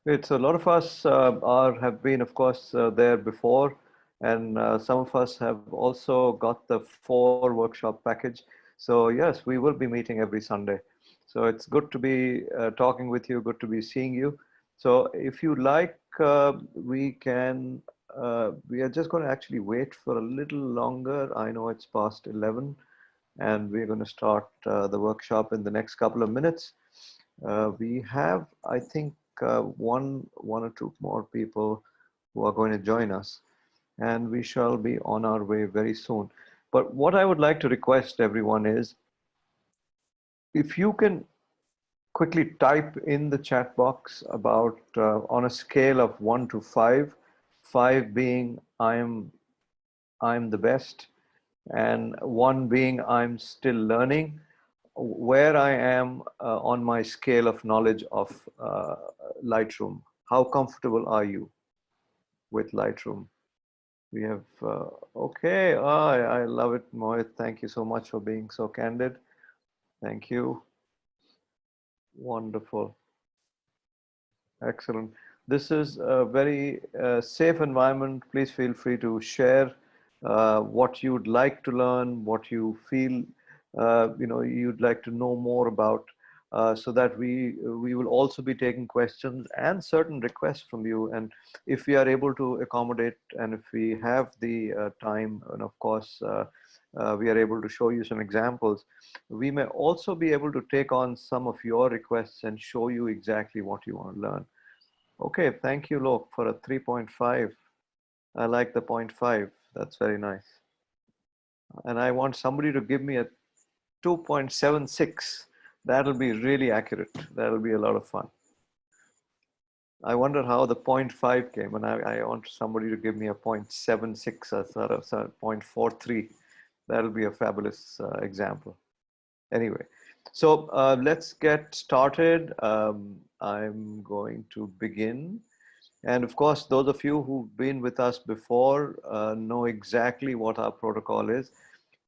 It's a lot of us have been, of course, there before, and some of us have also got the 4 workshop package. So yes, we will be meeting every Sunday. So it's good to be talking with you, good to be seeing you. So if you like, we can, we are just going to actually wait for a little longer. I know it's past 11, and we're going to start the workshop in the next couple of minutes. We have, I think, one or two more people who are going to join us, and we shall be on our way very soon. But what I would like to request everyone is, if you can quickly type in the chat box about on a scale of 1 to 5, 5 being I'm the best, and 1 being I'm still learning, where I am on my scale of knowledge of Lightroom. How comfortable are you with Lightroom? We have, okay, I love it, Mohit. Thank you so much for being so candid. Thank you. Wonderful. Excellent. This is a very safe environment. Please feel free to share what you'd like to learn, what you feel you'd like to know more about, so that we will also be taking questions and certain requests from you. And if we are able to accommodate, and if we have the time, and of course we are able to show you some examples, we may also be able to take on some of your requests and show you exactly what you want to learn. Okay, thank you, Lok, for a 3.5. I like the 0.5. That's very nice. And I want somebody to give me a 2.76. That'll be really accurate. That'll be a lot of fun. I wonder how the 0.5 came, and I want somebody to give me a 0.76 or sort of 0.43. That'll be a fabulous example. Anyway, so let's get started. I'm going to begin. And of course, those of you who've been with us before know exactly what our protocol is.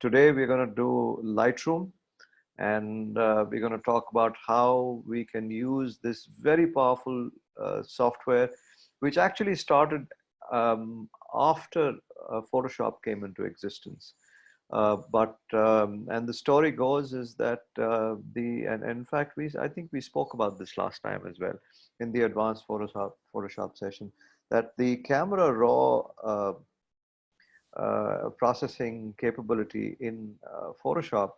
Today, we're going to do Lightroom, and we're going to talk about how we can use this very powerful software, which actually started after Photoshop came into existence. And the story goes is that and in fact, I think we spoke about this last time as well in the advanced Photoshop session, that the camera raw processing capability in Photoshop,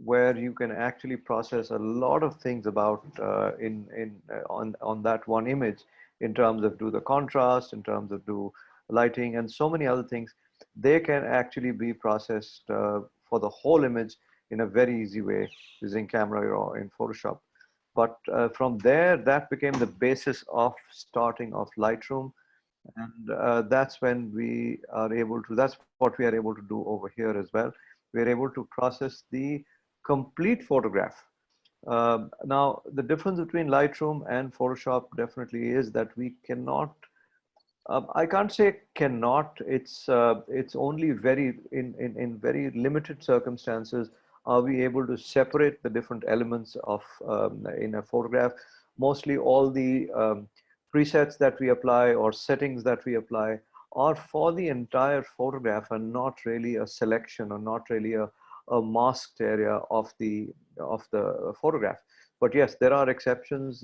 where you can actually process a lot of things about on that one image, in terms of do the contrast, in terms of do lighting, and so many other things. They can actually be processed for the whole image in a very easy way using camera raw in Photoshop. But from there, that became the basis of starting of Lightroom. And that's when we are able to, that's what we are able to do over here as well. We are able to process the complete photograph. Now, the difference between Lightroom and Photoshop definitely is that we cannot, I can't say cannot, it's only in very limited circumstances are we able to separate the different elements of in a photograph. Mostly all the presets that we apply or settings that we apply are for the entire photograph, and not really a selection, or not really a masked area of the photograph. But yes, there are exceptions.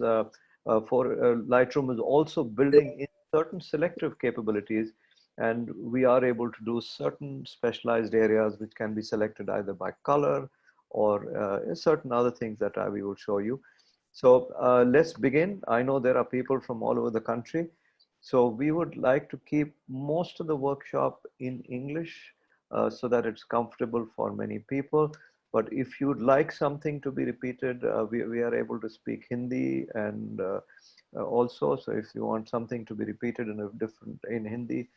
Lightroom is also building in certain selective capabilities, and we are able to do certain specialized areas which can be selected either by color or certain other things that we will show you. So let's begin. I know there are people from all over the country, so we would like to keep most of the workshop in English so that it's comfortable for many people. But if you'd like something to be repeated, we are able to speak Hindi and also. So if you want something to be repeated in Hindi,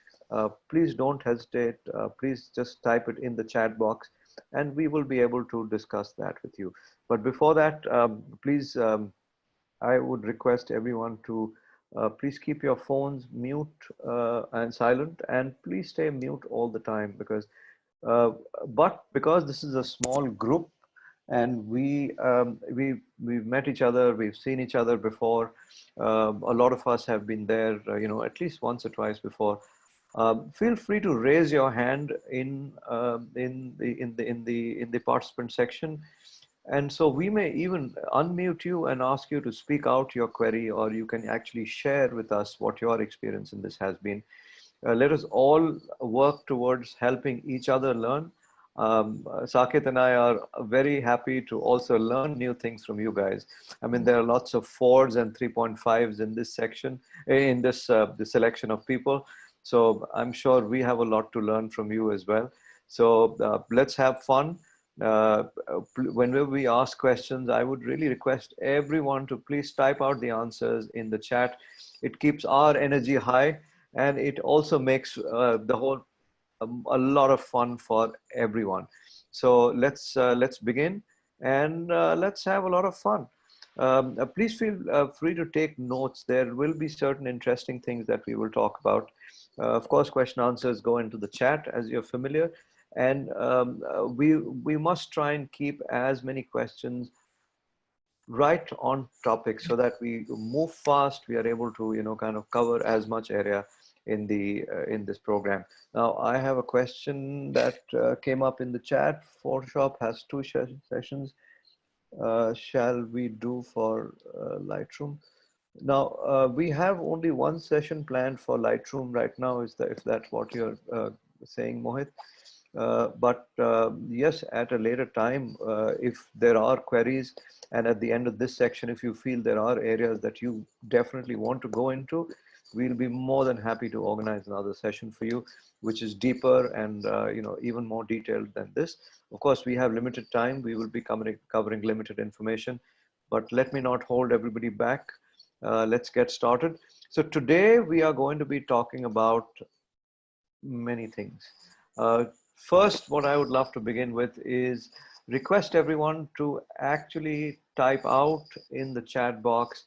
please don't hesitate. Please just type it in the chat box, and we will be able to discuss that with you. But before that, please, I would request everyone to please keep your phones mute and silent, and please stay mute all the time, because but because this is a small group, and we've met each other, we've seen each other before. A lot of us have been there, at least once or twice before. Feel free to raise your hand in the participant section, and so we may even unmute you and ask you to speak out your query, or you can actually share with us what your experience in this has been. Let us all work towards helping each other learn. Saket and I are very happy to also learn new things from you guys. I mean, there are lots of 4s and 3.5s in this section, in this selection of people. So I'm sure we have a lot to learn from you as well. So let's have fun. Whenever we ask questions, I would really request everyone to please type out the answers in the chat. It keeps our energy high, and it also makes the whole a lot of fun for everyone. So let's begin, and let's have a lot of fun. Please feel free to take notes. There will be certain interesting things that we will talk about. Of course, question answers go into the chat, as you're familiar, and we must try and keep as many questions right on topic so that we move fast. We are able to kind of cover as much area in this program. Now I have a question that came up in the chat. Photoshop has 2 sessions. Shall we do for Lightroom? Now we have only 1 session planned for Lightroom right now. If that's what you're saying, Mohit. But yes, at a later time, if there are queries, and at the end of this section, if you feel there are areas that you definitely want to go into, we'll be more than happy to organize another session for you, which is deeper and even more detailed than this. Of course, we have limited time. We will be covering limited information, but let me not hold everybody back. Let's get started. So today we are going to be talking about many things. First, what I would love to begin with is request everyone to actually type out in the chat box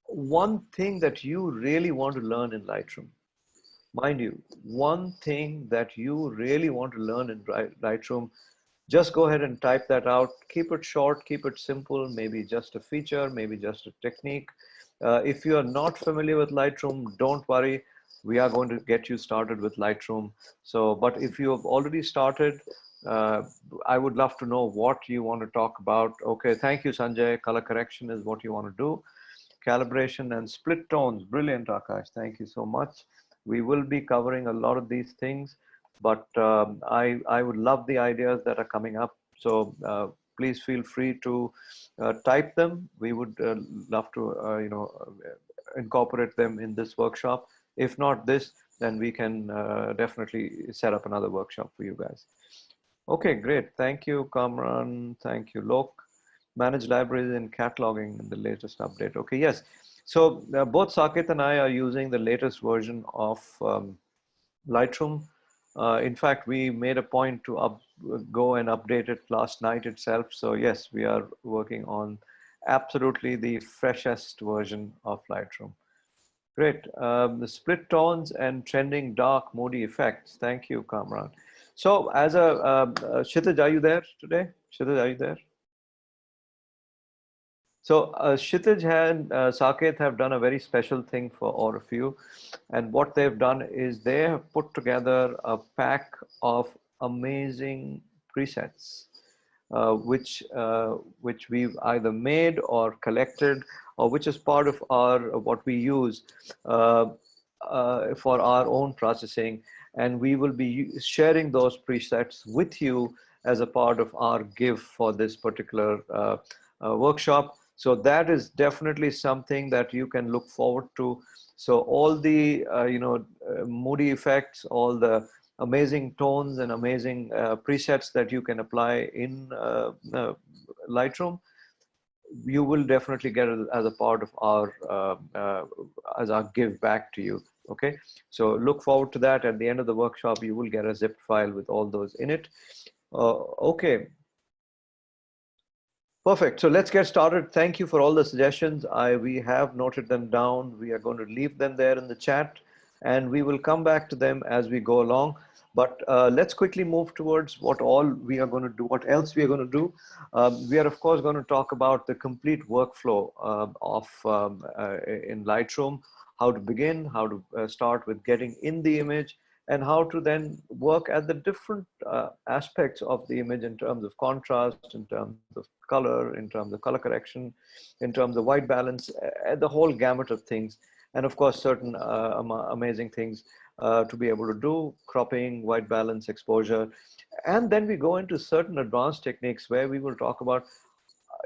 one thing that you really want to learn in Lightroom. Mind you, one thing that you really want to learn in Lightroom. Just go ahead and type that out. Keep it short, keep it simple, maybe just a feature, maybe just a technique. If you are not familiar with Lightroom, don't worry. We are going to get you started with Lightroom. So, but if you have already started, I would love to know what you want to talk about. Okay, thank you, Sanjay. Color correction is what you want to do. Calibration and split tones. Brilliant, Akash. Thank you so much. We will be covering a lot of these things, but I would love the ideas that are coming up. So please feel free to type them. We would love to incorporate them in this workshop. If not this, then we can definitely set up another workshop for you guys. Okay, great. Thank you, Kamran. Thank you, Lok. Manage libraries and cataloging in the latest update. Okay, yes. So both Saket and I are using the latest version of Lightroom. In fact, we made a point to go and update it last night itself. So yes, we are working on absolutely the freshest version of Lightroom. Great. The split tones and trending dark moody effects. Thank you, Kamran. So as Kshitij, are you there today? Kshitij, are you there? So Kshitij and Saket have done a very special thing for all of you. And what they've done is they have put together a pack of amazing presets, which we've either made or collected, or which is part of what we use for our own processing. And we will be sharing those presets with you as a part of our give for this particular workshop. So that is definitely something that you can look forward to. So all the moody effects, all the amazing tones and amazing presets that you can apply in Lightroom, you will definitely get it as a part of our give back to you. Okay, so look forward to that. At the end of the workshop, you will get a zip file with all those in it. Okay. Perfect. So let's get started. Thank you for all the suggestions. We have noted them down. We are going to leave them there in the chat, and we will come back to them as we go along. But let's quickly move towards what all we are going to do, what else we are going to do. We are, of course, going to talk about the complete workflow in Lightroom, how to begin, how to start with getting in the image, and how to then work at the different aspects of the image in terms of contrast, in terms of color, in terms of color correction, in terms of white balance, the whole gamut of things. And of course, certain amazing things to be able to do, cropping, white balance, exposure. And then we go into certain advanced techniques where we will talk about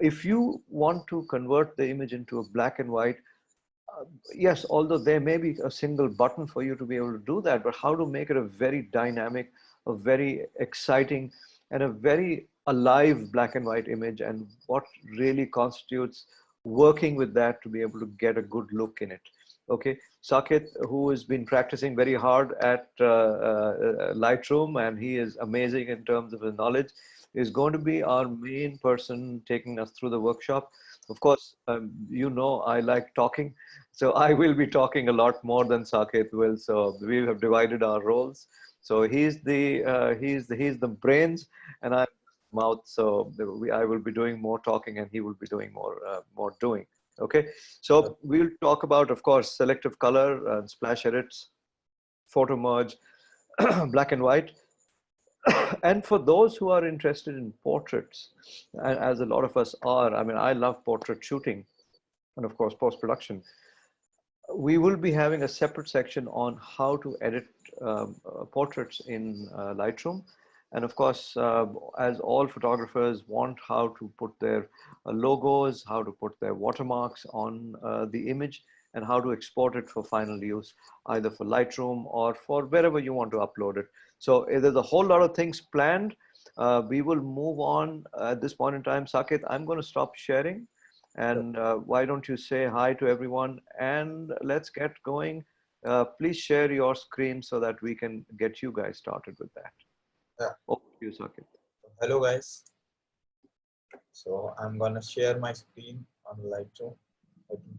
if you want to convert the image into a black and white, yes, although there may be a single button for you to be able to do that, but how to make it a very dynamic, a very exciting, and a very alive black and white image, and what really constitutes working with that to be able to get a good look in it. Okay, Sakit, who has been practicing very hard at Lightroom, and he is amazing in terms of his knowledge, is going to be our main person taking us through the workshop. Of course, you know I like talking, so I will be talking a lot more than Sakit will. So we have divided our roles. So he's the brains, and I'm mouth. So I will be doing more talking, and he will be doing more doing. Okay. So we'll talk about, of course, selective color and splash edits, photo merge, black and white. And for those who are interested in portraits, as a lot of us are, I mean, I love portrait shooting, and of course post-production. We will be having a separate section on how to edit portraits in Lightroom. And of course, as all photographers want how to put their logos, how to put their watermarks on the image, and how to export it for final use, either for Lightroom or for wherever you want to upload it. So there's a whole lot of things planned. We will move on at this point in time. Sakit, I'm going to stop sharing. And why don't you say hi to everyone, and let's get going. Please share your screen so that we can get you guys started with that. Yeah. Over to you, Sakit. Hello guys. So I'm gonna share my screen on Lightroom.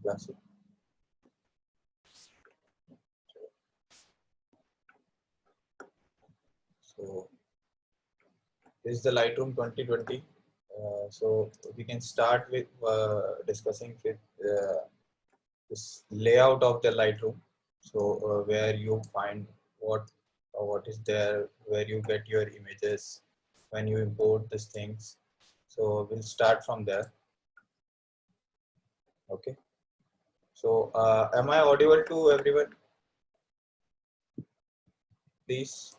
Classic. So this is the Lightroom 2020. So we can start with discussing with this layout of the Lightroom. So where you find what is there, where you get your images, when you import these things. So we'll start from there. Okay. So am I audible to everyone? Please.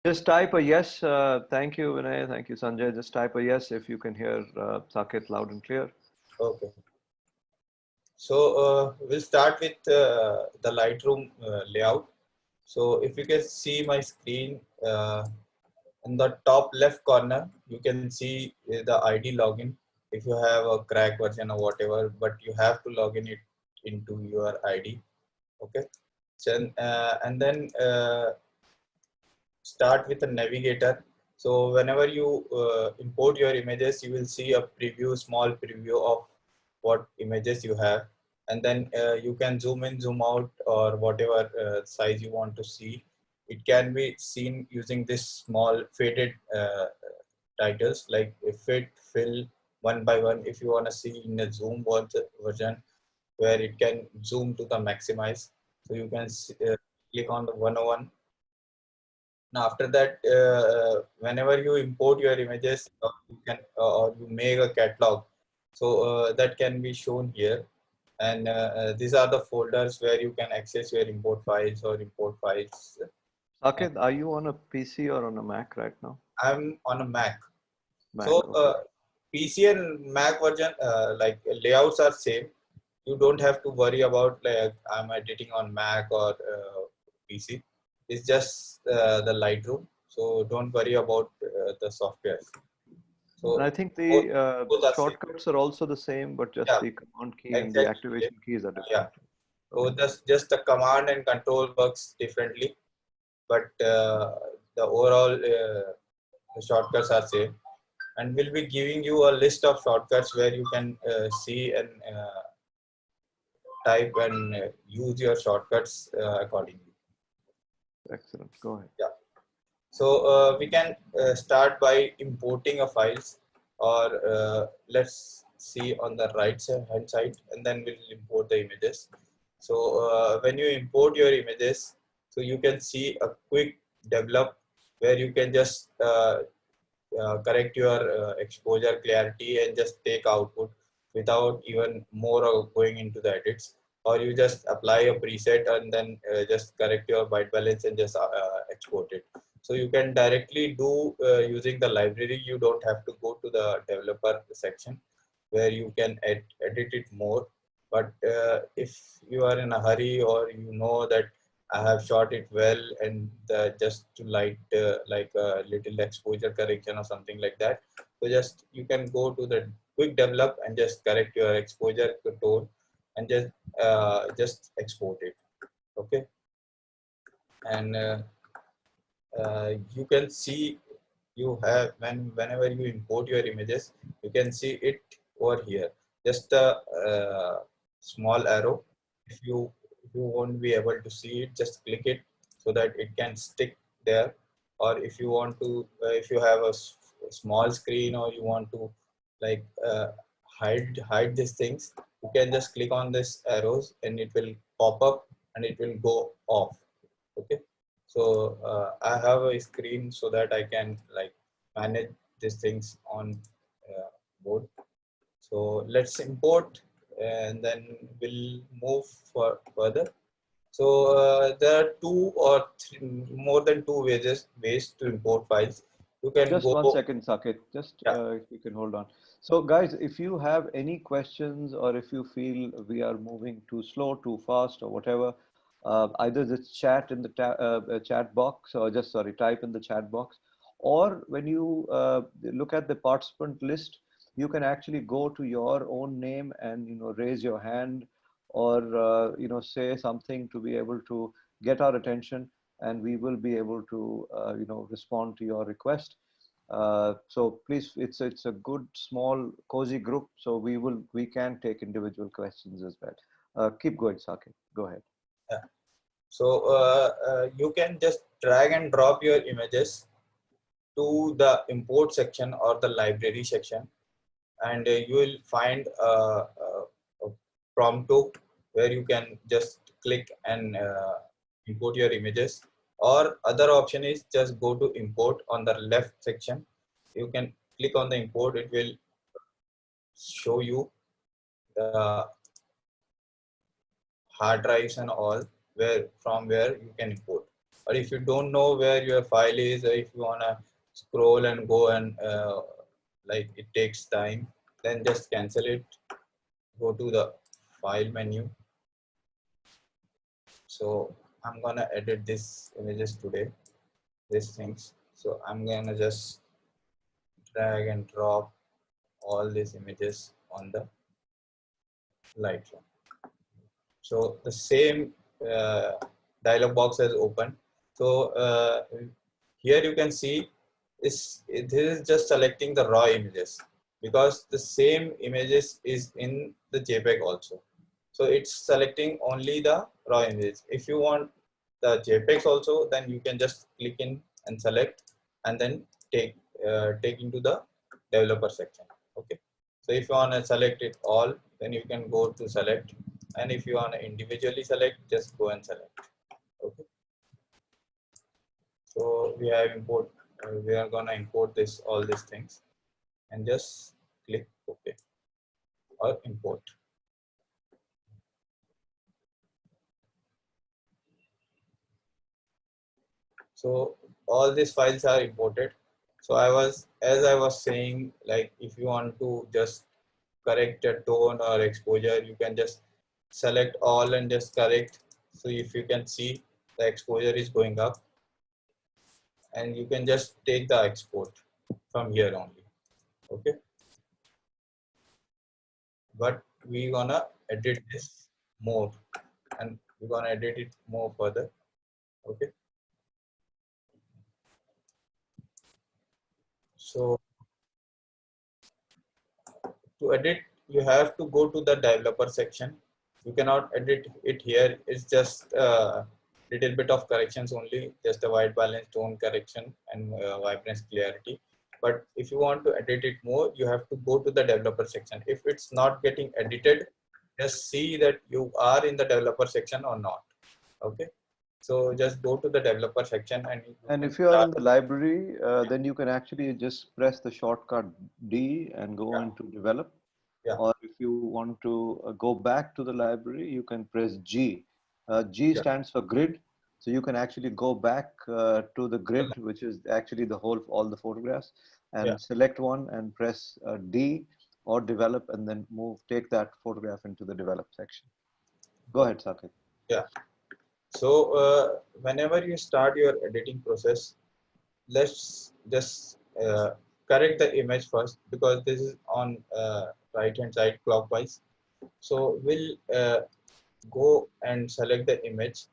Just type a yes. Thank you, Vinay. Thank you, Sanjay. Just type a yes if you can hear Sakit loud and clear. Okay. So we'll start with the Lightroom layout. So if you can see my screen, in the top left corner, you can see the ID login. If you have a crack version or whatever, but you have to log in it into your ID. Okay. So, and then start with a navigator. So whenever you import your images, you will see a preview, small preview of what images you have, and then you can zoom in, zoom out, or whatever size you want to see. It can be seen using this small faded titles like fit, fill, one by one. If you want to see in a zoom version where it can zoom to the maximize, so you can click on the 101. Now after that, whenever you import your images, you can or you make a catalog, so that can be shown here. And these are the folders where you can access your import files or import files. Sakit, are you on a PC or on a Mac right now? I'm on a Mac. Mac, So okay. PC and Mac version, like layouts are same. You don't have to worry about like I'm editing on Mac or PC. It's just the Lightroom. So don't worry about the software. And So I think both, the both are same. shortcuts are also the same, but just Yeah, the command key and the exactly. activation keys are Yeah. different. So Okay. just the command and control works differently, but the overall the shortcuts are same. And we'll be giving you a list of shortcuts where you can see and type and use your shortcuts accordingly. Excellent. Go ahead. Yeah. So we can start by importing a files, or let's see on the right hand side, and then we'll import the images. So when you import your images, so you can see a quick develop where you can just correct your exposure clarity and just take output without even more of going into the edits, or you just apply a preset and then just correct your white balance and just export it. So you can directly do using the library. You don't have to go to the developer section where you can edit it more. But if you are in a hurry, or you know that I have shot it well, and just to like a little exposure correction or something like that. So just you can go to the quick develop and just correct your exposure tone and just export it. Okay, and you can see you have whenever you import your images, you can see it over here. Just a small arrow. If you won't be able to see it, just click it so that it can stick there. Or if you want to, if you have a small screen, or you want to like hide these things, you can just click on this arrows and it will pop up and it will go off. Okay, so I have a screen so that I can like manage these things on board. So let's import, and then we'll move further. So there are two or three, more than two ways to import files. You can Just go. 1 second, Saket. Just Yeah. if you can hold on. So, guys, if you have any questions, or if you feel we are moving too slow, too fast, or whatever, either just chat in the chat box, or just sorry, type in the chat box, or when you look at the participant list, you can actually go to your own name and raise your hand, or say something to be able to get our attention, and we will be able to respond to your request. So please, it's a good small cozy group, so we can take individual questions as well. Keep going, Saket. Go ahead. Yeah. So you can just drag and drop your images to the import section or the library section, and you will find a prompt hook where you can just click and import your images. Or other option is just go to import on the left section. You can click on the import. It will show you the hard drives and all where you can import. Or if you don't know where your file is, or if you want to scroll and go and like it takes time, then just cancel it. Go to the file menu. So I'm gonna edit these images today, these things. So I'm gonna just drag and drop all these images on the Lightroom. So the same dialog box has opened. So here you can see this is just selecting the raw images, because the same images is in the JPEG also. So it's selecting only the raw images. If you want the JPEGs also, then you can just click in and select, and then take into the developer section. Okay. So if you want to select it all, then you can go to select, and if you want to individually select, just go and select. Okay. So we have import. We are gonna import all these things, and just click OK or import. So all these files are imported. So as I was saying, like if you want to just correct a tone or exposure, you can just select all and just correct. So if you can see, the exposure is going up, and you can just take the export from here only. Okay, but we're gonna edit this more, and we're gonna edit it more further. Okay, so to edit, you have to go to the developer section. You cannot edit it here. It's just little bit of corrections only, just a white balance, tone correction, and vibrance, clarity. But if you want to edit it more, you have to go to the developer section. If it's not getting edited, just see that you are in the developer section or not. Okay, so just go to the developer section and you And can if you are start. in the library, then you can actually just press the shortcut D and go Yeah, into develop. yeah, Or if you want to go back to the library, you can press G. G yeah. stands for grid. So you can actually go back to the grid, which is actually the whole, all the photographs, Yeah. and select one and press D or develop, and then take that photograph into the develop section. Go ahead, Saket. Yeah. So whenever you start your editing process, let's just correct the image first, because this is on right hand side clockwise. So we'll go and select the image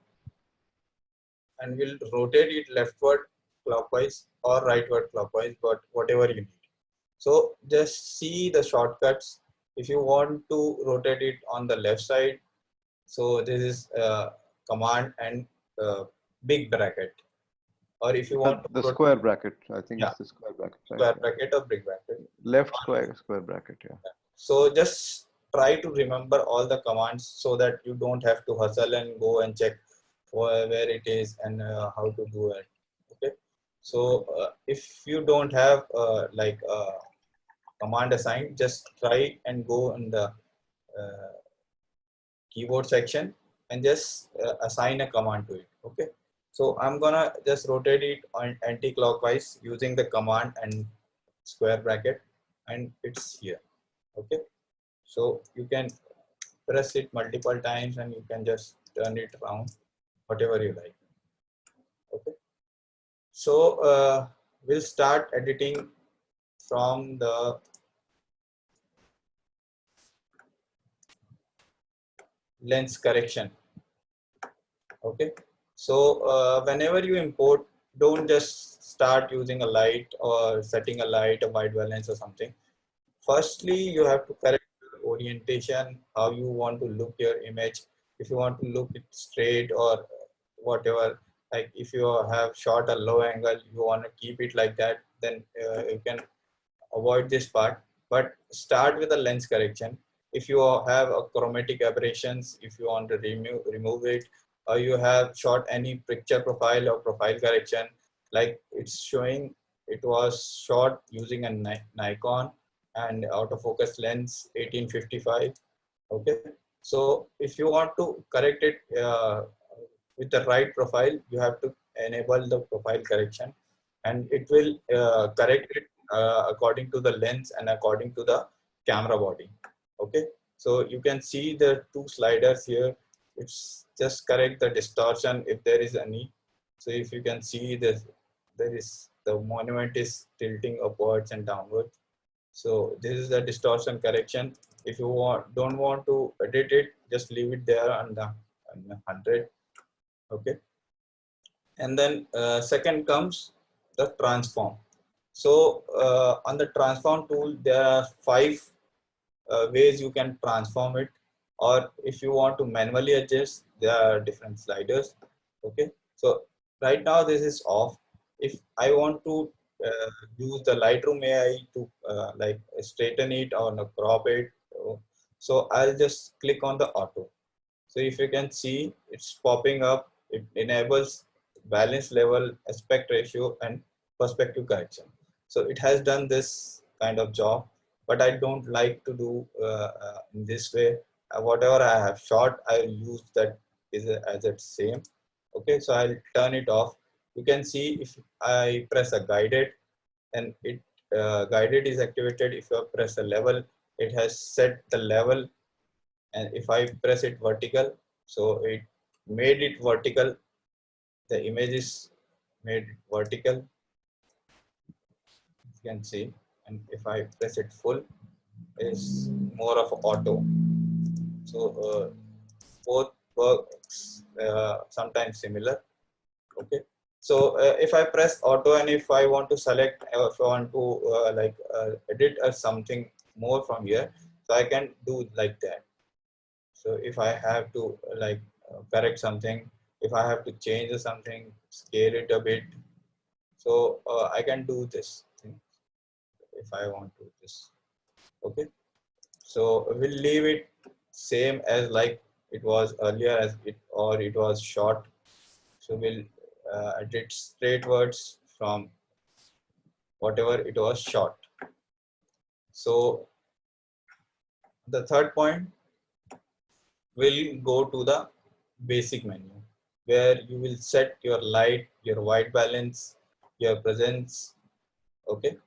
and we'll rotate it leftward clockwise or rightward clockwise, but whatever you need. So just see the shortcuts. If you want to rotate it on the left side, so this is command and big bracket. Or if you want to The rotate, square bracket, I think yeah, it's the square bracket, right? square Yeah. bracket or big bracket. Left square bracket, yeah. So just try to remember all the commands so that you don't have to hustle and go and check where it is and how to do it. Okay. So if you don't have like command assigned, just try and go in the uh, keyboard section and just assign a command to it. Okay. So I'm gonna just rotate it on anti-clockwise using the command and square bracket, and it's here. Okay. So you can press it multiple times and you can just turn it around, whatever you like. Okay. So we'll start editing from the lens correction. Okay. So whenever you import, don't just start using a light or setting a light, a white balance or something. Firstly, you have to correct your orientation, how you want to look your image. If you want to look it straight or whatever, like if you have shot a low angle, you want to keep it like that, then you can avoid this part. But start with a lens correction. If you have a chromatic aberrations, if you want to remove it, or you have shot any picture profile or profile correction, like it's showing it was shot using a Nikon and autofocus lens 1855. Okay, so if you want to correct it with the right profile, you have to enable the profile correction, and it will correct it according to the lens and according to the camera body. Okay, so you can see the two sliders here. It's just correct the distortion if there is any. So if you can see this, there is the monument is tilting upwards and downwards. So this is the distortion correction. If you don't want to edit it, just leave it there on the 100. Okay, and then second comes the transform. So on the transform tool, there are 5 ways you can transform it, or if you want to manually adjust, there are different sliders. Okay, so right now this is off. If I want to use the Lightroom AI to like straighten it or crop it, so I'll just click on the auto. So if you can see, it's popping up. It enables balance level, aspect ratio, and perspective correction. So it has done this kind of job, but I don't like to do in this way. Whatever I have shot, I'll use that as its same. Okay, so I'll turn it off. You can see if I press a guided, and it guided is activated. If you press a level, it has set the level, and if I press it vertical, so it made it vertical. The image is made vertical, you can see. And if I press it full, it's more of auto. So both works sometimes similar. Okay, so if I press auto, and if I want to select, if I want to edit something more from here, so I can do like that. So if I have to correct something, if I have to change something, scale it a bit, so I can do this thing if I want to this. Okay, so we'll leave it same as like it was earlier, as it, or it was short. So we'll edit straight words from whatever it was short. So the third point will go to the basic menu, where you will set your light, your white balance, your presence. Okay,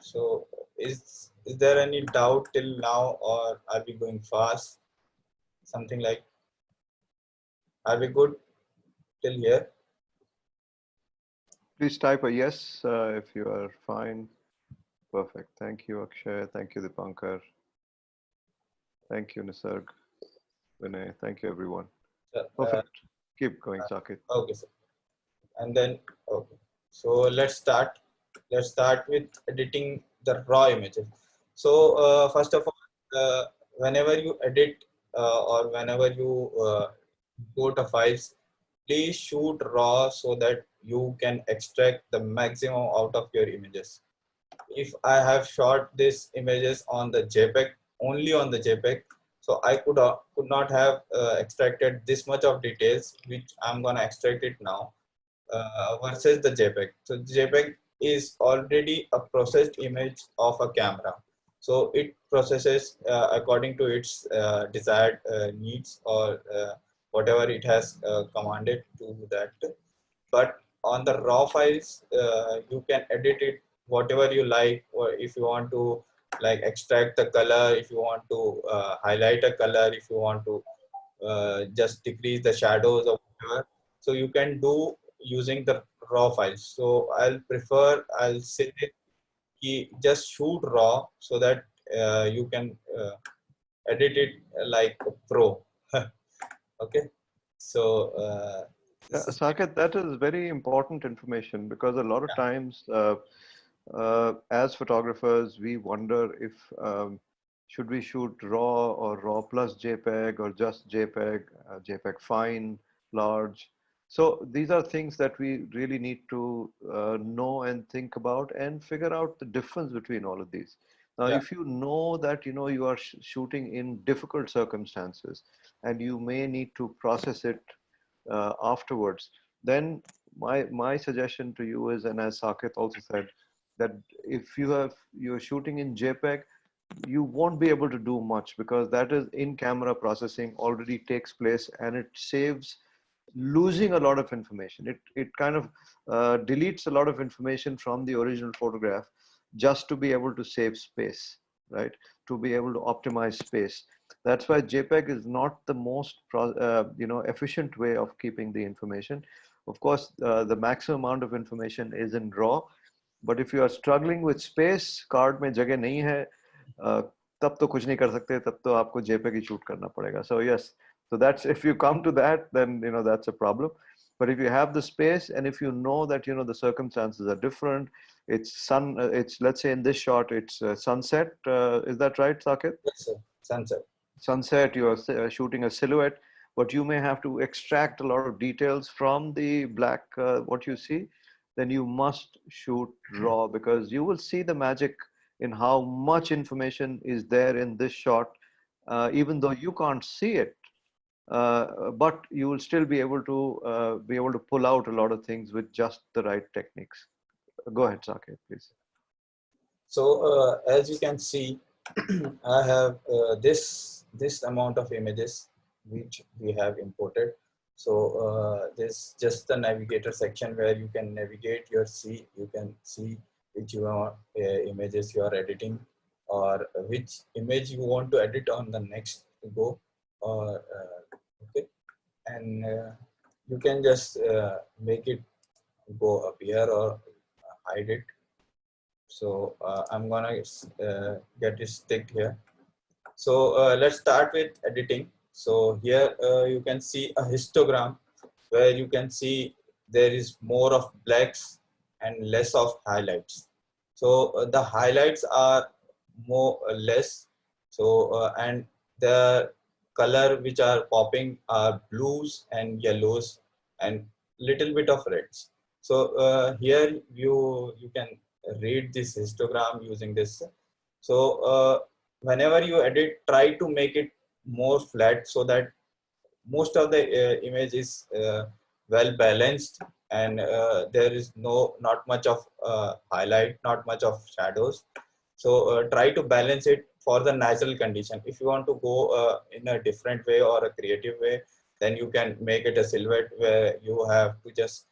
so is there any doubt till now, or are we going fast? Something like, are we good till here? Please type a yes if you are fine. Perfect. Thank you, Akshay. Thank you, Dipankar. Thank you, Nisarg. Vinay. Thank you, everyone. Perfect. Keep going, Saket. Okay, sir. And then, okay, so let's start. Let's start with editing the raw images. So first of all, whenever you edit or whenever you go to files, please shoot raw so that you can extract the maximum out of your images. If I have shot these images on the JPEG, only on the JPEG, so I could not have extracted this much of details, which I'm gonna extract it now, versus the JPEG. So JPEG is already a processed image of a camera. So it processes according to its desired needs, or whatever it has commanded to that. But on the raw files, you can edit it whatever you like, or if you want to like extract the color, if you want to highlight a color, if you want to just decrease the shadows or whatever, so you can do using the raw files. So I'll say just shoot raw so that you can edit it like a pro. Okay, so this is Saket, that is very important information because a lot of times, as photographers, we wonder if should we shoot raw or raw plus JPEG or just JPEG, JPEG fine, large. So these are things that we really need to know and think about and figure out the difference between all of these. Now, yeah, if you know that you are shooting in difficult circumstances and you may need to process it afterwards, then my suggestion to you is, and as Saket also said, that if you're shooting in JPEG, you won't be able to do much because that is in-camera processing already takes place and it saves losing a lot of information. It kind of deletes a lot of information from the original photograph just to be able to save space, right? To be able to optimize space. That's why JPEG is not the most efficient way of keeping the information. Of course, the maximum amount of information is in RAW, but if you are struggling with space, card में जगह नहीं है, तब तो कुछ नहीं कर सकते, तब तो आपको JPEG ही shoot करना पड़ेगा. So yes, so that's, if you come to that, then that's a problem. But if you have the space and if you know that the circumstances are different, it's let's say in this shot it's sunset. Is that right, Saket? yes, sir. Sunset. Sunset, you are shooting a silhouette, but you may have to extract a lot of details from the black what you see. Then you must shoot raw because you will see the magic in how much information is there in this shot, even though you can't see it. But you will still be able to pull out a lot of things with just the right techniques. Go ahead, Saket, please. So as you can see, I have this amount of images which we have imported. So this just the navigator section where you can navigate you can see which images you are editing, or which image you want to edit on the next go, or okay, and you can just make it go up here or hide it. So I'm gonna get it sticked here. So let's start with editing. So here you can see a histogram where you can see there is more of blacks and less of highlights. So the highlights are more or less. So and the color which are popping are blues and yellows. and little bit of reds. So here you can read this histogram using this. So whenever you edit, try to make it more flat so that most of the image is well balanced, and there is not much of highlight, not much of shadows. So try to balance it for the natural condition. If you want to go in a different way or a creative way, then you can make it a silhouette where you have to just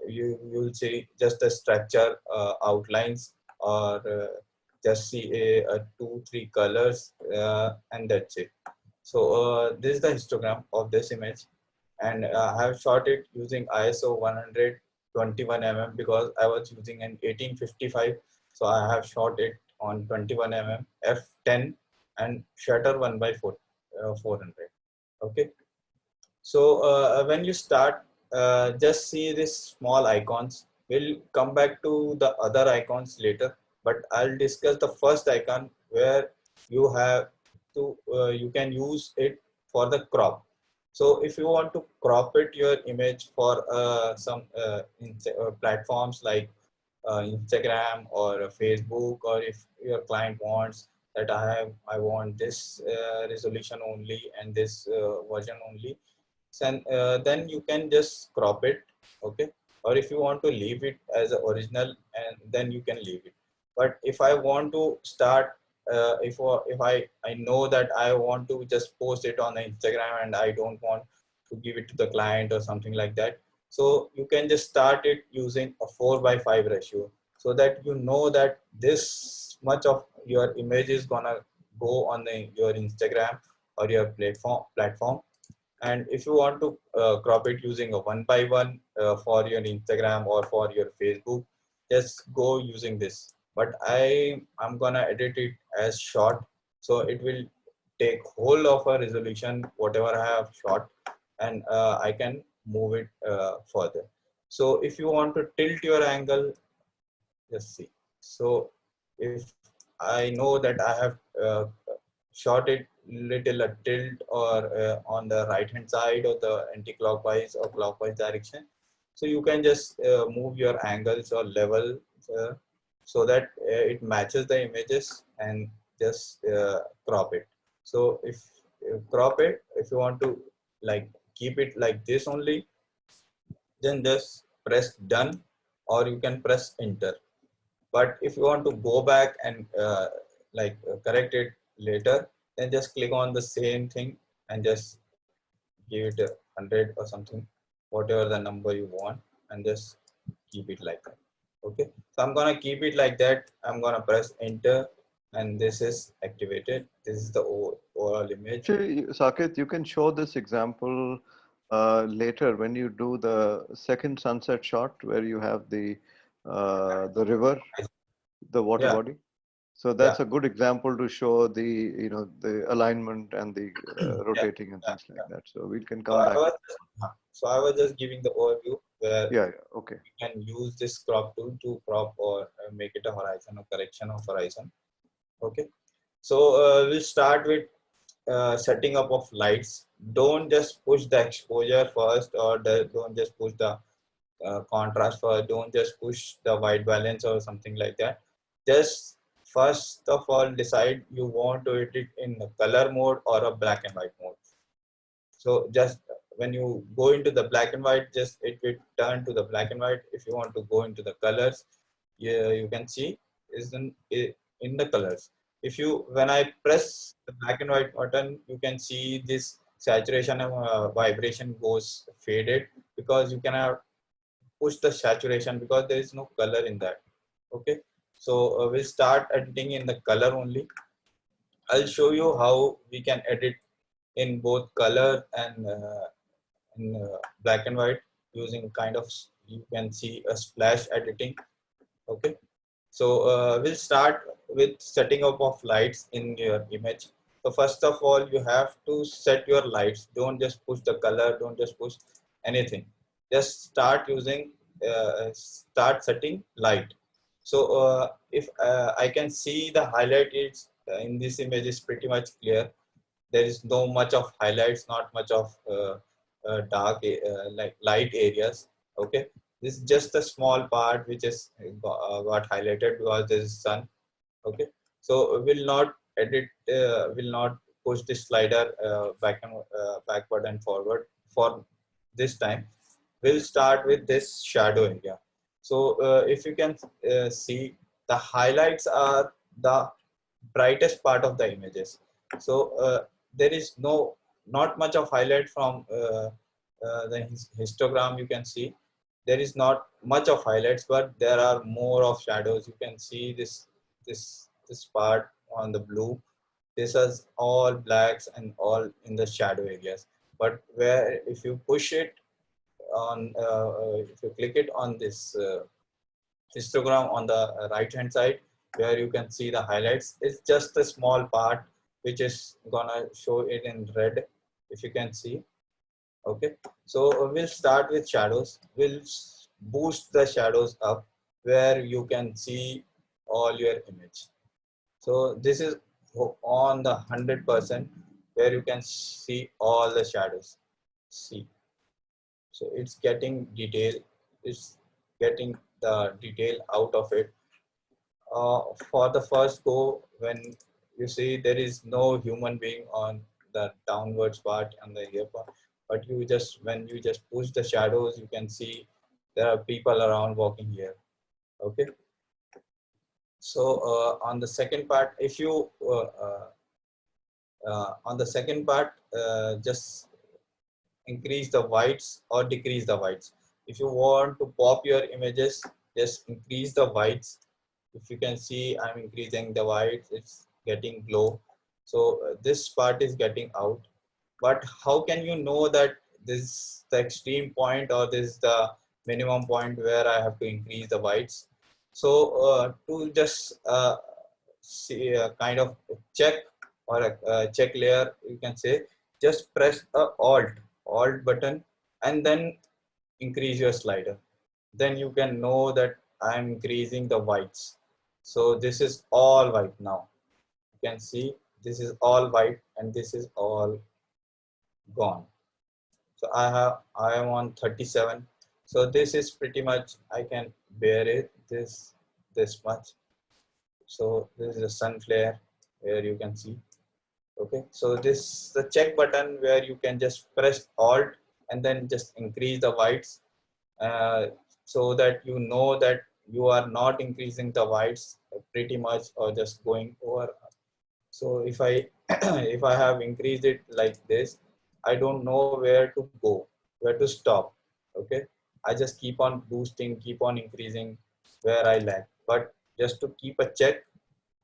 you'll see just the structure outlines, or just see a 2-3 colors, and that's it. So this is the histogram of this image, and I have shot it using ISO 121 mm because I was using an 1855. So I have shot it on 21 mm f10 and shutter 1/4 400. Okay. So when you start, just see these small icons. We'll come back to the other icons later, but I'll discuss the first icon where you have to you can use it for the crop. So if you want to crop it your image for some platforms like Instagram or Facebook, or if your client wants that I want this resolution only and this version only, then you can just crop it. Okay. Or if you want to leave it as a original, and then you can leave it. But if I want to start if I know that I want to just post it on Instagram and I don't want to give it to the client or something like that, so you can just start it using a 4:5 ratio, so that you know that this much of your image is gonna go on your Instagram or your platform. And if you want to crop it using a 1:1 for your Instagram or for your Facebook, just go using this. But I'm gonna edit it as short, so it will take whole of a resolution whatever I have shot, and I can move it further. So if you want to tilt your angle, just see. So if I know that I have shot it little a tilt or on the right hand side or the anti-clockwise or clockwise direction, so you can just move your angles or level so that it matches the images, and just crop it. So if you crop it, if you want to like keep it like this only, then just press done, or you can press enter. But if you want to go back and correct it later, then just click on the same thing and just give it 100 or something, whatever the number you want, and just keep it like that. Okay. So I'm gonna keep it like that. I'm gonna press enter, and this is activated. This is the overall image. Actually, Saket, you can show this example later when you do the second sunset shot where you have the river, the water Yeah, body. So yeah, that's a good example to show the alignment and the yeah, rotating and yeah, things like yeah. that. So we can So come I back. was I was just giving the overview where Yeah, yeah, okay. you can use this crop tool to crop or make it a horizon or correction of horizon. Okay. So we'll start with setting up of lights. Don't just push the exposure first, or don't just push the contrast first. Don't just push the white balance or something like that. Just first of all decide you want to edit in the color mode or a black and white mode. So just when you go into the black and white, just it will turn to the black and white. If you want to go into the colors, yeah, you can see is in the colors. If you when I press the black and white button, you can see this saturation and vibration goes faded, because you cannot push the saturation because there is no color in that. Okay, so we'll start editing in the color only. I'll show you how we can edit in both color and black and white using kind of, you can see a splash editing. Okay. So we'll start with setting up of lights in your image. So first of all, you have to set your lights. Don't just push the color. Don't just push anything. Just start using, start setting light. So if I can see the highlight is in this image is pretty much clear. There is no much of highlights, not much of like light areas. Okay, this is just a small part which is got highlighted because there is sun. Okay, so will not edit, will not push this slider backward and forward for this time. We'll start with this shadow area. So if you can see, the highlights are the brightest part of the images. So there is not much of highlight from the histogram. You can see there is not much of highlights, but there are more of shadows. You can see this part on the blue. This is all blacks and all in the shadow areas. But where if you push it on, if you click it on this histogram on the right hand side, where you can see the highlights, it's just a small part which is gonna show it in red, if you can see. Okay, so we'll start with shadows. We'll boost the shadows up where you can see all your image. So this is on the 100% where you can see all the shadows. See, so it's getting detail, it's getting the detail out of it. For the first go, when you see there is no human being on the downwards part and the here part, but you just, when you just push the shadows, you can see there are people around walking here. Okay, so on the second part, if you on the second part, just increase the whites or decrease the whites. If you want to pop your images, just increase the whites. If you can see, I'm increasing the whites, it's getting glow. So this part is getting out. But how can you know that this is the extreme point or this is the minimum point where I have to increase the whites? So to just see a kind of check or a check layer, you can say, just press a alt button and then increase your slider. Then you can know that I'm increasing the whites. So this is all white now. You can see this is all white and this is all gone. So I am on 37. So this is pretty much, I can bear it this much. So this is a sun flare where you can see. Okay, so this is the check button where you can just press alt and then just increase the whites, so that you know that you are not increasing the whites pretty much or just going over. So if I if I have increased it like this, I don't know where to go, where to stop. Okay, I just keep on boosting, keep on increasing where I lag. But just to keep a check,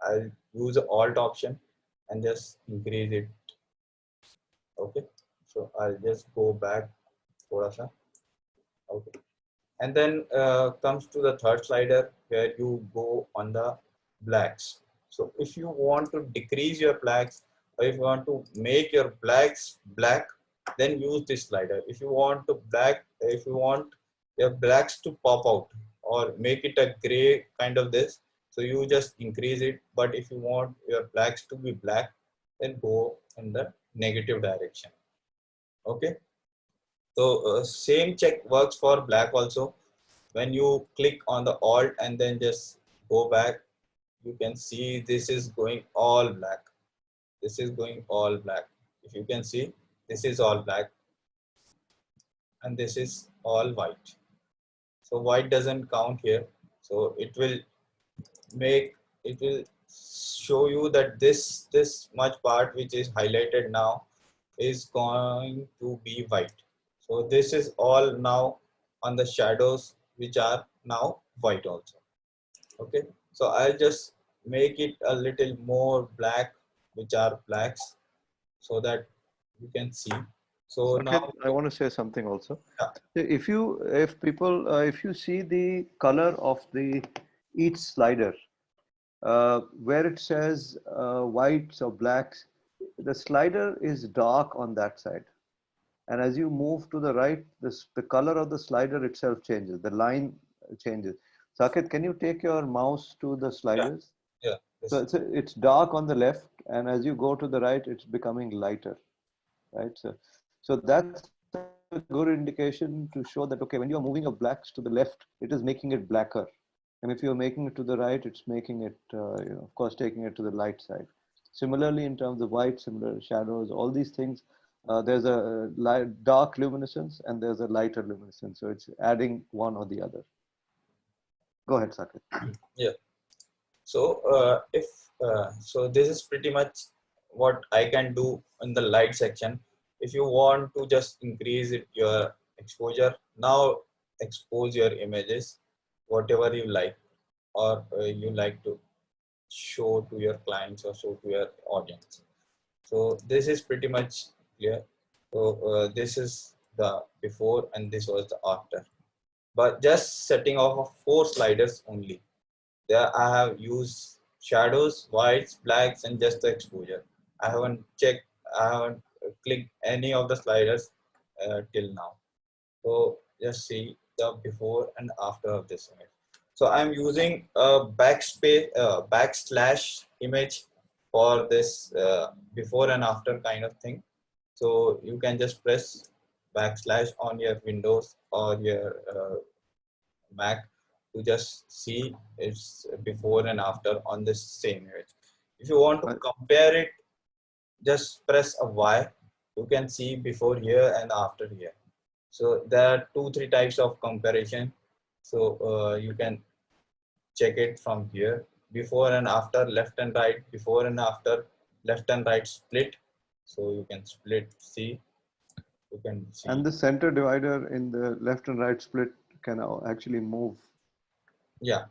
I'll use the alt option and just increase it. Okay, so I'll just go back thoda sa. Okay, and then comes to the third slider where you go on the blacks. So if you want to decrease your blacks, or if you want to make your blacks black, then use this slider. If you want to if you want your blacks to pop out or make it a gray kind of this, so you just increase it. But if you want your blacks to be black, then go in the negative direction. Okay, so same check works for black also. When you click on the alt and then just go back, you can see this is going all black. This is going all black. If you can see, this is all black and this is all white. So white doesn't count here. So it will make, it will show you that this much part which is highlighted now is going to be white. So this is all now on the shadows which are now white also. Okay, so I'll just make it a little more black, which are blacks, so that you can see. So Saket, now, I want to say something also. yeah, If you see the color of the each slider, where it says whites or blacks, the slider is dark on that side. And as you move to the right, the color of the slider itself changes. The line changes. Saket, can you take your mouse to the yeah, sliders? yeah, So this, it's dark on the left, and as you go to the right, it's becoming lighter, right? So that's a a good indication to show that, okay, when you're moving your blacks to the left, it is making it blacker. And if you're making it to the right, it's making it, of course, taking it to the light side. Similarly, in terms of white, similar shadows, all these things, there's a light, dark luminescence and there's a lighter luminescence. So it's adding one or the other. Go ahead, Saket. Yeah. So so this is pretty much what I can do in the light section. If you want to just increase your exposure, now expose your images, whatever you like, or you like to show to your clients or show to your audience. So this is pretty much clear. So this is the before and this was the after. But just setting off of 4 sliders only. There I have used shadows, whites, blacks, and just the exposure. I haven't clicked any of the sliders till now. So just see the before and after of this image. So I'm using a backslash image for this before and after kind of thing. So you can just press backslash on your Windows or your Mac to just see its before and after on this same image. If you want to compare it, just press a Y. You can see before here and after here. So there are 2-3 types of comparison. So you can check it from here. Before and after, left and right, before and after, left and right split. So you can split, see. You can see. And the center divider in the left and right split can actually move. Yeah.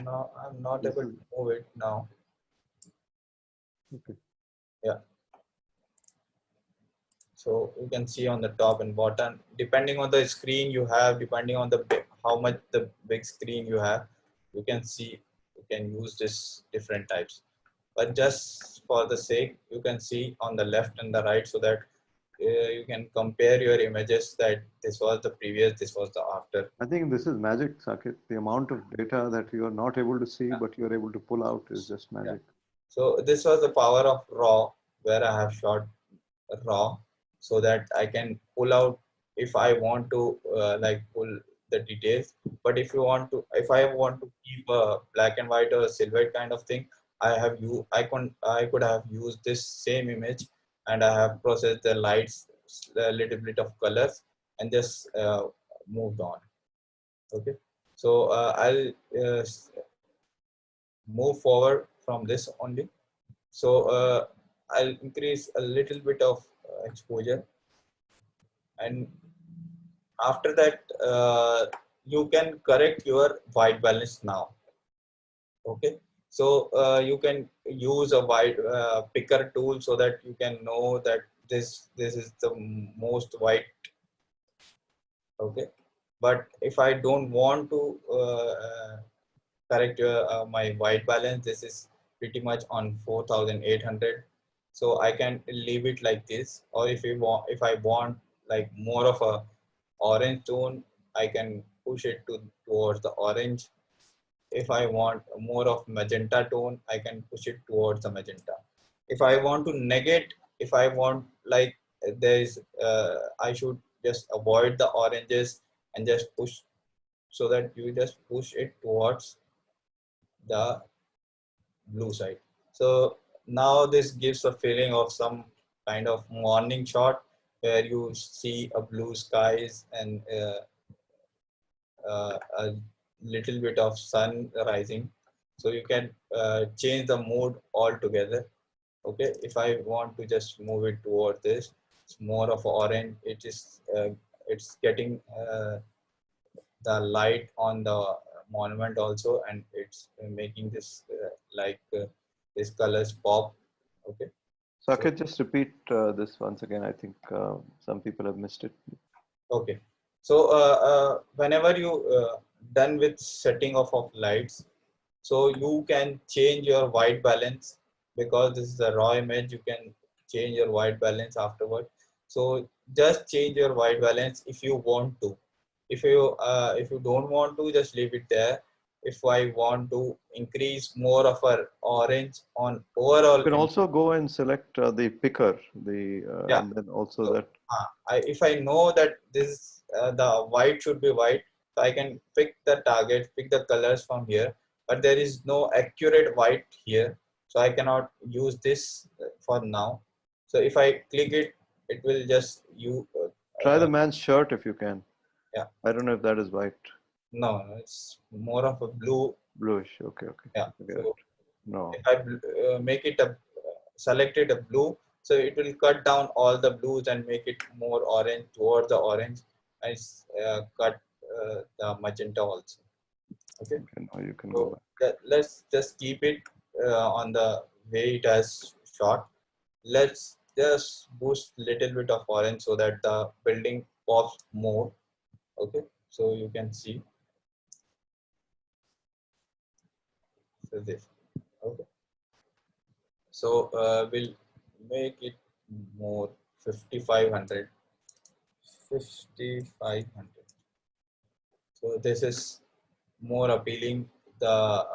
No, I'm not able to move it now. Okay. Yeah. So you can see on the top and bottom, depending on the screen you have, depending on the how much the big screen you have, you can see, you can use this different types. But just for the sake, you can see on the left and the right so that you can compare your images that this was the previous, this was the after. I think this is magic, Saket. The amount of data that you are not able to see, but you're able to pull out is just magic. Yeah. So this was the power of RAW, where I have shot RAW so that I can pull out if I want to like pull the details. But if you want to, if I want to keep a black and white or a silhouette kind of thing, I could have used this same image and I have processed the lights, a little bit of colors, and just moved on. Okay, so I'll move forward from this only. So I'll increase a little bit of exposure, and after that you can correct your white balance now. Okay, so you can use a white picker tool so that you can know that this is the most white. Okay, but if I don't want to correct my white balance, this is pretty much on 4800, so I can leave it like this. Or if I want like more of a orange tone, I can push it towards the orange. If I want more of magenta tone, I can push it towards the magenta. If I want to negate, if I want like there is I should just avoid the oranges and just push, so that you just push it towards the blue side. So now this gives a feeling of some kind of morning shot where you see a blue skies and a little bit of sun rising. So you can change the mood altogether. Okay, if I want to just move it toward this, it's more of orange. It is it's getting the light on the monument also, and it's making this these colors pop. Okay, Saket, just repeat this once again. I think some people have missed it. okay, so whenever you done with setting off of lights, so you can change your white balance, because this is a raw image. You can change your white balance afterward. So just change your white balance if you want to. If you don't want to, just leave it there. if I want to increase more of a orange on overall You can image. also go and select the picker, Yeah. and then also So, that. if I know that this the white should be white, so I can pick the target, pick the colors from here. But there is no accurate white here, so I cannot use this for now. So if I click it, it will just you. Try the man's shirt if you can. Yeah. I don't know if that is white. No, it's more of a blue. Bluish. Okay, okay. Yeah. Forget it. So No. if I make it a select it a blue, so it will cut down all the blues and make it more orange toward the orange, and cut the magenta also. Okay, Okay, now you can go so back. let's just keep it on the way it has shot. Let's just boost little bit of orange so that the building pops more. Okay, so you can see, so this. Okay, so we'll make it more 5500. 5500. So this is more appealing. The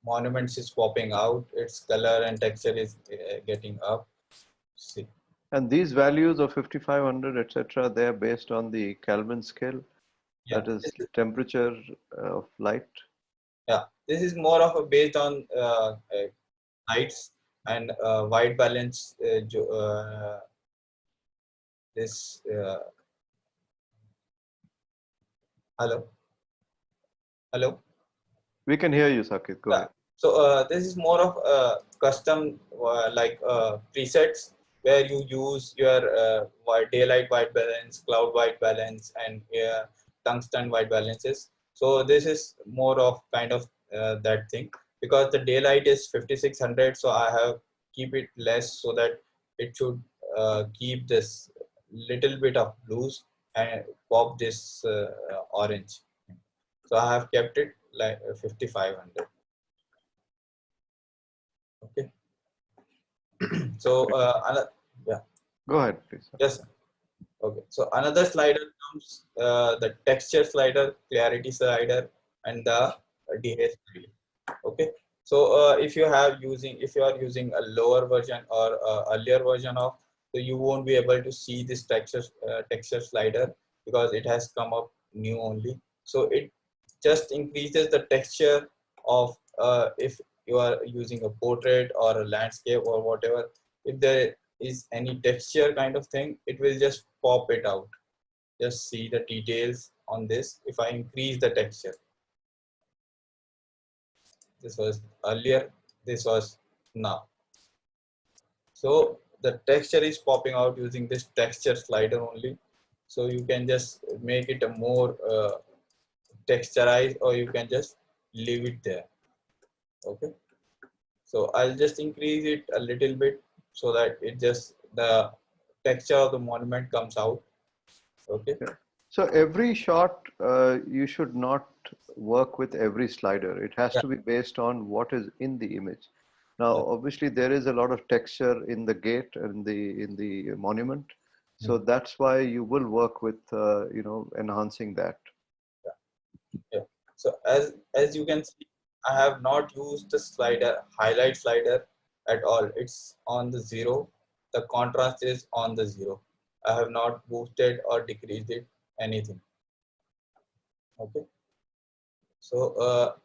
monuments is popping out. Its color and texture is getting up. See. And these values of 5500, etc., they are based on the Kelvin scale. Yeah. That is temperature of light. Yeah. This is more of a based on lights and white balance. This. Hello. Hello. We can hear you, Sakit. Go Yeah. ahead. So this is more of custom like presets where you use your daylight white balance, cloud white balance, and tungsten white balances. So this is more of kind of that thing, because the daylight is 5600, so I have keep it less so that it should keep this little bit of blues and pop this orange. So I have kept it like 5500. Okay. So yeah, Go ahead, please. yes. Okay. So another slider comes the texture slider, clarity slider, and the dehaze slider. Okay. So if you are using a lower version or earlier version of, so you won't be able to see this texture slider because it has come up new only. So it just increases the texture of if you are using a portrait or a landscape or whatever. If there is any texture kind of thing, it will just pop it out. Just see the details on this. If I increase the texture, this was earlier, this was now. So the texture is popping out using this texture slider only. So you can just make it a more texturized, or you can just leave it there. Okay. So I'll just increase it a little bit so that it just the texture of the monument comes out. Okay. Yeah. So every shot, you should not work with every slider. It has Yeah. to be based on what is in the image. Now, Yeah. obviously, there is a lot of texture in the gate and in the monument, so that's why you will work with enhancing that. Yeah. So as you can see, I have not used the highlight slider at all. It's on the 0. The contrast is on the 0. I have not boosted or decreased it anything. Okay. So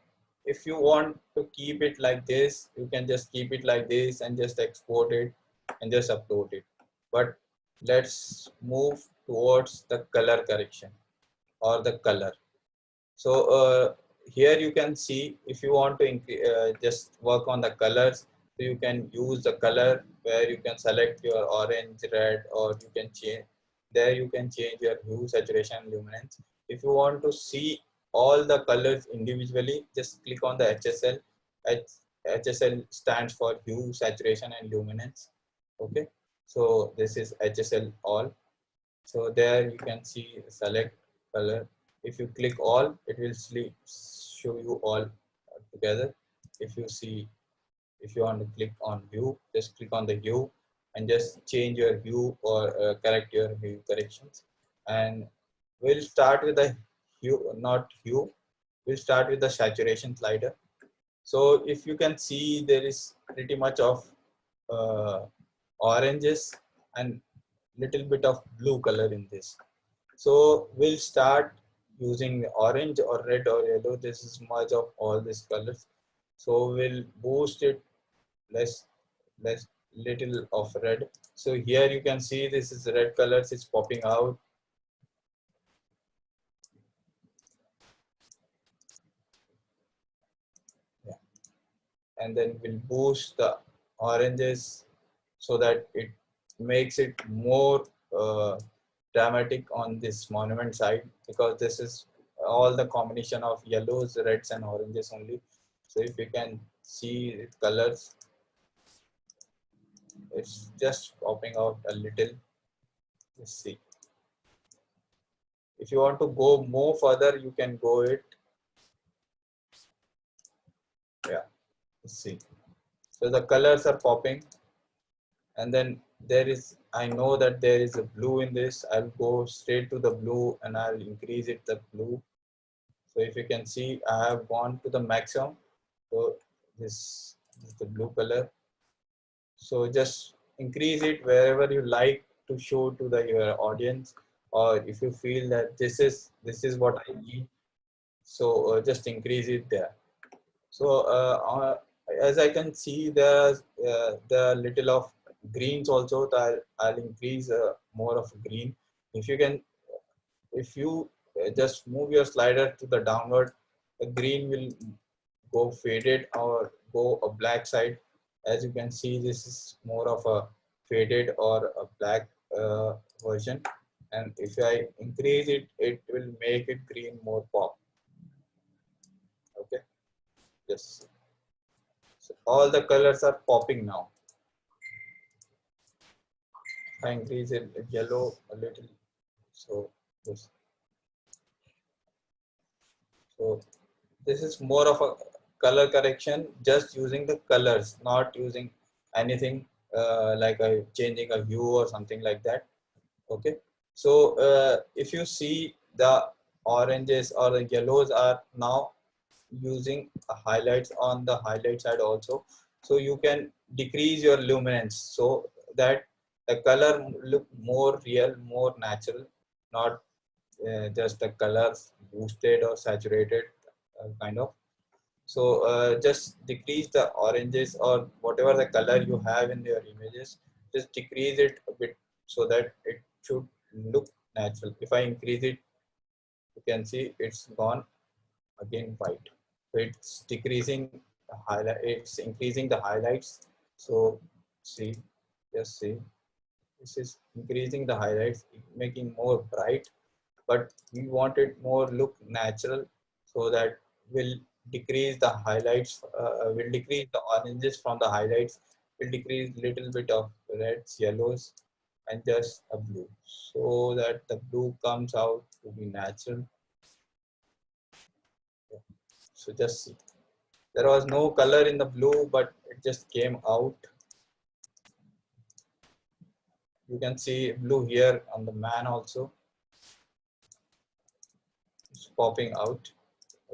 if you want to keep it like this, you can just keep it like this and just export it and just upload it. But let's move towards the color correction or the color. So here you can see, if you want to just work on the colors, so you can use the color where you can select your orange, red, or you can change. There you can change your hue, saturation, luminance. If you want to see all the colors individually, just click on the HSL. HSL stands for hue, saturation, and luminance. Okay, so this is HSL all. So there you can see select color. If you click all, it will show you all together. If you see, if you want to click on hue, just click on the hue and just change your hue or correct your hue corrections. And we'll start with the hue, not hue. we'll start with the saturation slider. So if you can see, there is pretty much of oranges and little bit of blue color in this. So we'll start using orange or red or yellow. This is much of all these colors. So we'll boost it less little of red. So here you can see this is red colors, it's popping out. Yeah. And then we'll boost the oranges so that it makes it more dramatic on this monument side, because this is all the combination of yellows, reds and oranges only. So if you can see colors, it's just popping out a little. Let's see. If you want to go more further, you can go it. Yeah, let's see. So the colors are popping, and then there is, I know that there is a blue in this. I'll go straight to the blue and I'll increase it the blue. So if you can see, I have gone to the maximum. So this is the blue color. So just increase it wherever you like to show to the your audience, or if you feel that this is what I need, so just increase it there. So as I can see, there's the little of greens also. That I'll increase more of green. If you can, if you just move your slider to the downward, the green will go faded or go a black side. As you can see, this is more of a faded or a black version. And if I increase it, it will make it green more pop. Okay, yes. So all the colors are popping now. If I increase it yellow a little, so this. So this is more of a color correction, just using the colors, not using anything like changing a hue or something like that. Okay, so if you see, the oranges or the yellows are now using highlights on the highlight side also. So you can decrease your luminance so that the color look more real, more natural, not just the colors boosted or saturated kind of. So just decrease the oranges or whatever the color you have in your images, just decrease it a bit so that it should look natural. If I increase it, you can see it's gone again white. So it's decreasing the highlight, it's increasing the highlights. So see, just see, this is increasing the highlights, making more bright, but we want it more look natural, so that will decrease the highlights, will decrease the oranges from the highlights, will decrease little bit of reds, yellows, and just a blue, so that the blue comes out to be natural. So just see, there was no color in the blue, but it just came out. You can see blue here on the man also, it's popping out.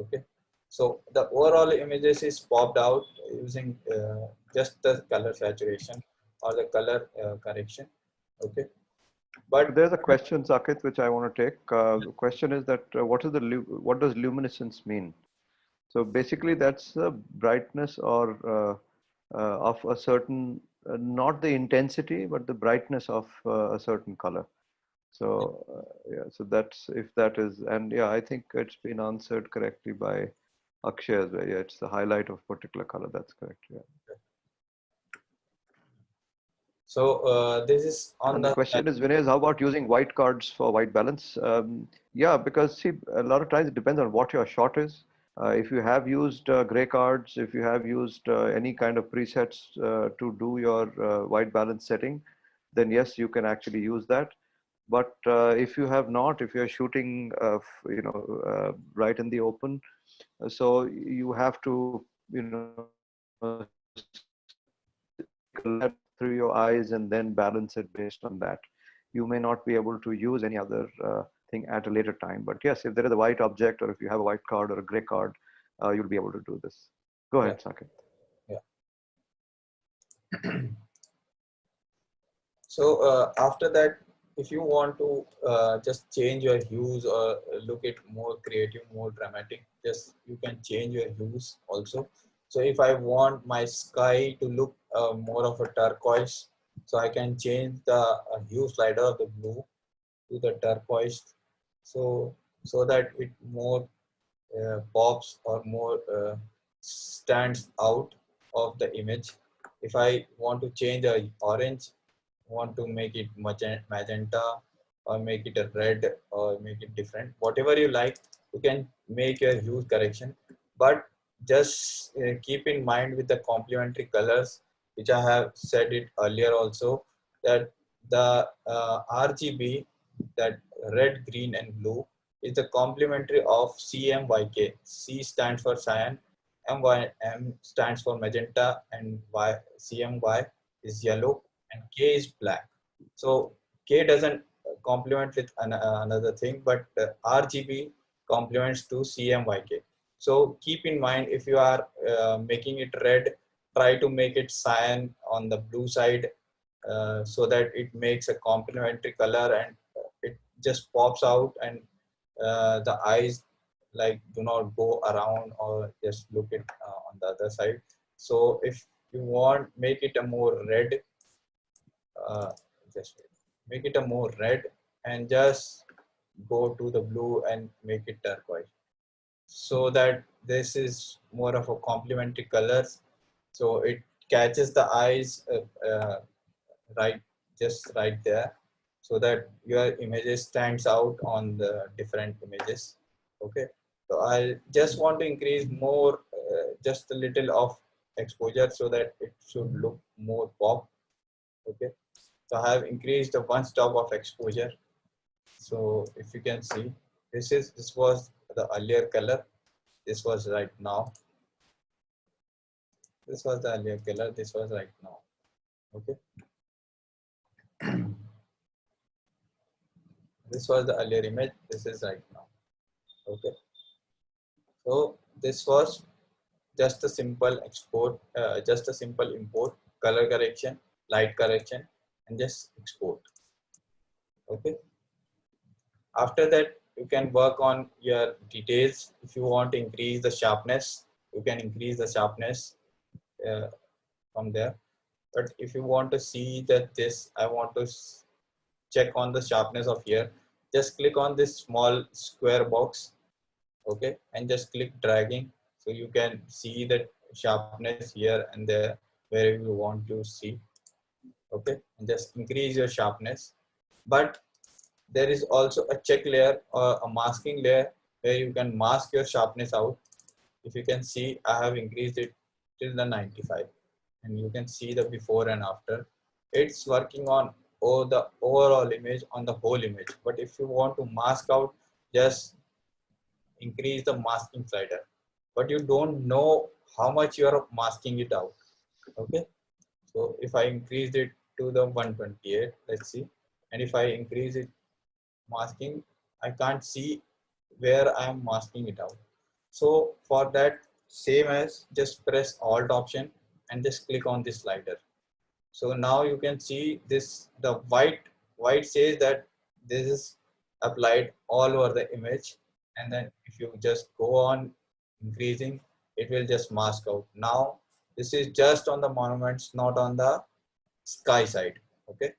Okay, so the overall images is popped out using just the color saturation or the color correction. Okay, but There's a question, Sakit, which I want to take. The question is that what does luminescence mean? So basically, that's the brightness or of a certain, not the intensity, but the brightness of a certain color. So yeah, so that's, if that is, and yeah, I think it's been answered correctly by Akshay as well. Yeah, it's the highlight of particular color. That's correct. Yeah. so this is on And the the question is, Vinay, how about using white cards for white balance? Yeah, because see, a lot of times it depends on what your shot is. If you have used gray cards, if you have used any kind of presets to do your white balance setting, then yes, you can actually use that. But if you have not, if you're shooting, right in the open, so you have to, through your eyes and then balance it based on that. You may not be able to use any other thing at a later time. But yes, if there is a white object, or if you have a white card or a gray card, you'll be able to do this. Go ahead, Saket. Yeah. So after that, if you want to just change your hues or look it more creative, more dramatic, just you can change your hues also. So if I want my sky to look more of a turquoise, so I can change the hue slider of the blue to the turquoise, so that it more pops or more stands out of the image. If I want to change the orange, want to make it magenta, or make it a red, or make it different, whatever you like, you can make a hue correction. But just keep in mind with the complementary colors, which I have said it earlier also, that the RGB, that red, green and blue, is the complementary of CMYK. C stands for cyan, M stands for magenta, and CMY is yellow, and K is black. So K doesn't complement with another thing, but RGB complements to CMYK. So keep in mind, if you are making it red, try to make it cyan on the blue side, so that it makes a complementary color, and it just pops out, and the eyes like do not go around or just look it on the other side. So if you want make it a more red, uh, just make it a more red, and just go to the blue and make it turquoise, so that this is more of a complementary colors, so it catches the eyes right, just right there, so that your images stands out on the different images. Okay, so I just want to increase more, just a little of exposure, so that it should look more pop. Okay, so I have increased the one stop of exposure. So if you can see, this was the earlier color, this was right now, this was the earlier color, this was right now. Okay, this was the earlier image, this is right now. Okay, so this was just a simple export, just a simple import, color correction, light correction, and just export. Okay, after that you can work on your details. If you want to increase the sharpness, you can increase the sharpness uh, from there. But if you want to see that this, I want to check on the sharpness of here, just click on this small square box. Okay, and just click dragging, so you can see that sharpness here and there where you want to see. Okay, and just increase your sharpness. But there is also a check layer or a masking layer where you can mask your sharpness out. If you can see, I have increased it till the 95, and you can see the before and after. It's working on the overall image, on the whole image. But if you want to mask out, just increase the masking slider, but you don't know how much you are masking it out. Okay, so if I increase it to the 128, let's see, and if I increase it masking, I can't see where I am masking it out. So for that, same as just press alt option and just click on this slider. So now you can see this, the white says that this is applied all over the image, and then if you just go on increasing, it will just mask out. Now this is just on the monuments, not on the sky side. Okay,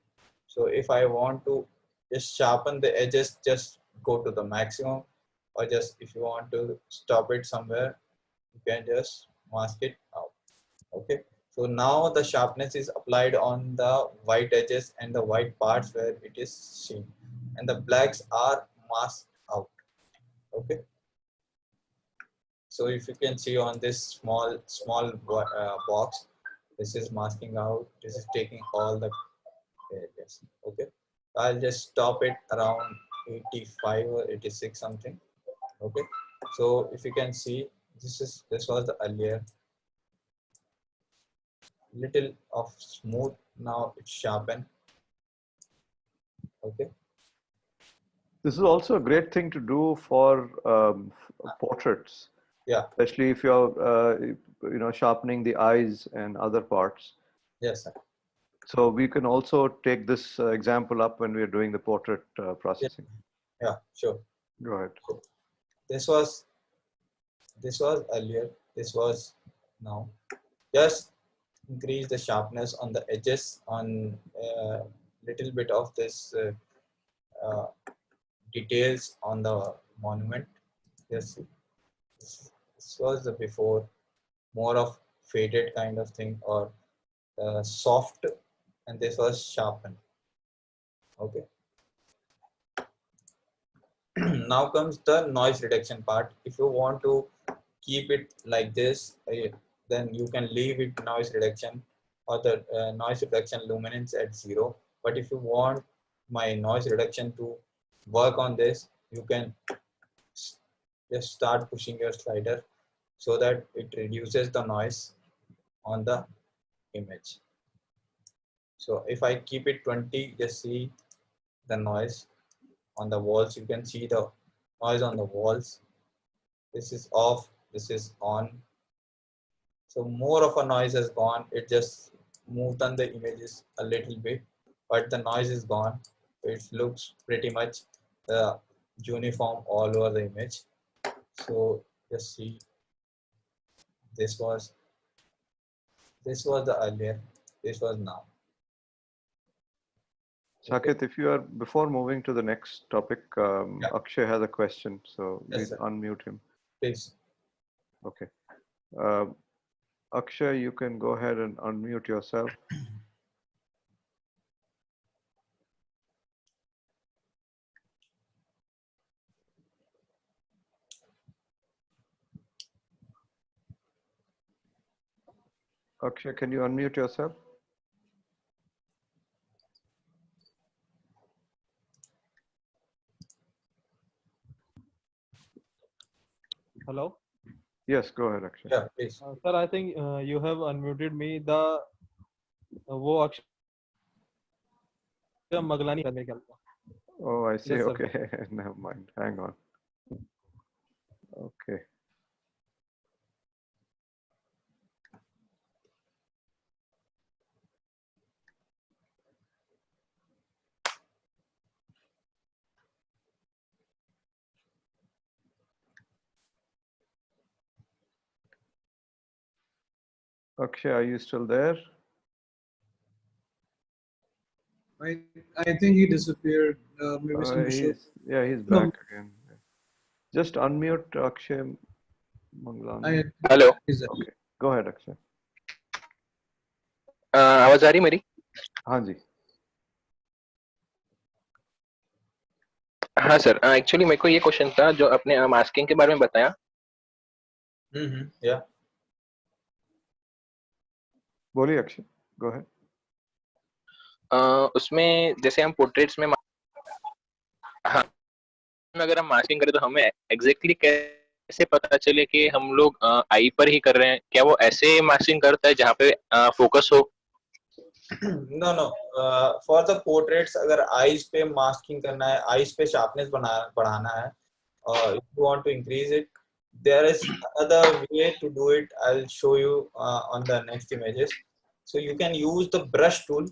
so if I want to just sharpen the edges, just go to the maximum, or just if you want to stop it somewhere, you can just mask it out. Okay, so now the sharpness is applied on the white edges and the white parts where it is seen, and the blacks are masked out. Okay, so if you can see on this small box, this is masking out, this is taking all the areas. Okay, I'll just stop it around 85 or 86 something. Okay, so if you can see, this was the earlier, little of smooth, now it's sharpened. Okay, This is also a great thing to do for portraits, Yeah. especially if you're sharpening the eyes and other parts. Yes, sir. So we can also take this example up when we are doing the portrait processing. Yeah, sure. Go ahead. This was earlier. This was now. Just increase the sharpness on the edges on little bit of this details on the monument. Yes, this was the before, more of faded kind of thing, or soft, and this was sharpen. Okay. Now comes the noise reduction part. If you want to keep it like this, then you can leave it noise reduction or the noise reduction luminance at 0. But if you want my noise reduction to work on this, you can just start pushing your slider so that it reduces the noise on the image. So if I keep it 20, just see the noise on the walls. You can see the noise on the walls. This is off, this is on. So more of a noise has gone. It just moved on the images a little bit, but the noise is gone. It looks pretty much uniform all over the image. So just see, this was the earlier, this was now. Saket, if you are, before moving to the next topic, Yeah. Akshay has a question, so Yes, we'll sir. unmute him. Please. Okay. Akshay, you can go ahead and unmute yourself. Akshay, can you unmute yourself? Hello? Yes, go ahead, Akshay. Yeah, please. Sir, I think you have unmuted me. The वो अक्षय मगलानी का मेरे ख्याल से. Oh, I see. Yes, sir. Okay, never mind. Hang on. Okay. Akshay, are you still there? I think he disappeared. Maybe some issue. He's back again. Just unmute Akshay Manglani. Hello Okay, go ahead, Akshay. आवाज आ रही मेरी? हाँ जी. हाँ sir, actually मेरे को ये question था जो अपने मास्किंग के बारे में बताया. Yeah. बोलिए अक्षय. Go ahead. उसमें जैसे हम पोर्ट्रेट्स में हाँ, अगर हम मास्किंग करें तो हमें एग्जैक्टली कैसे पता चले कि हम लोग आई पर ही कर रहे हैं? क्या वो ऐसे मास्किंग करता है जहाँ पे फोकस हो? No. For the portraits, अगर eyes पे masking करना है, eyes पे sharpness बढ़ाना है, if you want to increase it, there is another way to do it. I'll show you on the next images. So you can use the brush tool.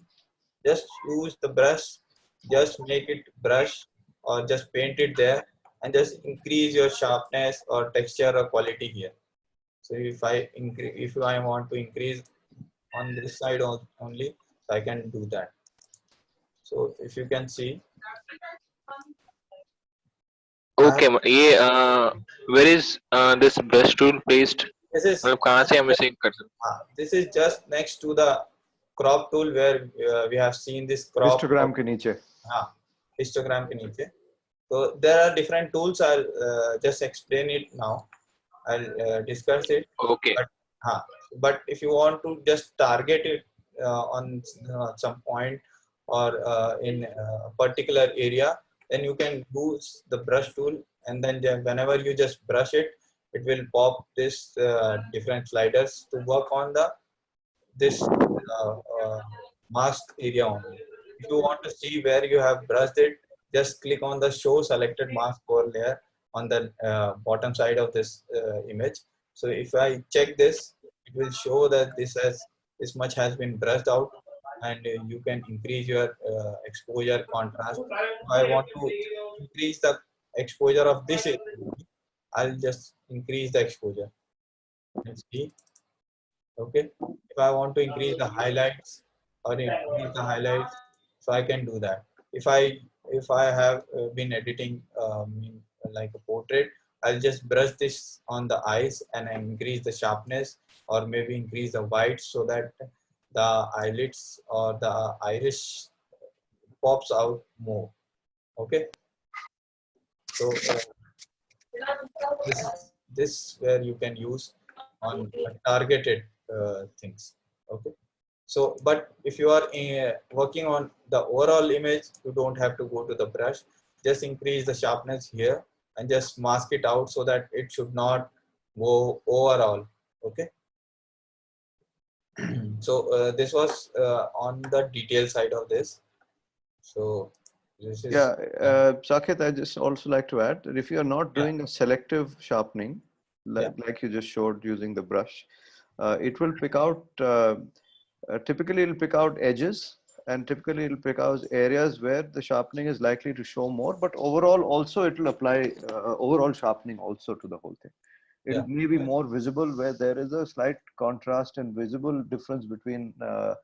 Just use the brush. Just make it brush or just paint it there, and just increase your sharpness or texture or quality here. So if I want to increase on this side only, so I can do that. So if you can see, okay, ये where is this brush tool placed? this is मतलब कहाँ से हम इसे कर सकते? this is just next to the crop tool where we have seen this crop. Histogram के नीचे. Histogram के नीचे. So there are different tools. I'll just explain it now. I'll discuss it. Okay. But if you want to just target it on some point or in a particular area, then you can use the brush tool, and then whenever you just brush it, it will pop this different sliders to work on this mask area only. If you want to see where you have brushed it, just click on the show selected mask overlayer on the bottom side of this image. So if I check this, it will show that this much has been brushed out, and you can increase your exposure contrast. If I want to increase the exposure of this area, I'll just increase the exposure. Let's see. Okay. If I want to increase the highlights or increase the highlights, so I can do that. If I have been editing like a portrait, I'll just brush this on the eyes and I increase the sharpness or maybe increase the white so that the eyelids or the iris pops out more. Okay. So this where you can use on targeted things. Okay. So, but if you are working on the overall image, you don't have to go to the brush. Just increase the sharpness here and just mask it out so that it should not go overall. Okay. So this was on the detail side of this. So this is Yeah, Saket, I just also like to add that if you are not doing a selective sharpening, like you just showed using the brush, it will pick out, typically it'll pick out edges, and typically it'll pick out areas where the sharpening is likely to show more, but overall also it will apply overall sharpening also to the whole thing. It may be more visible where there is a slight contrast and visible difference between the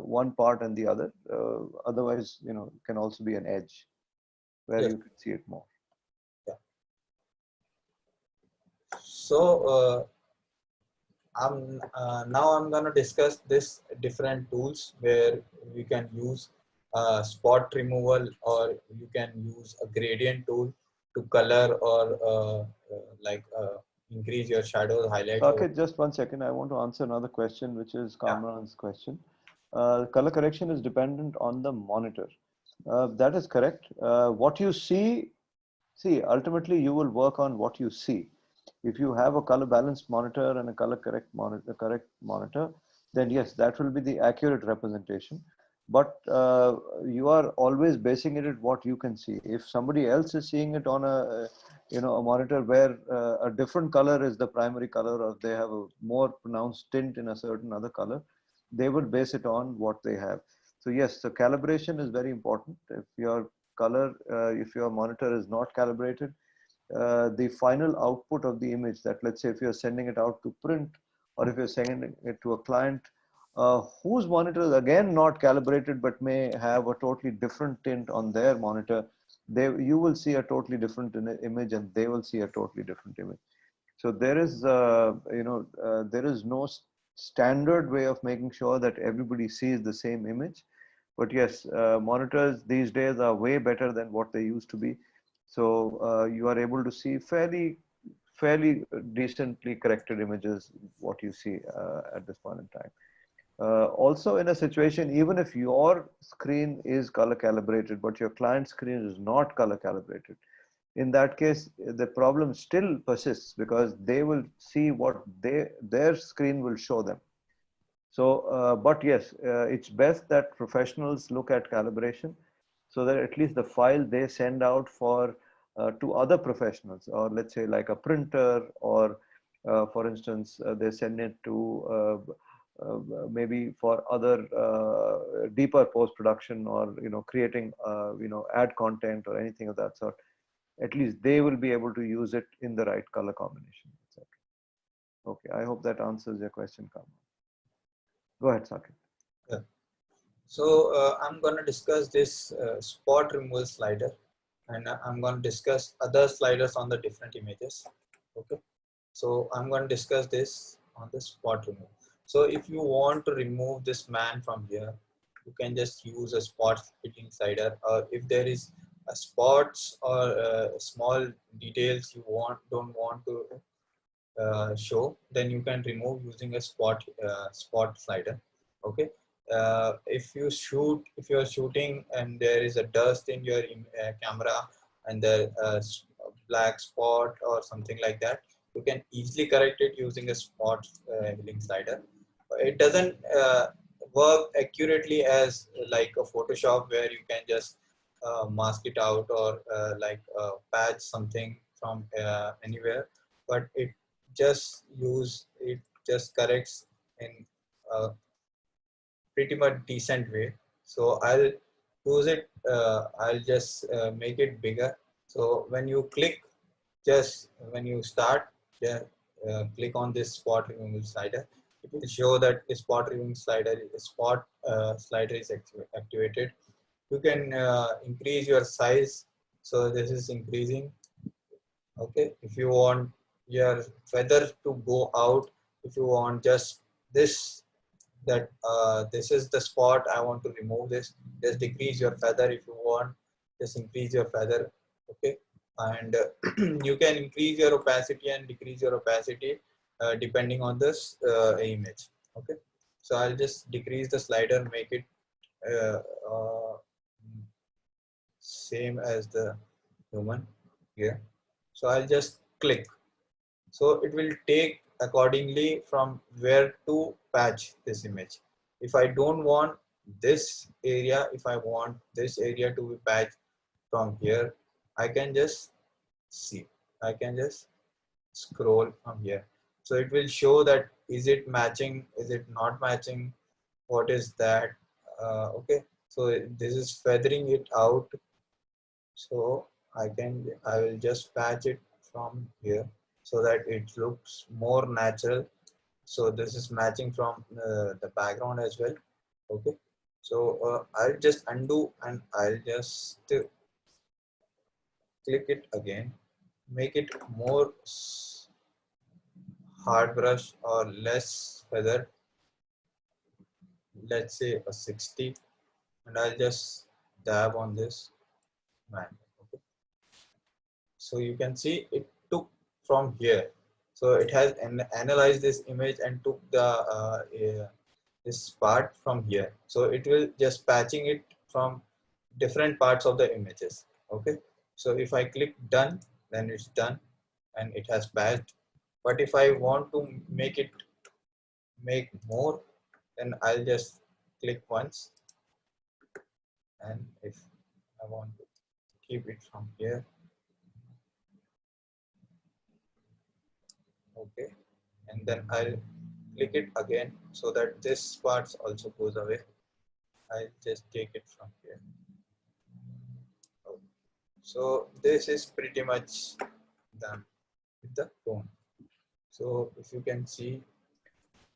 one part and the other. Otherwise, can also be an edge where you can see it more. Yeah. So now I'm going to discuss this different tools where we can use spot removal, or you can use a gradient tool to color or increase your shadows, highlights. Saket, just 1 second. I want to answer another question, which is Kamran's question. Color correction is dependent on the monitor. That is correct. What you see, ultimately you will work on what you see. If you have a color balanced monitor and a color correct monitor, then yes, that will be the accurate representation. But you are always basing it at what you can see. If somebody else is seeing it on a monitor where a different color is the primary color, or they have a more pronounced tint in a certain other color, they will base it on what they have. So yes, so calibration is very important. If your if your monitor is not calibrated, the final output of the image, that let's say if you're sending it out to print, or if you're sending it to a client whose monitor is again not calibrated but may have a totally different tint on their monitor, you will see a totally different image and they will see a totally different image. So there is there is no standard way of making sure that everybody sees the same image. But yes, monitors these days are way better than what they used to be. So you are able to see fairly decently corrected images, what you see at this point in time. Also in a situation, even if your screen is color calibrated, but your client screen is not color calibrated, in that case, the problem still persists because they will see what their screen will show them. So, but yes, it's best that professionals look at calibration so that at least the file they send out to other professionals, or let's say like a printer, or for instance, they send it to maybe for other deeper post-production, or creating ad content or anything of that sort. At least they will be able to use it in the right color combination, etc. Okay, I hope that answers your question, Kamran. Go ahead, Saket. Yeah. So I'm going to discuss this spot removal slider, and I'm going to discuss other sliders on the different images. Okay. So I'm going to discuss this on the spot removal. So if you want to remove this man from here, you can just use a spot fitting slider, or if there is a spots or small details you don't want to show, then you can remove using a spot slider. Okay. If you are shooting and there is a dust in your camera and the black spot or something like that, you can easily correct it using a spot healing slider. It doesn't work accurately as like a Photoshop, where you can just mask it out or like patch something from anywhere, but it just corrects in a pretty much decent way. So I'll use it, I'll just make it bigger. So when you click, just when you start, just click on this spot removal slider. It will show that the spot slider is activated. You can increase your size. So this is increasing. Okay, if you want your feather to go out, if you want just this, that this is the spot I want to remove this, just decrease your feather. If you want, just increase your feather. Okay, and you can increase your opacity and decrease your opacity depending on this image. Okay, so I'll just decrease the slider, make it uh, uh, same as the human here. So I'll just click. So it will take accordingly from where to patch this image. If I don't want this area, if I want this area to be patched from here, I can just see, I can just scroll from here. So it will show that is it matching, is it not matching, what is that. Okay, so this is feathering it out. So I will just patch it from here so that it looks more natural. So this is matching from the background as well. Okay, so I'll just undo and I'll just click it again, make it more hard brush or less feather, let's say a 60, and I'll just dab on this man. Okay, so you can see it took from here. So it has analyzed this image and took the this part from here. So it will just patching it from different parts of the images. Okay, so if I click done, then it's done and it has patched. But if I want to make more, then I'll just click once, and if I want to keep it from here, okay, and then I'll click it again so that this part also goes away. I'll just take it from here. Okay. So this is pretty much done with the tone. So if you can see,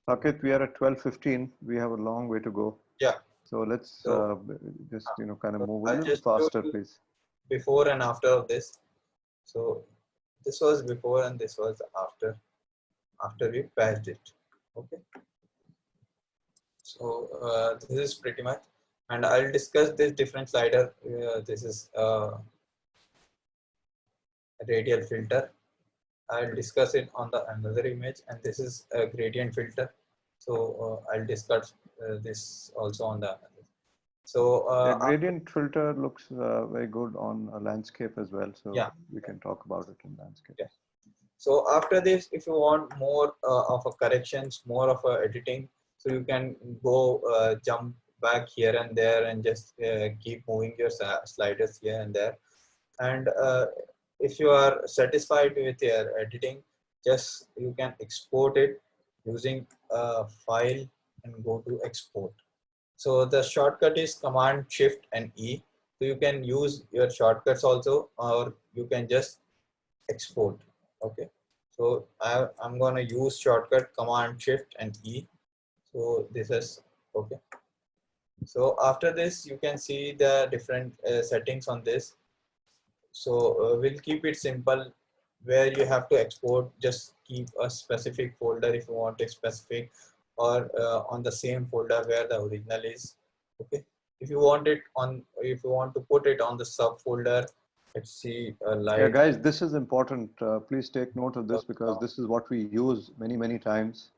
Saket, we are at 12:15. We have a long way to go. yeah. So let's So, just kind of so move a I'll little just show faster, you please. before and after of this. So this was before and this was after we patched it. Okay, so this is pretty much, and I'll discuss this different slider. This is radial filter. I'll discuss it on the another image, and this is a gradient filter. So I'll discuss this also on the another. So Yeah, gradient filter looks very good on a landscape as well. So yeah, we can talk about it in landscape. yeah. So after this, if you want more of a corrections, more of a editing, so you can go jump back here and there and just keep moving your sliders here and there. And if you are satisfied with your editing, just you can export it using a file and go to export. So the shortcut is Command Shift and E. So you can use your shortcuts also, or you can just export. Okay, so I'm gonna use shortcut Command Shift and E. So this is okay. So after this, you can see the different settings on this. So we'll keep it simple, where you have to export, just keep a specific folder if you want a specific, or on the same folder where the original is. Okay, if you want to put it on the subfolder, let's see Yeah, light. guys, this is important. Please take note of this because this is what we use many times.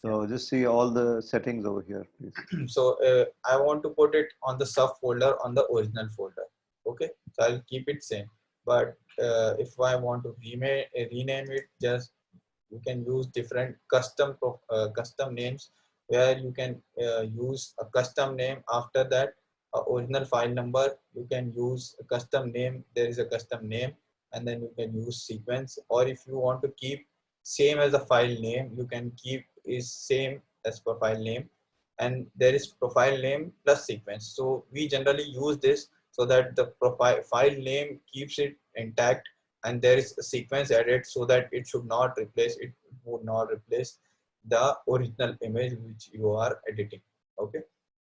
So just see all the settings over here, please. So I want to put it on the subfolder on the original folder. Okay, so I'll keep it same. But if I want to rename it, just you can use different custom names, where you can use a custom name. After that, original file number, you can use a custom name. There is a custom name, and then you can use sequence. Or if you want to keep same as the file name, you can keep is same as per file name, and there is profile name plus sequence. So we generally use this so that the profile file name keeps it intact, and there is a sequence added so that it should not replace, it would not replace the original image which you are editing. Okay,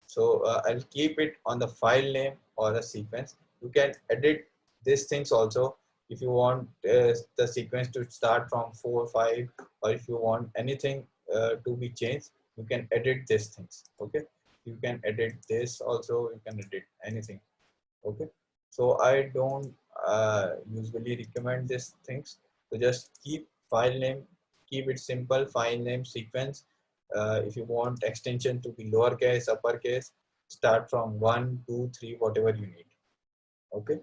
so I'll keep it on the file name or a sequence. You can edit these things also if you want the sequence to start from 4 5, or if you want anything to be changed, you can edit these things. Okay, you can edit this also, you can edit anything. Okay, so I don't usually recommend these things. So just keep file name, keep it simple, file name, sequence. If you want extension to be lowercase, uppercase, start from 1 2 3, whatever you need. Okay.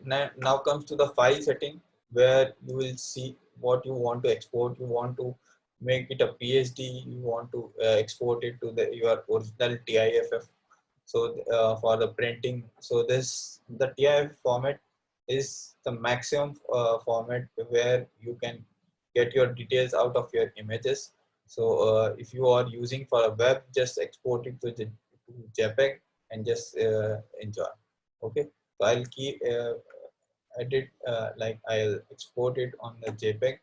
Now comes to the file setting, where you will see what you want to export. You want to make it a PSD, you want to export it to your original TIFF. So for the printing, so the TIFF format is the maximum format where you can get your details out of your images. So if you are using for a web, just export it to JPEG and just enjoy. Okay, so I'll keep edit like I'll export it on the JPEG.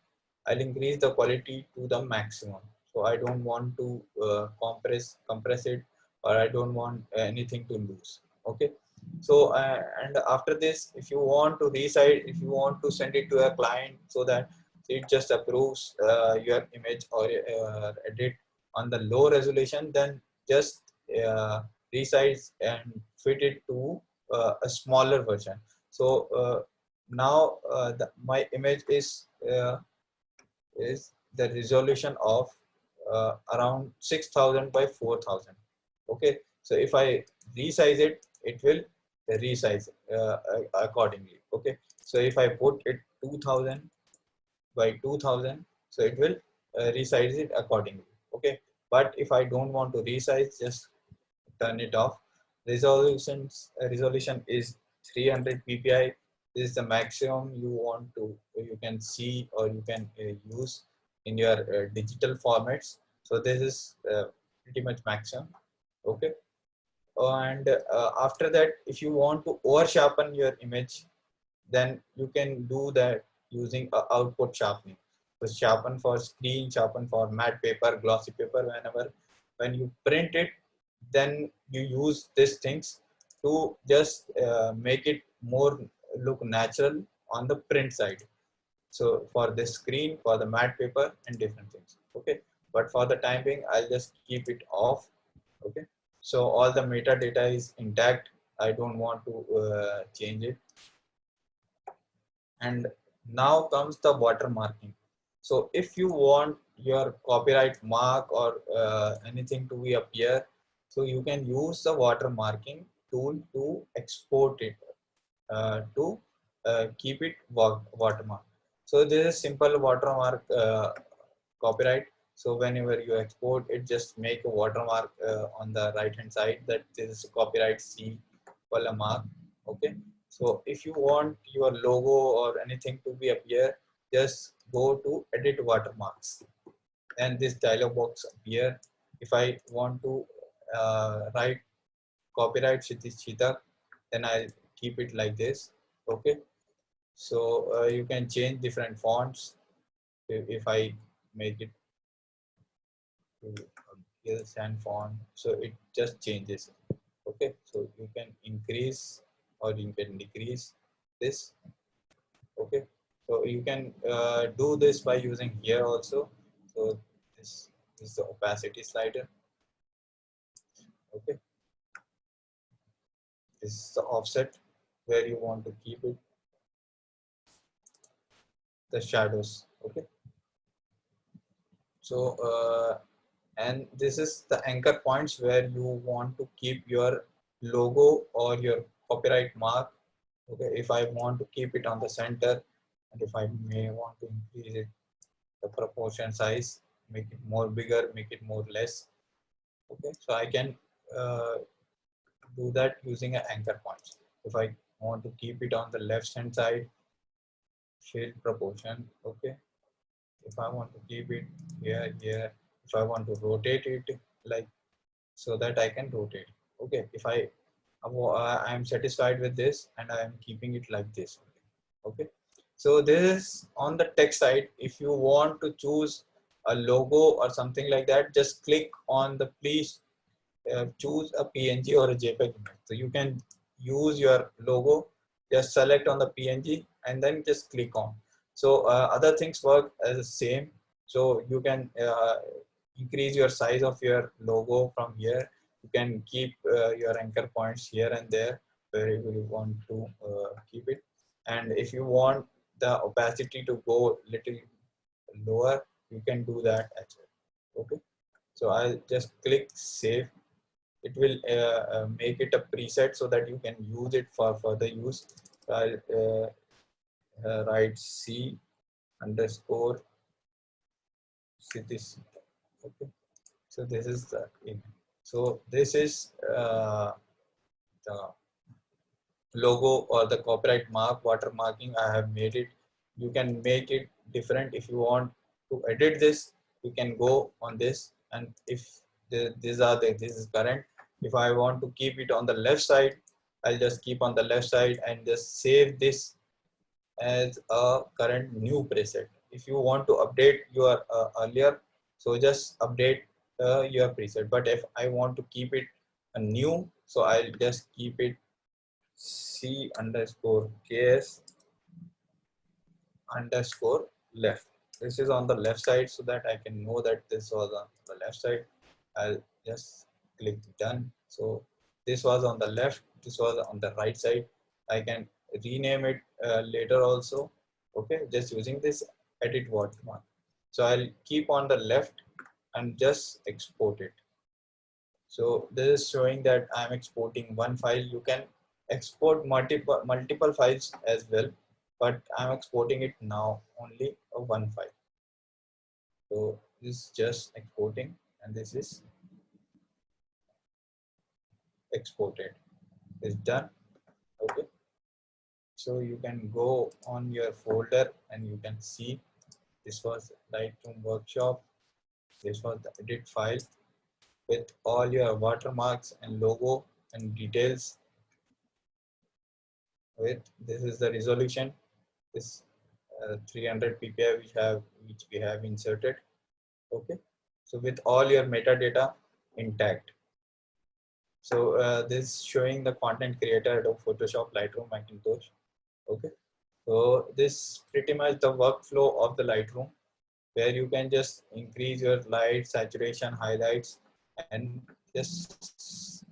I'll increase the quality to the maximum. So I don't want to compress it, or I don't want anything to lose. Okay, so and after this, if you want to resize, if you want to send it to a client so that it just approves your image or edit on the low resolution, then just resize and fit it to a smaller version. So now my image is the resolution of around 6000 by 4000. Okay, so if I resize it, it will resize accordingly. Okay, so if I put it 2000 by 2000, so it will resize it accordingly. Okay, but if I don't want to resize, just turn it off. Resolution is 300 ppi. This is the maximum you can see or you can use in your digital formats. So this is pretty much maximum. Okay, and after that, if you want to over sharpen your image, then you can do that using output sharpening. So sharpen for screen, sharpen for matte paper, glossy paper. When you print it, then you use these things to just make it more look natural on the print side. So for the screen, for the matte paper, and different things. Okay, but for the time being, I'll just keep it off. Okay, so all the metadata is intact. I don't want to change it. And now comes the watermarking. So if you want your copyright mark or anything to be appear, so you can use the watermarking tool to export it to keep it watermark. So this is simple watermark copyright. So whenever you export it, just make a watermark on the right hand side that this is copyright C column mark. Okay, so if you want your logo or anything to be appear, just go to edit watermarks, and this dialog box appear. If I want to write copyright Shita, then I'll keep it like this. Okay, so you can change different fonts. If I make it to a sans font, so it just changes. Okay, so you can increase or you can decrease this. Okay, so you can do this by using here also. So this is the opacity slider. Okay, this is the offset where you want to keep it, the shadows. Okay, so and this is the anchor points where you want to keep your logo or your copyright mark. Okay, if I want to keep it on the center, and if I may want to increase it, the proportion size, make it more bigger, make it more less. Okay, so I can do that using an anchor point. If I want to keep it on the left hand side, shade proportion, okay. If I want to keep it here, if I want to rotate it like so that I can rotate, okay. If I am satisfied with this and I am keeping it like this, okay. So this on the text side. If you want to choose a logo or something like that, just click on the please choose a PNG or a JPEG image. So you can use your logo, just select on the PNG and then just click on. So other things work as the same. So you can increase your size of your logo from here. You can keep your anchor points here and there where you want to keep it. And if you want the opacity to go little lower, you can do that as well. Okay. So I'll just click save. It will make it a preset so that you can use it for further use. So I'll write C underscore cities. Okay. So this is the image. So this is the logo or the copyright mark watermarking. I have made it. You can make it different. If you want to edit this, you can go on this, and if this is current. If I want to keep it on the left side, I'll just keep on the left side and just save this as a current new preset. If you want to update your earlier, so just update your preset. But if I want to keep it a new, so I'll just keep it C underscore KS underscore left. This is on the left side so that I can know that this was on the left side. I'll just click done. So this was on the left, this was on the right side. I can rename it later also. Okay, just using this edit watermark. So I'll keep on the left and just export it. So this is showing that I'm exporting one file. You can export multiple files as well, but I'm exporting it now only a one file. So this is just exporting and this is exported. It's done. Okay. So you can go on your folder and you can see this was Lightroom workshop. This was the edit file with all your watermarks and logo and details. With this is the resolution. This 300 ppi which we have inserted. Okay, so with all your metadata intact. So this is showing the content creator of Photoshop, Lightroom, Macintosh. Okay, so this pretty much the workflow of the Lightroom, where you can just increase your light, saturation, highlights, and just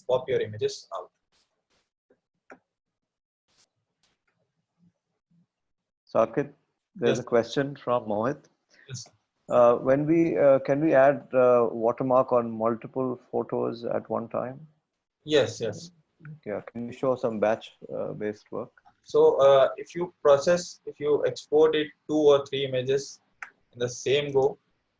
pop your images out. Sarkit, there's Yes. a question from Mohit. Yes. When we can we add watermark on multiple photos at one time? Yes, yes. Yeah, can you show some batch based work? So if you export it 2 or 3 images in the same go,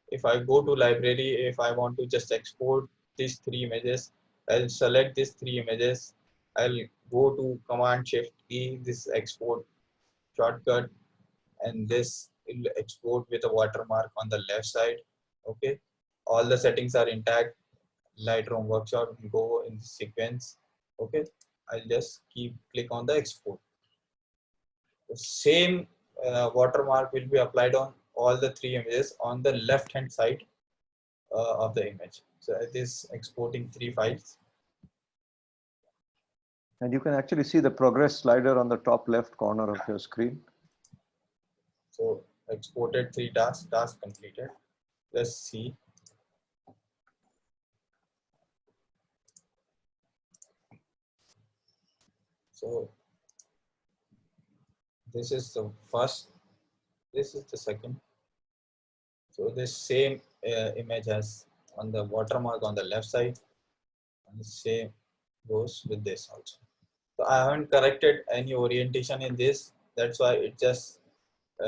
if I go to library, if I want to just export these 3 images, I'll select these 3 images. I'll go to Command Shift E, this export shortcut, and this will export with a watermark on the left side. Okay, all the settings are intact. Lightroom workshop will go in sequence. Okay, I'll just click on the export. The same watermark will be applied on all the 3 images on the left hand side of the image. So it is exporting 3 files. And you can actually see the progress slider on the top left corner of your screen. So exported 3 tasks, task completed. Let's see. So this is the first, this is the second. So this same image has on the watermark on the left side, and the same goes with this also. So I haven't corrected any orientation in this. That's why it just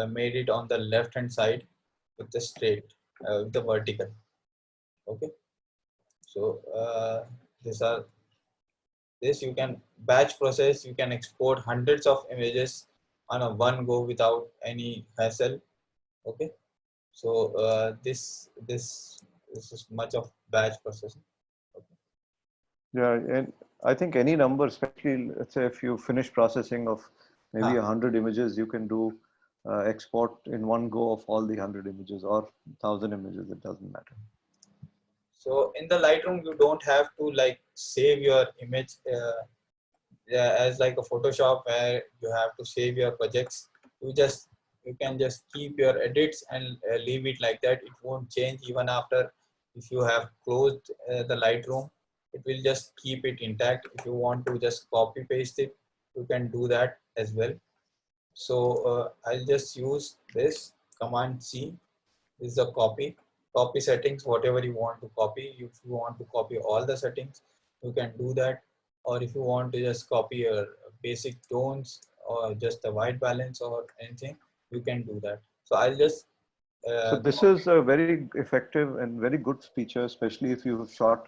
made it on the left hand side with the straight, with the vertical. Okay. So these are this. You can batch process, you can export hundreds of images on a one go without any hassle. Okay, so this is much of batch processing. Okay. Yeah, and I think any number, especially let's say if you finish processing of maybe 100 images, you can do export in one go of all the 100 images or 1,000 images. It doesn't matter. So in the Lightroom, you don't have to like save your image as like a Photoshop where you have to save your projects. You can just keep your edits and leave it like that. It won't change even after if you have closed the Lightroom. It will just keep it intact. If you want to just copy paste it, you can do that as well. So I'll just use this Command C. This is the copy settings, whatever you want to copy. If you want to copy all the settings, you can do that. Or if you want to just copy your basic tones or just the white balance or anything, you can do that. So I'll just So this is a very effective and very good feature, especially if you have shot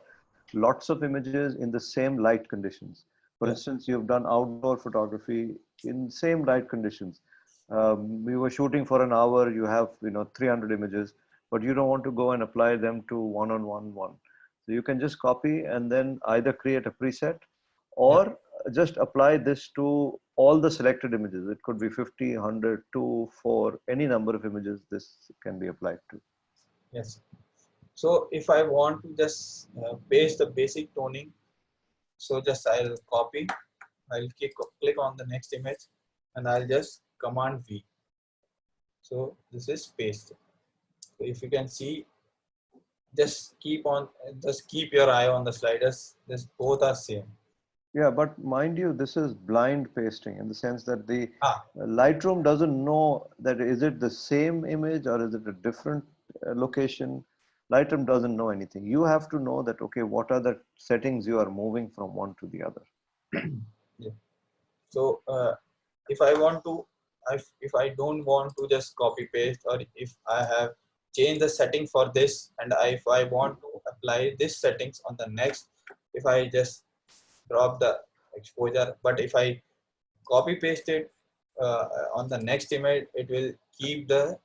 lots of images in the same light conditions. For instance, you've done outdoor photography in same light conditions. We were shooting for an hour, you have 300 images, but you don't want to go and apply them to one. So you can just copy and then either create a preset or just apply this to all the selected images. It could be 50, 100, 2, 4, any number of images this can be applied to. Yes. So if I want to just paste the basic toning, so just I'll copy, I'll click on the next image and I'll just Command V. So this is paste. So if you can see, just keep your eye on the sliders. This both are same. Yeah, but mind you, this is blind pasting in the sense that the Lightroom doesn't know that is it the same image or is it a different location. Lightroom doesn't know anything. You have to know that, okay, what are the settings you are moving from one to the other. Yeah. So if I want to, if I don't want to just copy paste, or if I have changed the setting for this and if I want to apply this settings on the next, if I just drop the exposure, but if I copy paste it on the next image, it will keep the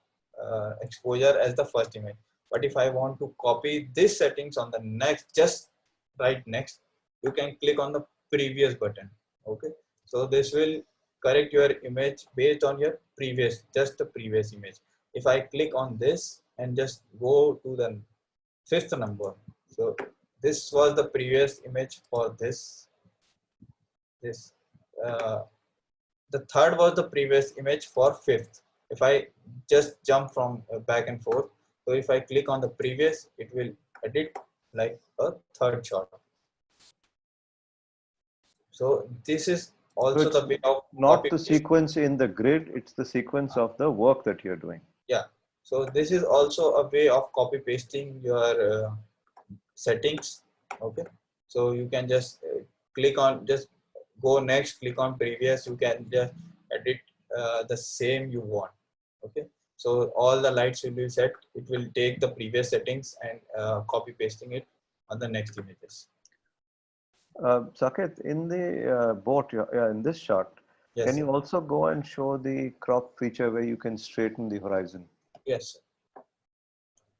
exposure as the first image. But if I want to copy this settings on the next, just right next, you can click on the previous button. Okay, so this will correct your image based on your just the previous image. If I click on this and just go to the 5th number, so this was the previous image for this. The 3rd was the previous image for 5th. If I just jump from back and forth, so if I click on the previous, it will edit like a 3rd shot. So this is also the way of not the sequence in the grid, it's the sequence of the work that you're doing. Yeah, so this is also a way of copy pasting your settings. Okay, so you can just click on, just go next, click on previous, you can just edit the same you want. Okay, so all the lights will be set. It will take the previous settings and copy pasting it on the next images. Saket, in the boat, in this shot, Yes, can sir. you also go and show the crop feature where you can straighten the horizon? Yes, sir.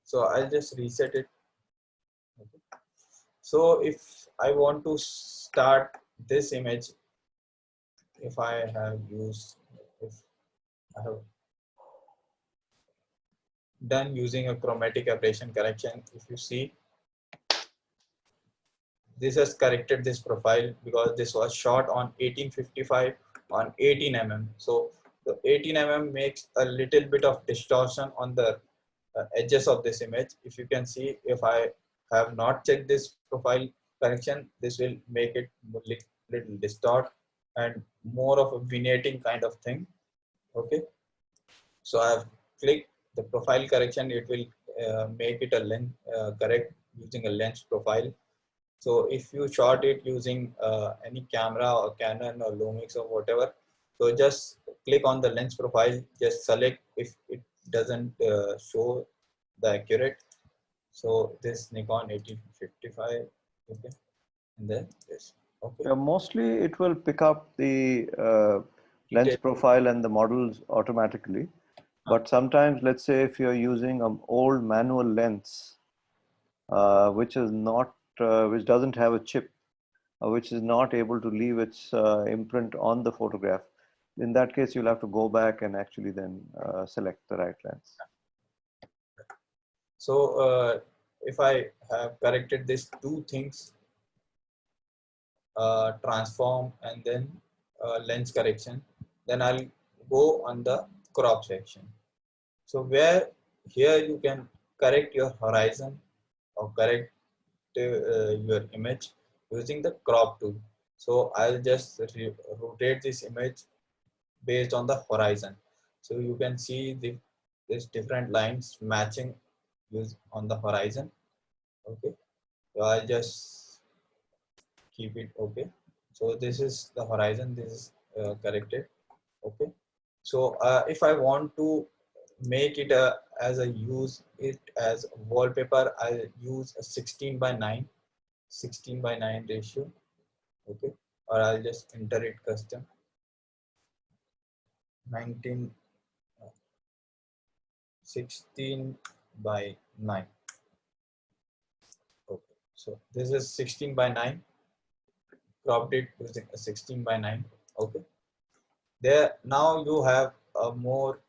So I'll just reset it. Okay. So if I want to start this image, if I have done using a chromatic aberration correction, if you see, this has corrected this profile because this was shot on 1855 on 18 mm. So the 18 mm makes a little bit of distortion on the edges of this image. If you can see, if I have not checked this profile correction, this will make it little distort and more of a vignetting kind of thing. Okay, so I have clicked the profile correction. It will make it a lens correct using a lens profile. So if you shot it using any camera or Canon or Lumix or whatever, so just click on the lens profile, just select if it doesn't show the accurate. So this Nikon 1855, okay, and then this. Okay. Mostly it will pick up the lens Detail. profile and the models automatically. But sometimes, let's say if you're using an old manual lens, which is not, which doesn't have a chip, which is not able to leave its imprint on the photograph, in that case, you'll have to go back and actually then select the right lens. So if I have corrected these two things, transform and then lens correction, then I'll go on the crop section. So where here you can correct your horizon or correct your image using the crop tool. So I'll just rotate this image based on the horizon. So you can see these different lines matching use on the horizon. Okay, so I'll just keep it okay. So this is the horizon, this is corrected. Okay, so if I want to make it as a use it as wallpaper, I'll use a 16:9 ratio. Okay, or I'll just enter it custom 19 16:9. Okay, so this is 16:9, cropped it using a 16:9. Okay, there now you have a more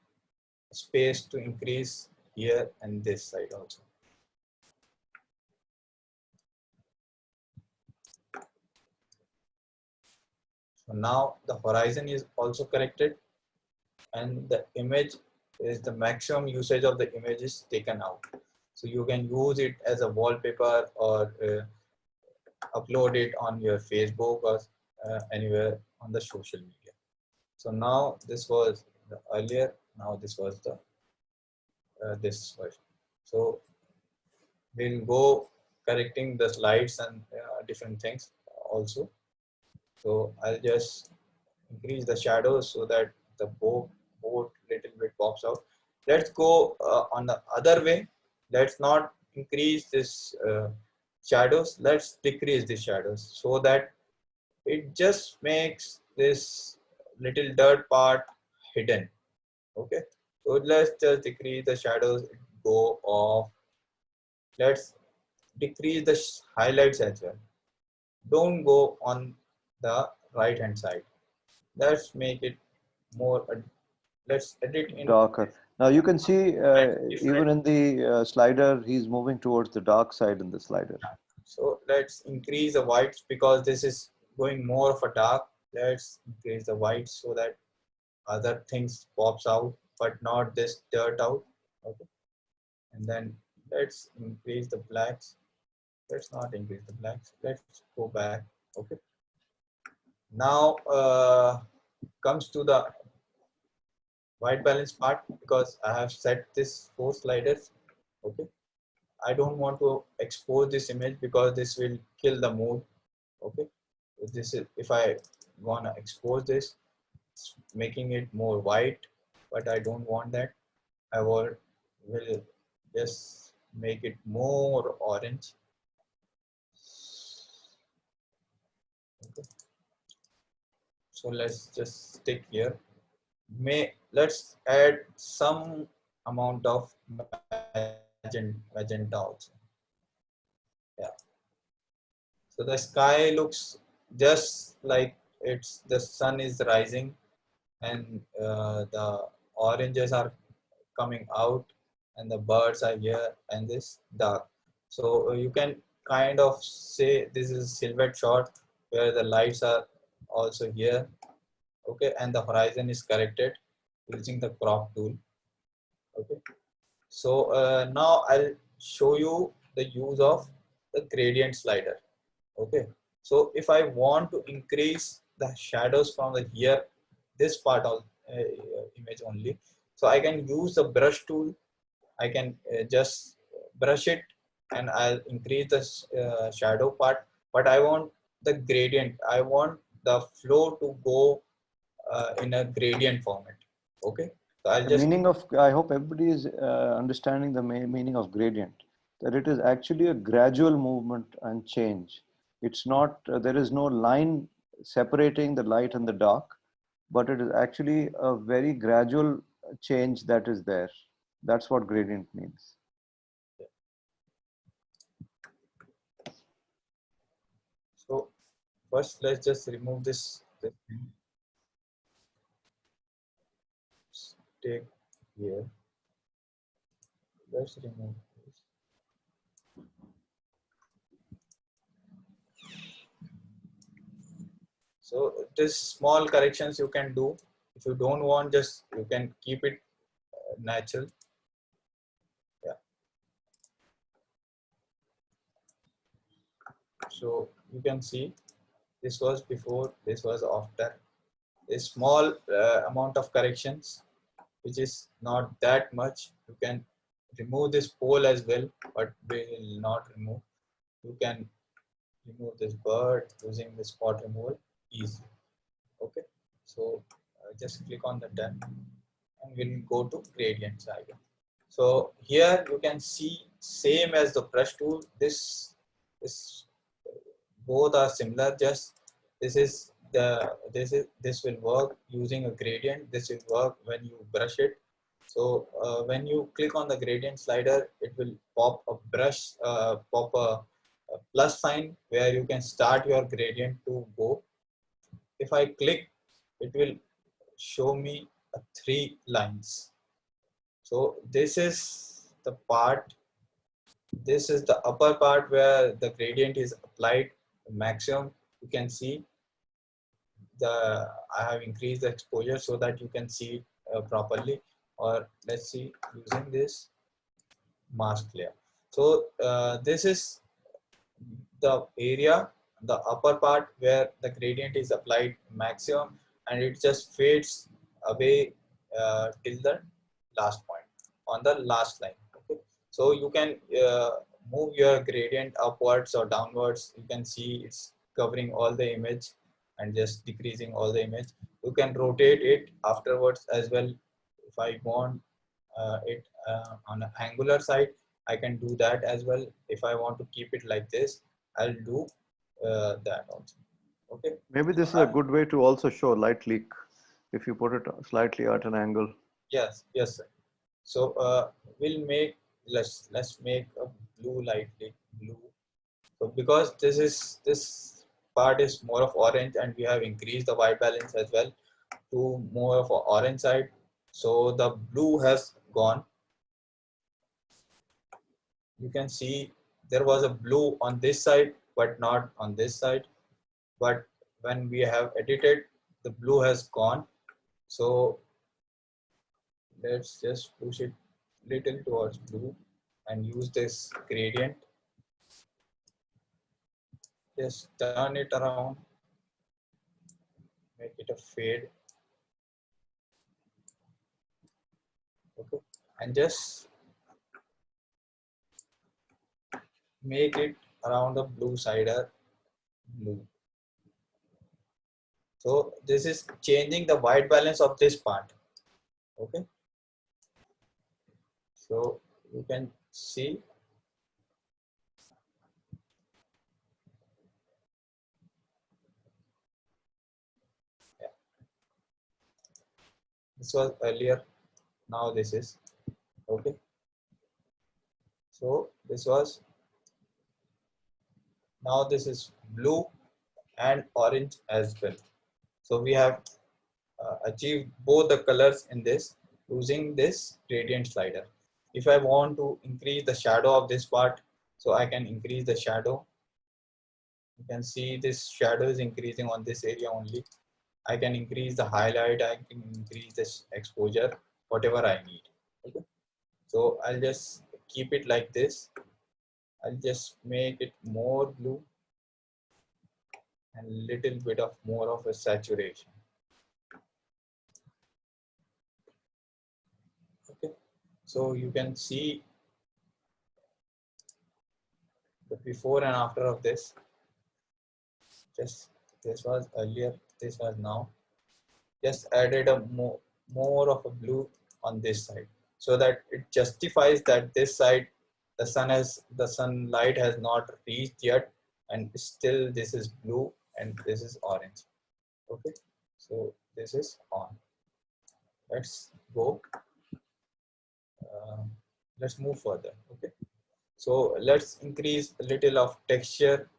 space to increase here and this side also. So now the horizon is also corrected and the image is the maximum usage of the image is taken out. So you can use it as a wallpaper or upload it on your Facebook or anywhere on the social media. So now this was the earlier, now this was the this version. So we'll go correcting the slides and different things also. So I'll just increase the shadows so that the boat little bit pops out. Let's go on the other way. Let's not increase this shadows. Let's decrease the shadows so that it just makes this little dirt part hidden. Okay, so let's just decrease the shadows, go off. Let's decrease the highlights as well. Don't go on the right hand side. Let's make it more, let's edit in Darker. Now you can see different. even in the slider, he's moving towards the dark side in the slider. So let's increase the whites because this is going more of a dark. Let's increase the whites so that other things pops out, but not this dirt out. Okay, and then let's increase the blacks. Let's not increase the blacks. Let's go back. Okay, now comes to the white balance part because I have set this 4 sliders. Okay, I don't want to expose this image because this will kill the mood. Okay, this is if I want to expose this, making it more white, but I don't want that. I will just make it more orange. Okay. So let's just stick here. Let's add some amount of magenta also. Yeah. So the sky looks just like the sun is rising and the oranges are coming out and the birds are here and this dark. So you can kind of say this is a silhouette shot where the lights are also here. Okay, and the horizon is corrected using the crop tool. Okay, so now I'll show you the use of the gradient slider. Okay, so if I want to increase the shadows from the here this part of image only, so I can use the brush tool. I can just brush it and I'll increase the shadow part, but I want the gradient, I want the flow to go in a gradient format. Okay, so I'll The just meaning of, I hope everybody is understanding the meaning of gradient, that it is actually a gradual movement and change. It's not, there is no line separating the light and the dark, but it is actually a very gradual change that is there. That's what gradient means. So first, let's just remove this thing. Take here. Let's remove this. So this small corrections you can do. If you don't want, just you can keep it natural. Yeah. So you can see this was before, this was after. A small amount of corrections, which is not that much. You can remove this pole as well, but we will not remove. You can remove this bird using the spot removal easy. Okay, so just click on the done and we'll go to gradient side. So here you can see same as the brush tool. This both are similar. Just this will work using a gradient. This will work when you brush it. So when you click on the gradient slider, it will pop a brush, pop a plus sign where you can start your gradient to go. If I click, it will show me 3 lines. So this is the part, this is the upper part where the gradient is applied maximum. You can see I have increased the exposure so that you can see it properly. Or let's see using this mask layer. So this is the area, the upper part where the gradient is applied maximum, and it just fades away till the last point on the last line. Okay, so you can move your gradient upwards or downwards. You can see it's covering all the image and just decreasing all the image. You can rotate it afterwards as well. If I want it on an angular side, I can do that as well. If I want to keep it like this, I'll do that also. Okay. Maybe this is a good way to also show light leak if you put it slightly at an angle. Yes, yes, sir. So we'll make, let's make a blue light leak blue. So because this part is more of orange, and we have increased the white balance as well to more of an orange side. So the blue has gone. You can see there was a blue on this side, but not on this side. But when we have edited, the blue has gone. So let's just push it little towards blue and use this gradient. Just turn it around, make it a fade. Okay, and just make it around the blue sider blue. So this is changing the white balance of this part. Okay, so you can see this was earlier, now this is okay. So this was, now this is blue and orange as well. So we have achieved both the colors in this using this gradient slider. If I want to increase the shadow of this part, so I can increase the shadow. You can see this shadow is increasing on this area only. I can increase the highlight, I can increase this exposure, whatever I need. Okay, so I'll just keep it like this. I'll just make it more blue and little bit of more of a saturation. Okay, so you can see the before and after of this. Just this was earlier, this was now. Just added a more of a blue on this side, so that it justifies that this side the sunlight has not reached yet, and still this is blue and this is orange. Okay, so this is on. Let's go. Let's move further. Okay, so let's increase a little of texture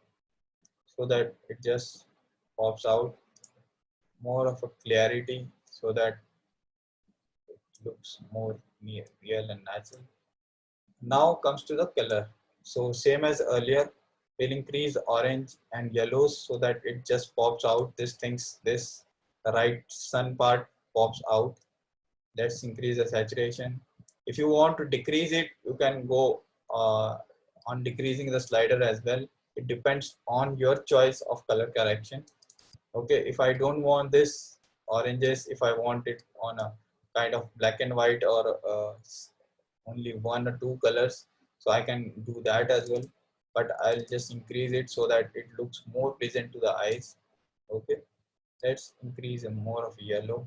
so that it just pops out more of a clarity, so that it looks more real and natural. Now comes to the color. So same as earlier, we'll increase orange and yellows so that it just pops out. This right sun part pops out. Let's increase the saturation. If you want to decrease it, you can go on decreasing the slider as well. It depends on your choice of color correction. Okay, if I don't want this oranges, if I want it on a kind of black and white or only one or two colors, so I can do that as well, but I'll just increase it so that it looks more pleasant to the eyes. Okay, let's increase more of yellow.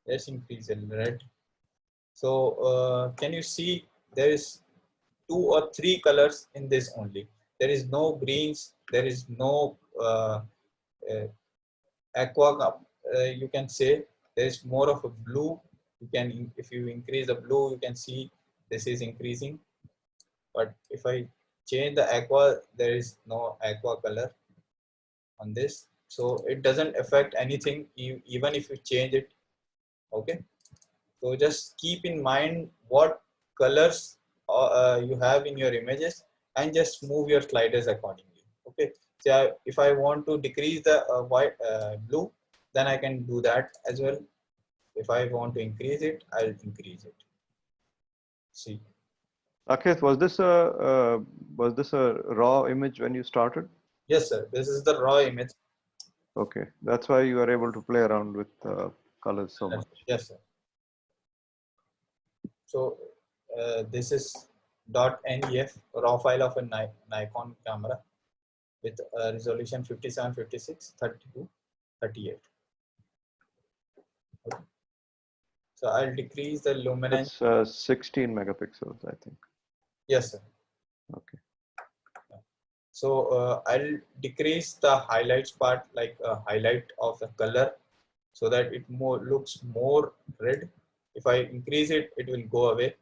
Let's increase a red. So can you see there is 2 or 3 colors in this only? There is no greens, there is no uh, aqua, you can say. There is more of a blue. You can, if you increase the blue, you can see this is increasing. But if I change the aqua, there is no aqua color on this, so it doesn't affect anything even if you change it. Okay, so just keep in mind what colors you have in your images and just move your sliders accordingly. Okay, so if I want to decrease the white blue, then I can do that as well. If I want to increase it, I'll increase it. See. Saket, was this a raw image when you started? Yes, sir. This is the raw image. Okay, that's why you are able to play around with colors so much. Yes, sir. So this is .nef raw file of a Nikon camera with resolution 57, 56, 32, 38. Okay. So I'll decrease the luminance. It's 16 megapixels, I think. Yes, sir. Okay. So I'll decrease the highlights part, like a highlight of the color, so that it looks more red. If I increase it, it will go away,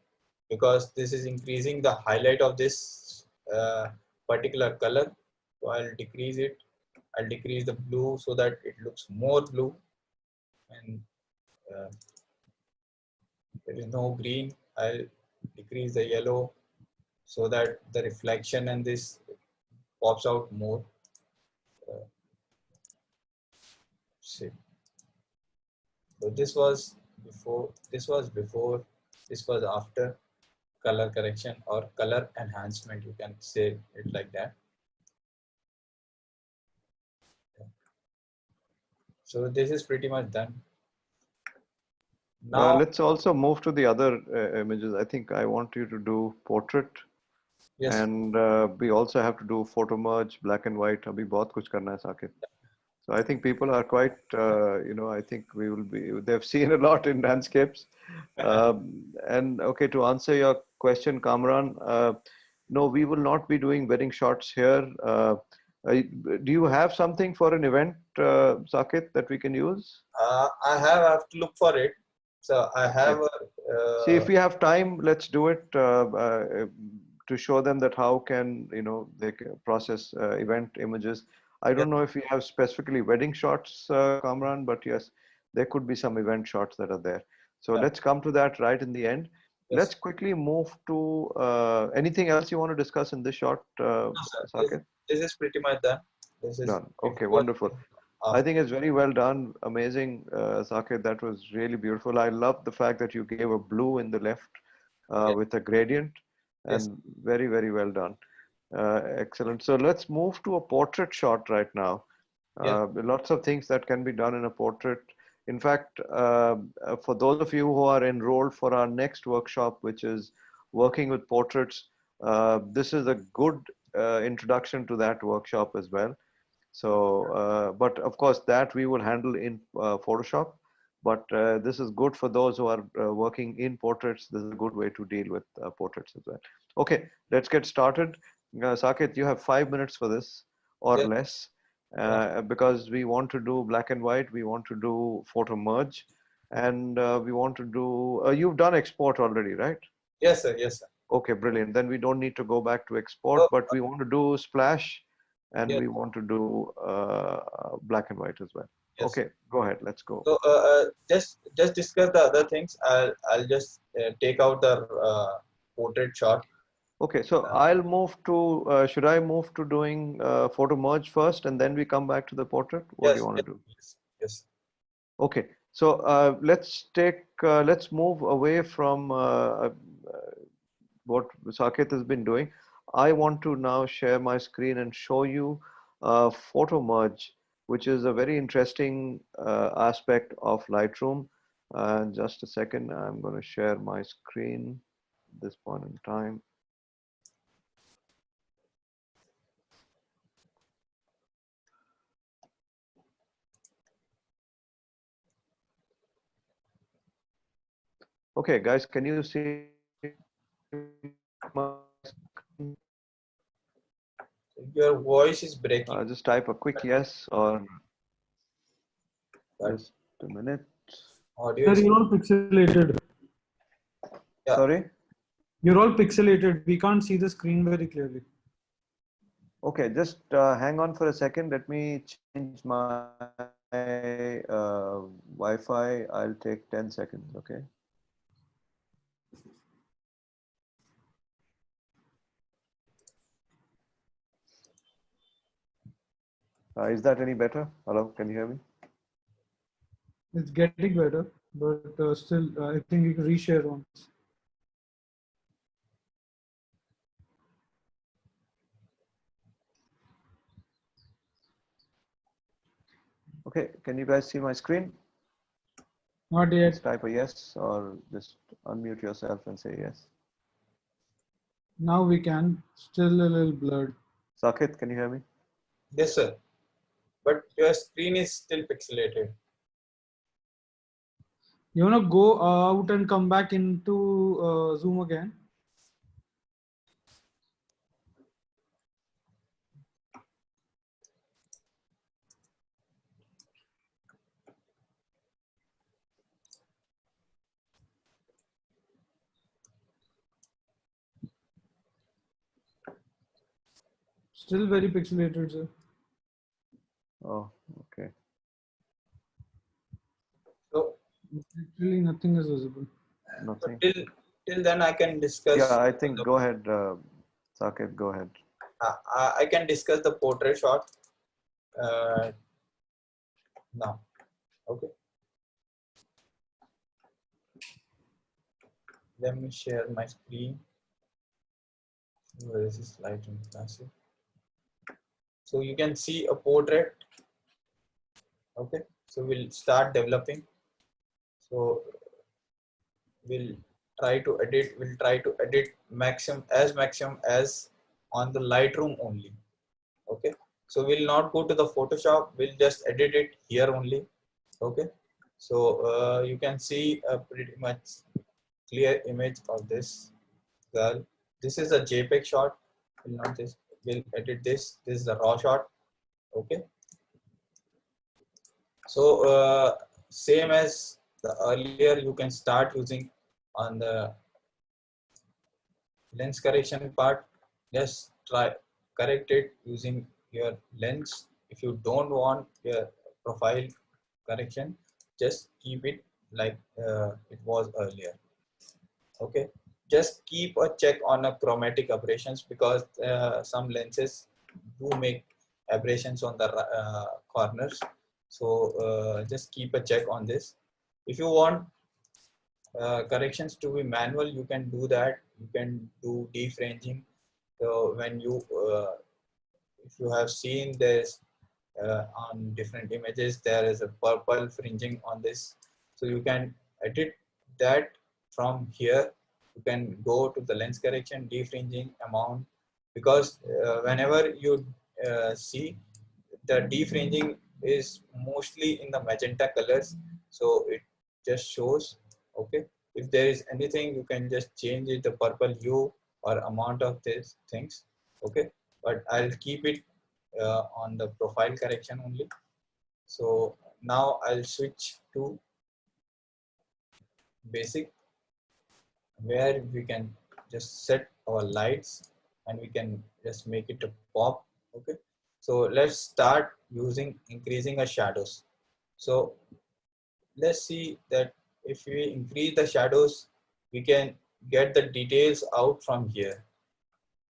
because this is increasing the highlight of this particular color. So I'll decrease it. I'll decrease the blue so that it looks more blue, and there is no green. I'll decrease the yellow so that the reflection and this pops out more. See. So this was before, this was after color correction or color enhancement, you can say it like that. So this is pretty much done. Now let's also move to the other images. I think I want you to do portrait. Yes. And we also have to do photo merge, black and white. Abhi bahut kuch karna hai, Saket. So I think people are quite, I think they've seen a lot in landscapes. And okay, to answer your question, Kamran, no, we will not be doing wedding shots here. Do you have something for an event, Saket, that we can use? I have to look for it. So I have. See, if we have time, let's do it to show them that how can they can process event images. I don't know if we have specifically wedding shots, Kamran, but yes, there could be some event shots that are there. So let's come to that right in the end. Yes. Let's quickly move to anything else you want to discuss in this shot, Saket? This is pretty much done. This is done. Okay, wonderful. I think it's very well done. Amazing, Saket. That was really beautiful. I love the fact that you gave a blue in the left with a gradient, and very, very well done. Excellent. So let's move to a portrait shot right now. Lots of things that can be done in a portrait. In fact, for those of you who are enrolled for our next workshop, which is working with portraits, this is a good introduction to that workshop as well. So, but of course that we will handle in Photoshop, but this is good for those who are working in portraits. This is a good way to deal with portraits as well. Okay, let's get started. Saket, you have 5 minutes for this. or Yeah. less, because we want to do black and white, we want to do photo merge, and we want to do, you've done export already, right? Yes, sir. Yes, sir. Okay, brilliant. Then we don't need to go back to export, So, but we want to do splash, and yes, we want to do black and white as well. yes. Okay, go ahead. Let's go. So just discuss the other things. I'll just take out the portrait shot. Okay, so I'll move to, should I move to doing photo merge first and then we come back to the portrait? What do you Yes, want yes, to do? yes, yes. Okay, so let's move away from what Saket has been doing. I want to now share my screen and show you photo merge, which is a very interesting aspect of Lightroom. Just a second, I'm going to share my screen at this point in time. Okay, guys, can you see my screen? Your voice is breaking. Just type a quick yes or But just a minute. audio Sir, is you're all pixelated. yeah. Sorry? You're all pixelated. We can't see the screen very clearly. Okay, just hang on for a second. Let me change my Wi-Fi. I'll take 10 seconds, okay? Is that any better? Hello, can you hear me? It's getting better, but still, I think you can reshare once. Okay, can you guys see my screen? Not Just yet. type a yes or just unmute yourself and say yes. Now we can. Still a little blurred. Saket, can you hear me? Yes, sir. But your screen is still pixelated. You wanna go out and come back into Zoom again? Still very pixelated, sir. Oh, okay. So Literally nothing is visible. Nothing. till then I can discuss. Yeah, I think go ahead, Saket, go ahead. I can discuss the portrait shot now. Okay. Let me share my screen. Where is this Lightroom Classic? So you can see a portrait. Okay. So we'll start developing. So we'll try to edit maximum as on the Lightroom only. Okay. So we'll not go to the Photoshop. We'll just edit it here only. Okay. So you can see a pretty much clear image of this girl. This is a JPEG shot. We'll edit this. This is a raw shot. Okay. So same as the earlier, you can start using on the lens correction part. Just try correct it using your lens. If you don't want your profile correction, just keep it like it was earlier. Okay, just keep a check on a chromatic aberrations, because some lenses do make aberrations on the corners. So just keep a check on this. If you want corrections to be manual, you can do that. You can do defringing. So when you if you have seen this on different images, there is a purple fringing on this, so you can edit that from here. You can go to the lens correction, defringing amount, because whenever you see, the defringing is mostly in the magenta colors, so it just shows. Okay, if there is anything, you can just change it, the purple hue or amount of these things. Okay, but I'll keep it on the profile correction only. So now I'll switch to basic, where we can just set our lights and we can just make it a pop. Okay, so let's start using increasing our shadows. So let's see that if we increase the shadows, we can get the details out from here,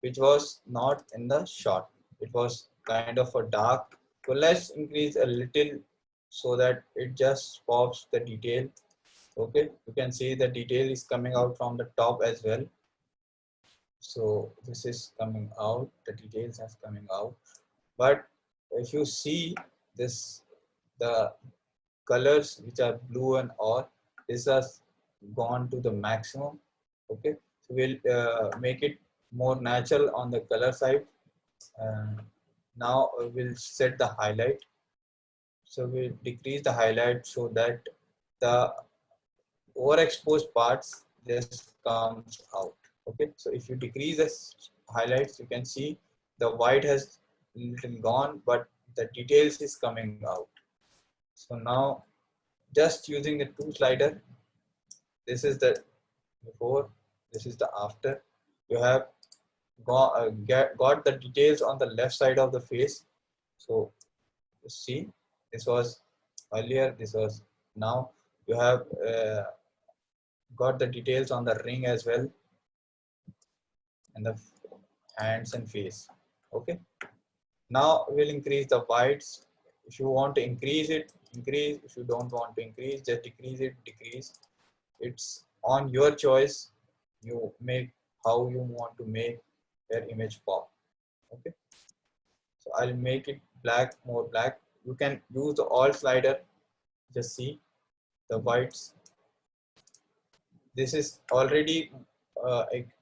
which was not in the shot. It was kind of a dark. So let's increase a little so that it just pops the detail. Okay, you can see the detail is coming out from the top as well. So this is coming out, the details are coming out. But if you see this, the colors which are blue and all, this has gone to the maximum. Okay, so we'll make it more natural on the color side. Now we'll set the highlight. So we'll decrease the highlight so that the overexposed parts just comes out. Okay, so if you decrease the highlights, you can see the white has little gone, but the details is coming out. So now just using the two slider, this is the before, this is the after. You have got the details on the left side of the face. So you see, this was earlier, this was now. You have got the details on the ring as well, and the hands and face. Okay, now we'll increase the whites. If you want to increase it, increase. If you don't want to increase, just decrease it, decrease. It's on your choice. You make how you want to make your image pop. Okay, so I'll make it black, more black. You can use the alt slider. Just see the whites. This is already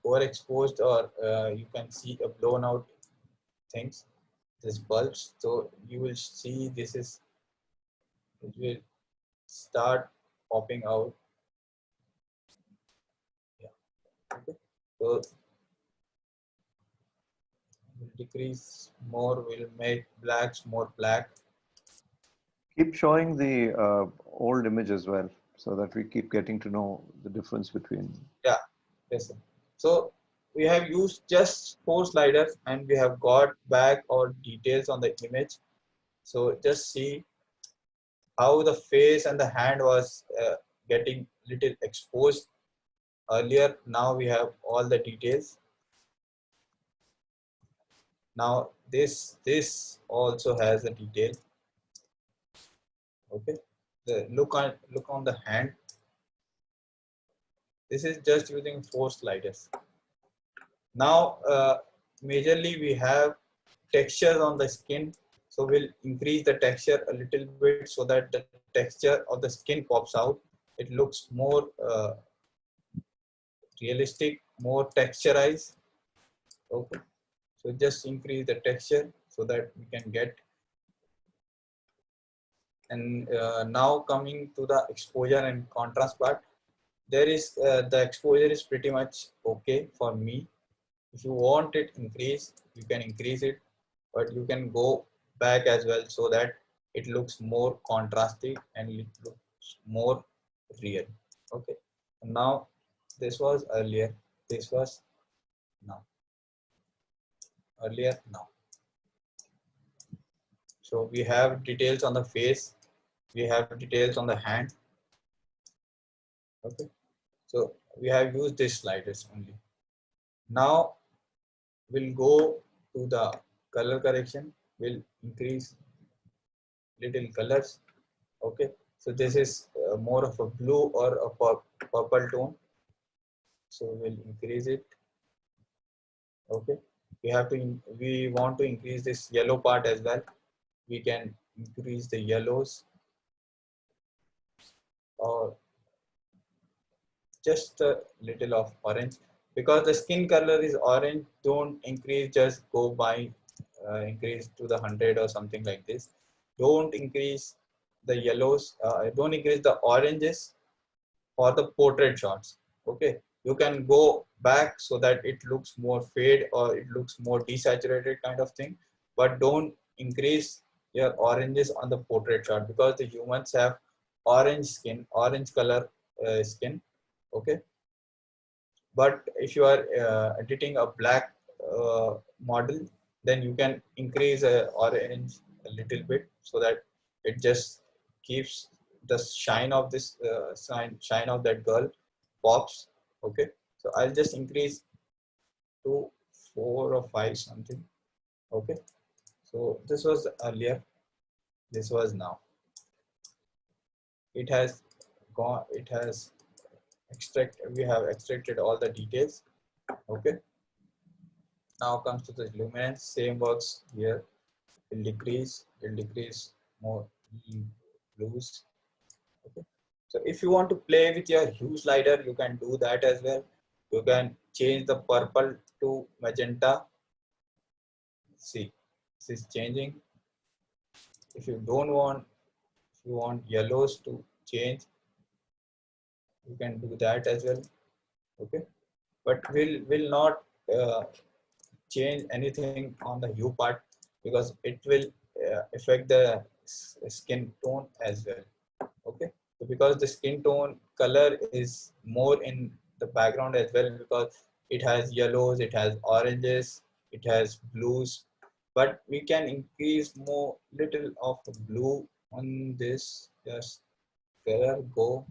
overexposed, or you can see a blown out things, this bulbs. So you will see this is, it will start popping out. Yeah. Okay, so we'll decrease more, we'll make blacks more black. Keep showing the old image as well, so that we keep getting to know the difference between. Yeah, yes, sir. So we have used just 4 sliders and we have got back all details on the image. So just see how the face and the hand was getting little exposed earlier. Now we have all the details. Now this also has a detail. Okay, the look on the hand. This is just using 4 sliders. Now majorly we have textures on the skin, so we'll increase the texture a little bit so that the texture of the skin pops out. It looks more realistic, more texturized. Okay, so just increase the texture so that we can get. And now coming to the exposure and contrast part, there is the exposure is pretty much okay for me. If you want it increase, you can increase it, but you can go back as well so that it looks more contrasty and it looks more real. Okay, now this was earlier, this was now, earlier, now. So we have details on the face, we have details on the hand. Okay, so we have used these sliders only. Now we'll go to the color correction. We'll increase little colors. Okay, so this is more of a blue or a purple tone, so we'll increase it. Okay, we want to increase this yellow part as well. We can increase the yellows, or just a little of orange. Because the skin color is orange, don't increase, just go by increase to the 100 or something like this. Don't increase the yellows, don't increase the oranges for the portrait shots. Okay, you can go back so that it looks more fade or it looks more desaturated kind of thing, but don't increase your oranges on the portrait shot because the humans have orange skin, orange color skin. Okay, but if you are editing a black model, then you can increase orange a little bit so that it just keeps the shine of this shine of that girl pops. Okay, so I'll just increase to 4 or 5 something. Okay, so this was earlier, this was now. It has gone, it has we have extracted all the details. Okay, now comes to the luminance. Same works here. Will decrease more blues. Okay, so if you want to play with your hue slider, you can do that as well. You can change the purple to magenta. See, this is changing. If you don't want, if you want yellows to change, you can do that as well. Okay, but will not change anything on the hue part because it will affect the skin tone as well. Okay, so because the skin tone color is more in the background as well, because it has yellows, it has oranges, it has blues, but we can increase more little of blue on this. Just color go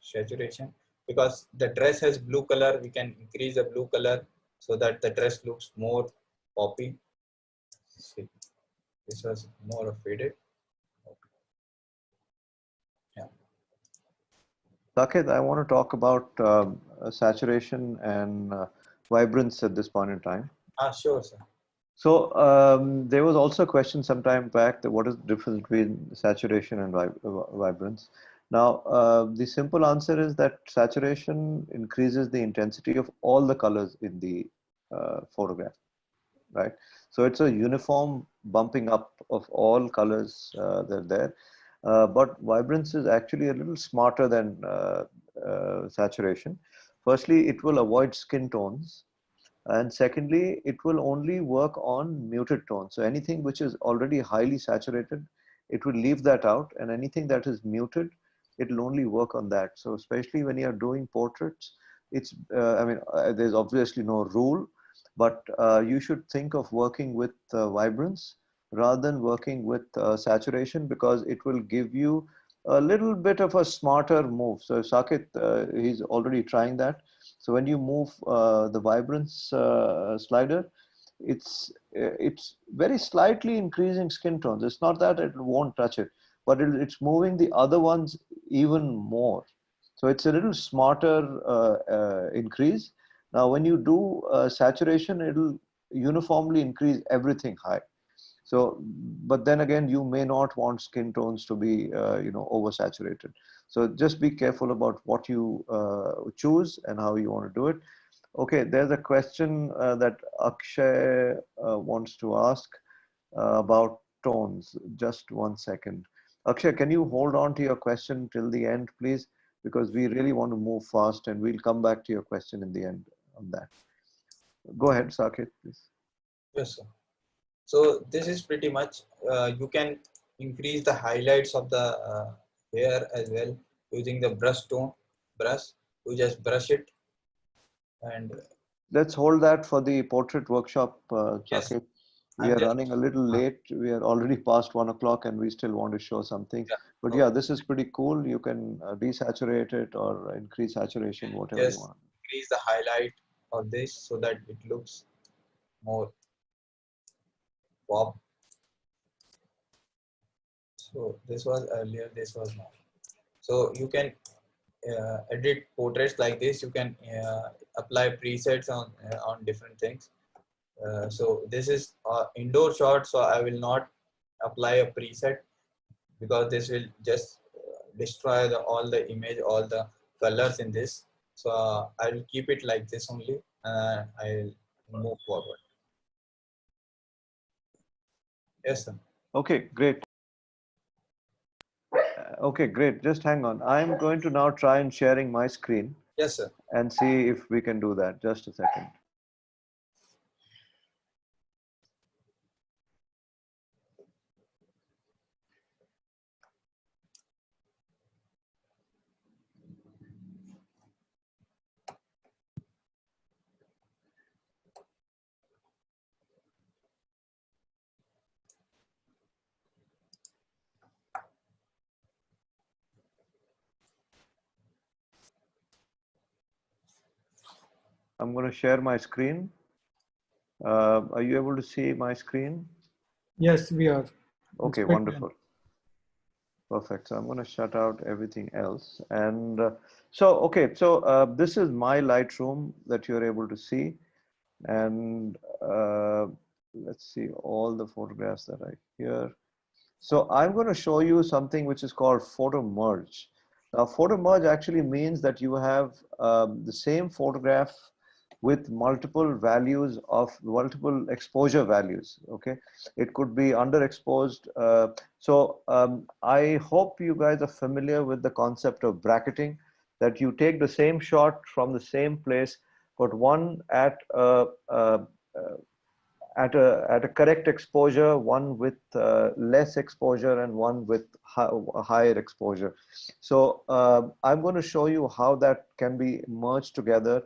saturation, because the dress has blue color, we can increase the blue color so that the dress looks more poppy. See, this was more of faded. Yeah. Saket, I want to talk about saturation and vibrance at this point in time. Sure, sir. So there was also a question some time back that what is the difference between saturation and vibrance? Now, the simple answer is that saturation increases the intensity of all the colors in the photograph, right? So it's a uniform bumping up of all colors that are there. But vibrance is actually a little smarter than saturation. Firstly, it will avoid skin tones. And secondly, it will only work on muted tones. So anything which is already highly saturated, it will leave that out. And anything that is muted, it will only work on that. So especially when you're doing portraits, it's, there's obviously no rule, but you should think of working with vibrance rather than working with saturation, because it will give you a little bit of a smarter move. So Saket, he's already trying that. So when you move the vibrance slider, it's very slightly increasing skin tones. It's not that it won't touch it, but it's moving the other ones even more. So it's a little smarter increase. Now, when you do saturation, it'll uniformly increase everything high. So, but then again, you may not want skin tones to be, oversaturated. So just be careful about what you choose and how you want to do it. Okay, there's a question that Akshay wants to ask about tones. Just 1 second. Akshay, can you hold on to your question till the end, please? Because we really want to move fast and we'll come back to your question in the end on that. Go ahead, Saket, please. Yes, sir. So this is pretty much, you can increase the highlights of the hair as well using the brush tone brush. You just brush it and let's hold that for the portrait workshop, yes, Saket. We are running a little late. We are already past 1 o'clock and we still want to show something. Yeah. But yeah, this is pretty cool. You can desaturate it or increase saturation, whatever you want. Increase the highlight of this so that it looks more pop. So this was earlier, this was now. So you can edit portraits like this. You can apply presets on different things. So this is indoor shot, so I will not apply a preset because this will just destroy all the image, all the colors in this. So I will keep it like this only. I'll move forward. Yes, sir. Okay, great. Okay, great. Just hang on. I'm going to now try and sharing my screen. Yes, sir. And see if we can do that. Just a second. I'm going to share my screen. Are you able to see my screen? Yes, we are. Okay, wonderful. Perfect. So I'm going to shut out everything else. And this is my Lightroom that you're able to see. And let's see all the photographs that are here. So I'm going to show you something which is called photo merge. Now, photo merge actually means that you have the same photograph with multiple values of multiple exposure values. Okay, it could be underexposed. I hope you guys are familiar with the concept of bracketing, that you take the same shot from the same place, but one at a correct exposure, one with less exposure, and one with higher exposure. So I'm going to show you how that can be merged together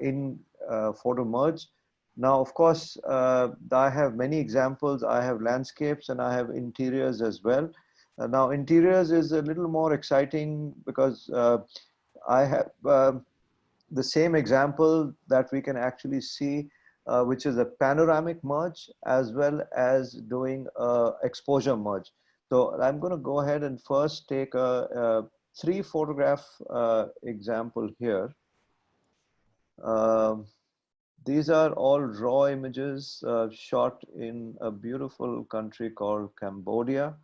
in photo merge. Now, of course, I have many examples. I have landscapes and I have interiors as well. Now, interiors is a little more exciting because I have the same example that we can actually see, which is a panoramic merge as well as doing exposure merge. So I'm going to go ahead and first take a 3 photograph example here. These are all raw images shot in a beautiful country called Cambodia,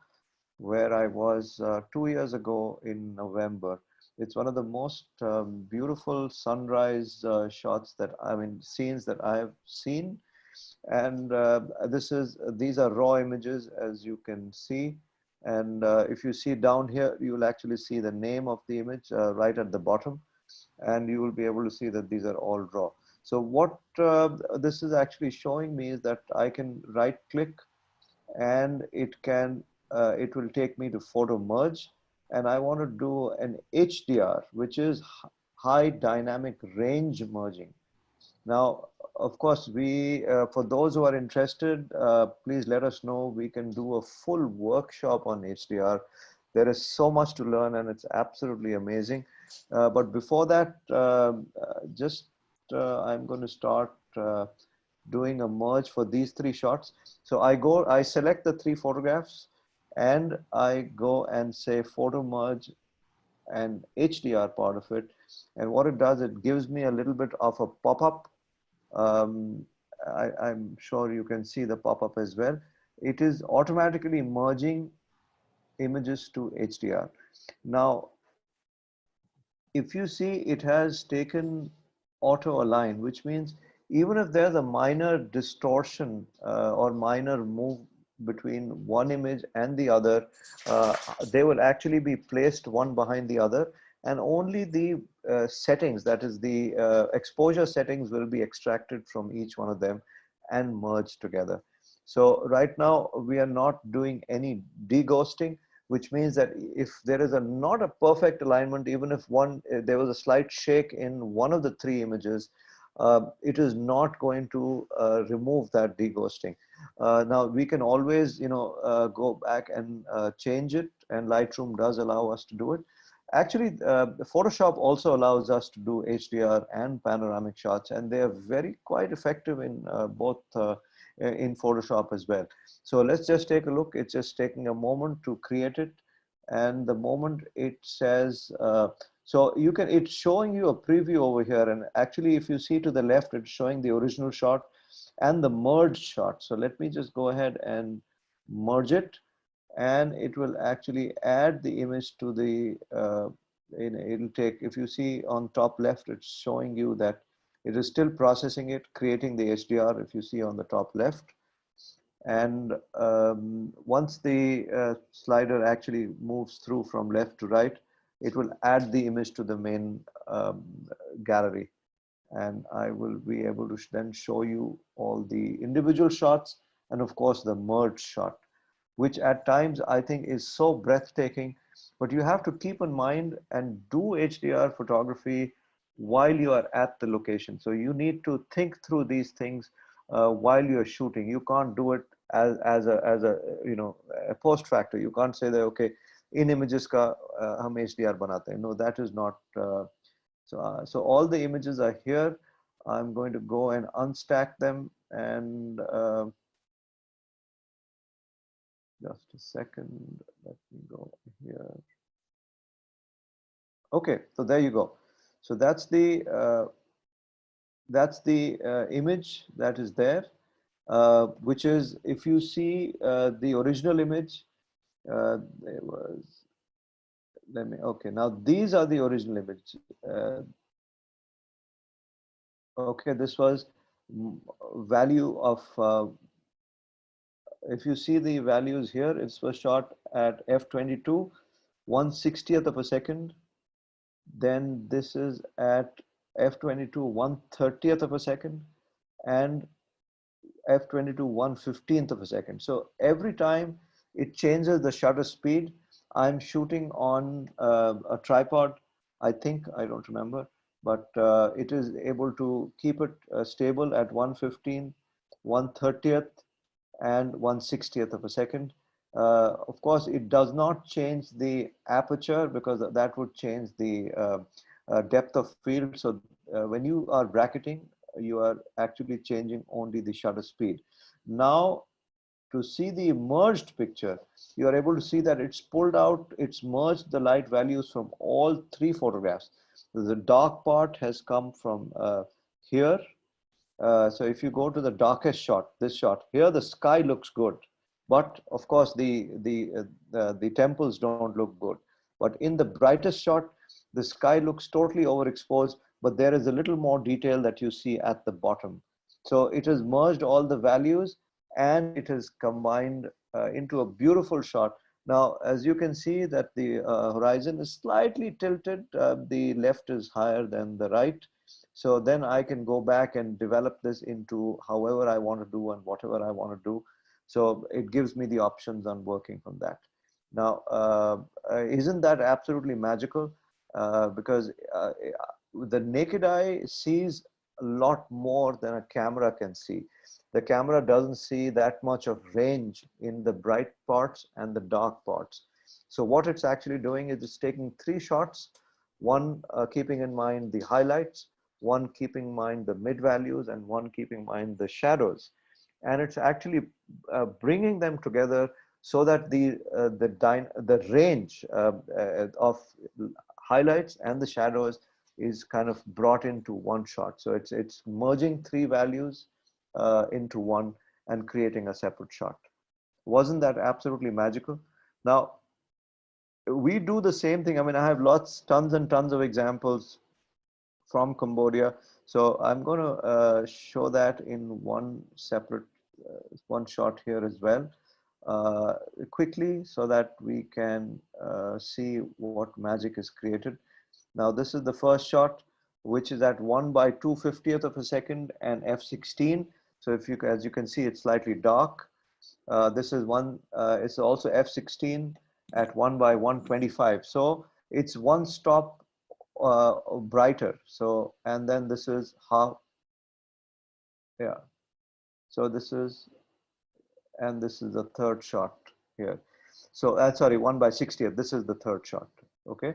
where I was 2 years ago in November. It's one of the most beautiful sunrise shots scenes that I have seen. And these are raw images, as you can see. And if you see down here, you will actually see the name of the image right at the bottom. And you will be able to see that these are all raw. So what this is actually showing me is that I can right click and it will take me to photo merge, and I want to do an HDR, which is high dynamic range merging. Now, of course, for those who are interested, please let us know. We can do a full workshop on HDR. There is so much to learn and it's absolutely amazing. But before that, I'm going to start doing a merge for these 3 shots. So I select the 3 photographs and I go and say photo merge and HDR part of it. And what it does, it gives me a little bit of a pop-up. I'm sure you can see the pop-up as well. It is automatically merging images to HDR. Now, if you see, it has taken auto align, which means even if there's a minor distortion or minor move between one image and the other, they will actually be placed one behind the other, and only the settings, that is the exposure settings, will be extracted from each one of them and merged together. So right now we are not doing any deghosting, which means that if there is not a perfect alignment, even if there was a slight shake in one of the 3 images, it is not going to remove that deghosting. Now we can always, go back and change it, and Lightroom does allow us to do it. Actually, Photoshop also allows us to do HDR and panoramic shots, and they are quite effective in both in Photoshop as well. So let's just take a look. It's just taking a moment to create it, and the moment it says, it's showing you a preview over here, and actually if you see to the left, it's showing the original shot and the merged shot. So let me just go ahead and merge it, and it will actually add the image to the it'll take, if you see on top left, it's showing you that it is still processing it, creating the HDR, if you see on the top left. And once the slider actually moves through from left to right, it will add the image to the main gallery. And I will be able to then show you all the individual shots and of course the merge shot, which at times I think is so breathtaking. But you have to keep in mind and do HDR photography while you are at the location. So you need to think through these things while you're shooting. You can't do it as a post factor. You can't say that, okay, in images ka hum HDR banate hain. No, that is not. So all the images are here. I'm going to go and unstack them, and just a second, let me go here. Okay, so there you go. So that's the image that is there, which is, if you see the original image, there was, let me, okay, now these are the original image. Okay, this was value of, if you see the values here, it was shot at f22, 1/60th of a second. Then this is at f22, 1/30th of a second, and f22, 1/15th of a second. So every time it changes the shutter speed, I'm shooting on a tripod, I think, I don't remember, but it is able to keep it stable at 1/15, 1/30th, and 1/60th of a second. Of course, it does not change the aperture, because that would change the depth of field. So when you are bracketing, you are actually changing only the shutter speed. Now, to see the merged picture, you are able to see that it's pulled out, it's merged the light values from all three photographs. The dark part has come from here. So if you go to the darkest shot, this shot here, the sky looks good, but of course the temples don't look good. But in the brightest shot, the sky looks totally overexposed, but there is a little more detail that you see at the bottom. So it has merged all the values, and it has combined into a beautiful shot. Now, as you can see that the horizon is slightly tilted, the left is higher than the right. So then I can go back and develop this into however I want to do and whatever I want to do. So it gives me the options on working from that. Now, isn't that absolutely magical? Because the naked eye sees a lot more than a camera can see. The camera doesn't see that much of range in the bright parts and the dark parts. So what it's actually doing is it's taking three shots, one keeping in mind the highlights, one keeping in mind the mid values, and one keeping in mind the shadows. And it's actually bringing them together so that the range of highlights and the shadows is kind of brought into one shot. So it's merging three values into one and creating a separate shot. Wasn't that absolutely magical? Now, we do the same thing. I mean, I have tons and tons of examples from Cambodia. So I'm going to show that in one separate, one shot here as well, quickly, so that we can see what magic is created. Now, this is the first shot, which is at 1/250th of a second and f16. So if you, as you can see, it's slightly dark. This is one, it's also f16 at 1/125. So it's one stop brighter. So, and then this is half, yeah. So this is, and this is the third shot here. So sorry, 1/60th. This is the third shot. Okay.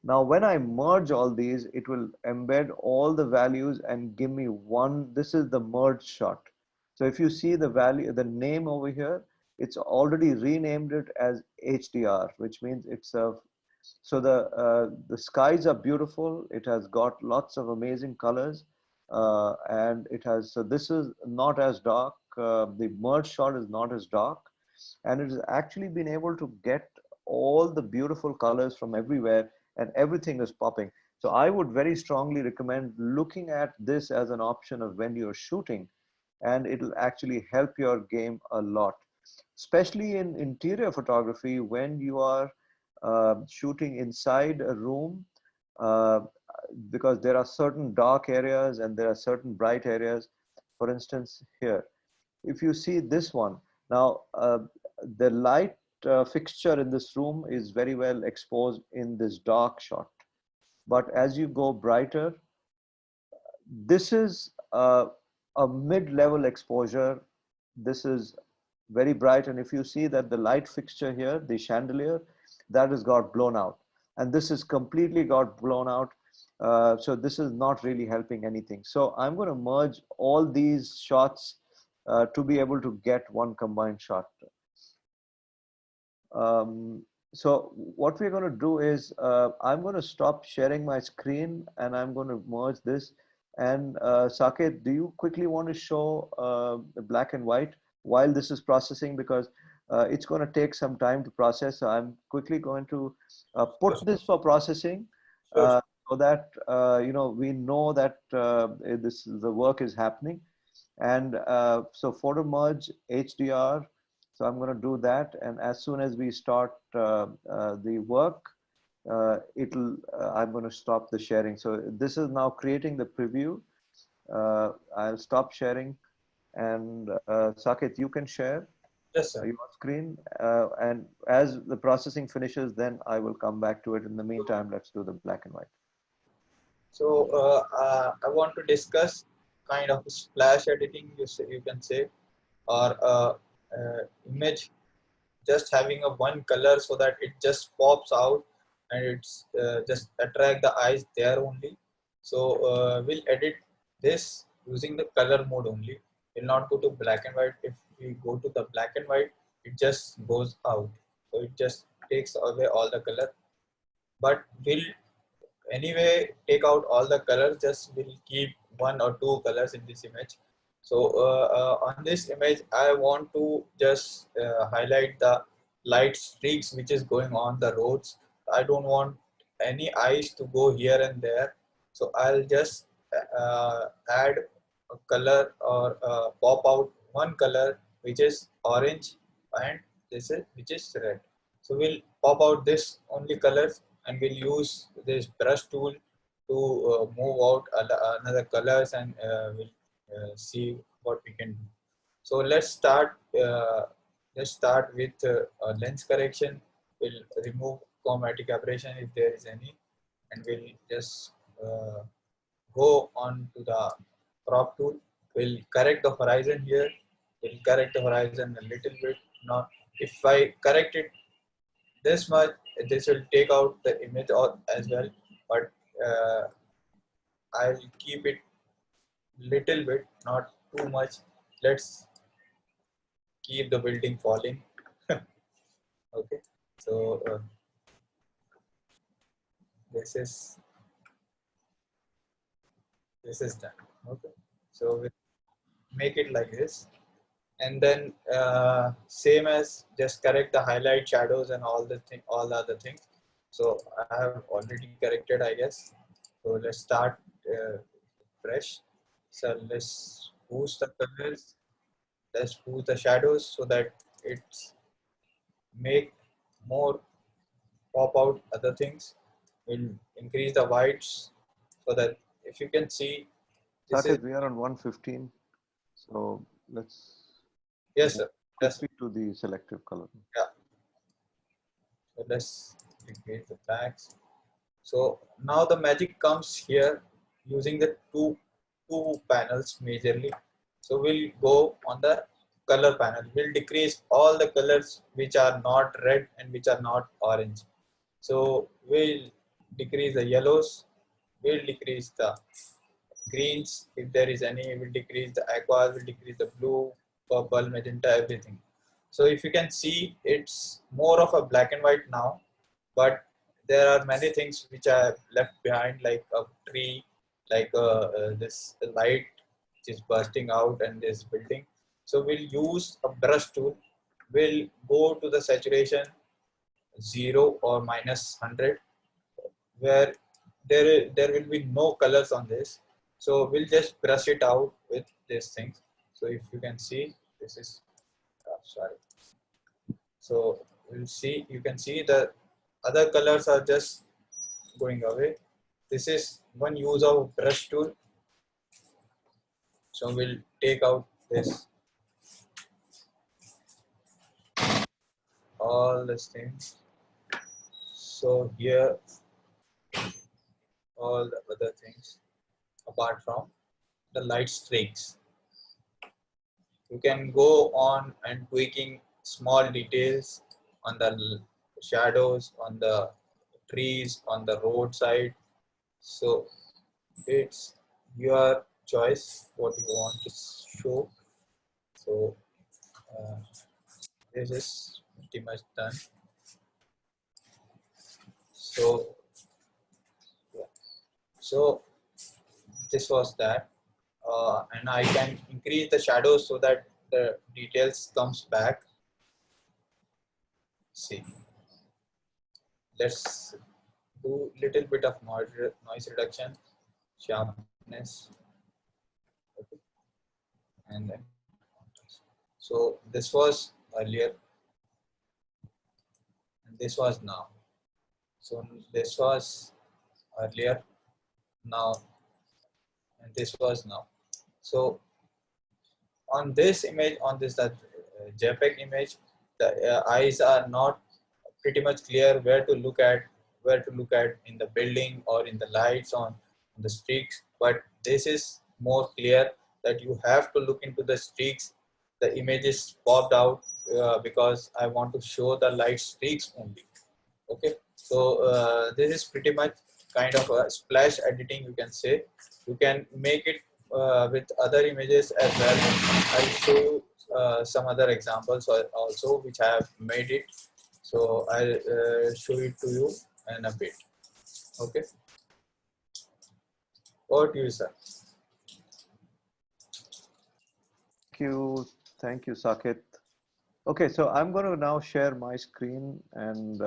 Now, when I merge all these, it will embed all the values and give me one. This is the merge shot. So if you see the value, the name over here, it's already renamed it as HDR, which means it's a, so the skies are beautiful. It has got lots of amazing colors, and it has, so this is not as dark. The merge shot is not as dark, and it has actually been able to get all the beautiful colors from everywhere, and everything is popping. So I would very strongly recommend looking at this as an option of when you're shooting, and it'll actually help your game a lot, especially in interior photography when you are shooting inside a room, uh, because there are certain dark areas and there are certain bright areas. For instance, here, if you see this one, now the light fixture in this room is very well exposed in this dark shot. But as you go brighter, this is a mid-level exposure. This is very bright. And if you see that the light fixture here, the chandelier, that has got blown out. And this is completely got blown out. So this is not really helping anything. So I'm going to merge all these shots to be able to get one combined shot. So what we're going to do is I'm going to stop sharing my screen and I'm going to merge this. And Saket, do you quickly want to show the black and white while this is processing, because it's going to take some time to process. So I'm quickly going to put this for processing so that we know that the work is happening. And so photo merge HDR. So I'm going to do that, and as soon as we start the work, I'm going to stop the sharing. So this is now creating the preview. I'll stop sharing, and Saket, you can share your screen, and as the processing finishes, then I will come back to it. In the meantime, let's do the black and white. So I want to discuss kind of splash editing, you can say, or image just having a one color so that it just pops out and it's just attract the eyes there only. So we'll edit this using the color mode only. We'll not go to black and white. If we go to the black and white, it just goes out. So it just takes away all the color. But we'll anyway take out all the colors, just will keep one or two colors in this image. So on this image I want to just highlight the light streaks which is going on the roads. I don't want any eyes to go here and there, so I'll just add a color or pop out one color which is orange, and this is which is red. So we'll pop out this only colors, and we'll use this brush tool to move out another colors, and we'll see what we can do. So let's start with lens correction. We'll remove chromatic aberration if there is any, and we'll just go on to the crop tool. We'll correct the horizon here. We'll correct the horizon a little bit. Not if I correct it this much, this will take out the image as well, but I'll keep it little bit, not too much. Let's keep the building falling. Okay, so this is done. Okay, so we'll make it like this, and then same as just correct the highlight, shadows, and all the other things. So I have already corrected, I guess. So let's start fresh. So let's boost the colors. Let's boost the shadows so that it's make more pop out other things. We'll increase the whites so that if you can see this is, we are on 115. So let's yes sir. Yes. To the selective color. Yeah. So let's increase the blacks. So now the magic comes here using the two panels majorly. So we'll go on the color panel. We'll decrease all the colors which are not red and which are not orange. So we'll decrease the yellows. We'll decrease the greens if there is any. We'll decrease the aquas. We'll decrease the blue, purple, magenta, everything. So if you can see, it's more of a black and white now, but there are many things which are left behind, like a tree, like this light which is bursting out, and this building. So we'll use a brush tool. We'll go to the saturation 0 or -100, where there will be no colors on this. So we'll just brush it out with these things. So if you can see, this is sorry. So we'll see, you can see the other colors are just going away. This is one use of brush tool. So we'll take out this, all these things. So here, all the other things apart from the light streaks. You can go on and tweaking small details on the shadows, on the trees, on the roadside, So it's your choice what you want to show. So this is pretty much done. So yeah. So this was that, and I can increase the shadows so that the details comes back. See, let's do little bit of noise reduction, sharpness, okay. And then so this was earlier and this was now. So this was earlier, now, and this was now. So on this image, on this JPEG image, the eyes are not pretty much clear where to look at, in the building or in the lights on the streaks. But this is more clear that you have to look into the streaks. The image is popped out because I want to show the light streaks only. Okay, so this is pretty much kind of a splash editing, you can say. You can make it with other images as well. I'll show you some other examples also which I have made it. So I'll show it to you in a bit. Okay, over to you, sir. Thank you, Saket. Okay, so I'm going to now share my screen and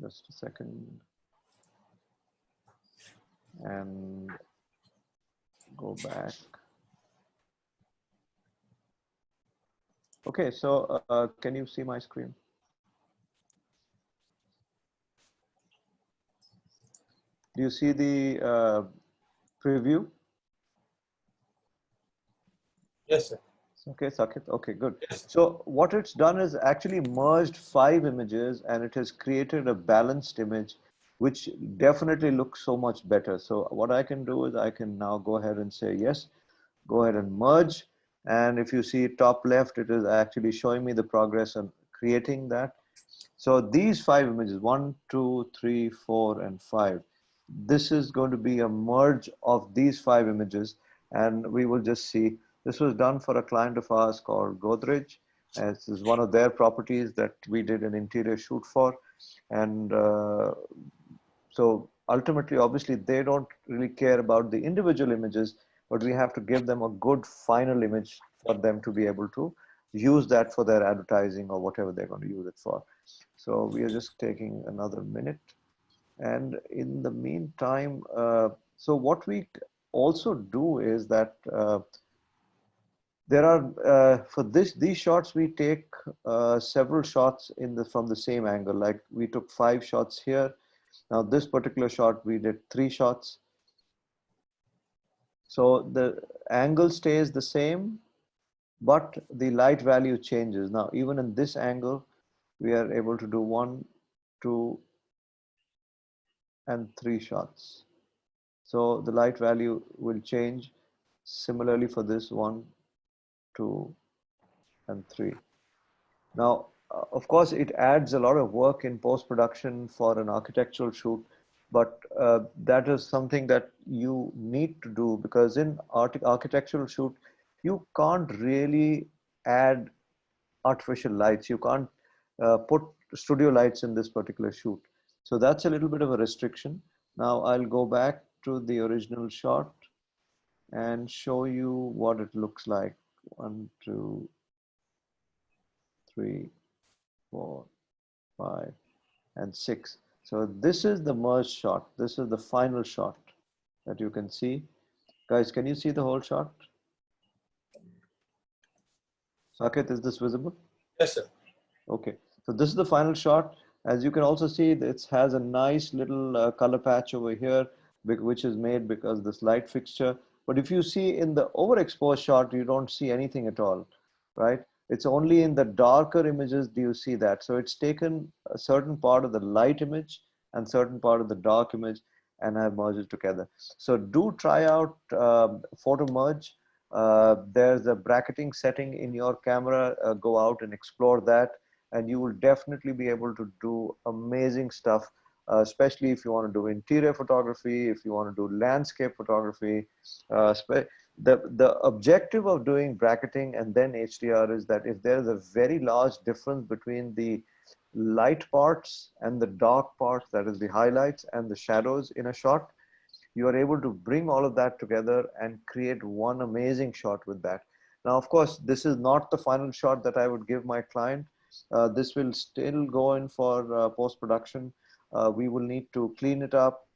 just a second, and go back. Okay, so can you see my screen? Do you see the preview? Yes, sir. Okay, Saket. Okay, good. Yes. So what it's done is actually merged 5 images and it has created a balanced image, which definitely looks so much better. So what I can do is I can now go ahead and say, yes, go ahead and merge. And if you see top left, it is actually showing me the progress on creating that. So these 5 images, 1, 2, 3, 4, and 5, this is going to be a merge of these 5 images. And we will just see, this was done for a client of ours called Godrej. And this is one of their properties that we did an interior shoot for. And so ultimately, obviously, they don't really care about the individual images, but we have to give them a good final image for them to be able to use that for their advertising or whatever they're going to use it for. So we are just taking another minute. And in the meantime, so what we also do is that there are, for these shots, we take several shots from the same angle. Like we took 5 shots here. Now this particular shot, we did 3 shots. So the angle stays the same, but the light value changes. Now, even in this angle, we are able to do 1, 2, and 3 shots. So the light value will change. Similarly for this 1, 2, and 3. Now, of course, it adds a lot of work in post-production for an architectural shoot, but that is something that you need to do, because in architectural shoot, you can't really add artificial lights. You can't put studio lights in this particular shoot. So that's a little bit of a restriction. Now I'll go back to the original shot and show you what it looks like. 1, 2, 3, 4, 5, and 6. So this is the merge shot. This is the final shot that you can see. Guys, can you see the whole shot? Saket, is this visible? Yes, sir. Okay, so this is the final shot. As you can also see, it has a nice little color patch over here, which is made because this light fixture. But if you see in the overexposed shot, you don't see anything at all, right? It's only in the darker images do you see that. So it's taken a certain part of the light image and certain part of the dark image and have merged it together. So do try out photo merge. There's a bracketing setting in your camera. Go out and explore that, and you will definitely be able to do amazing stuff especially if you want to do interior photography, if you want to do landscape photography. The objective of doing bracketing and then HDR is that if there is a very large difference between the light parts and the dark parts, that is the highlights and the shadows in a shot, you are able to bring all of that together and create one amazing shot with that. Now, of course, this is not the final shot that I would give my client. This will still go in for post-production. We will need to clean it up,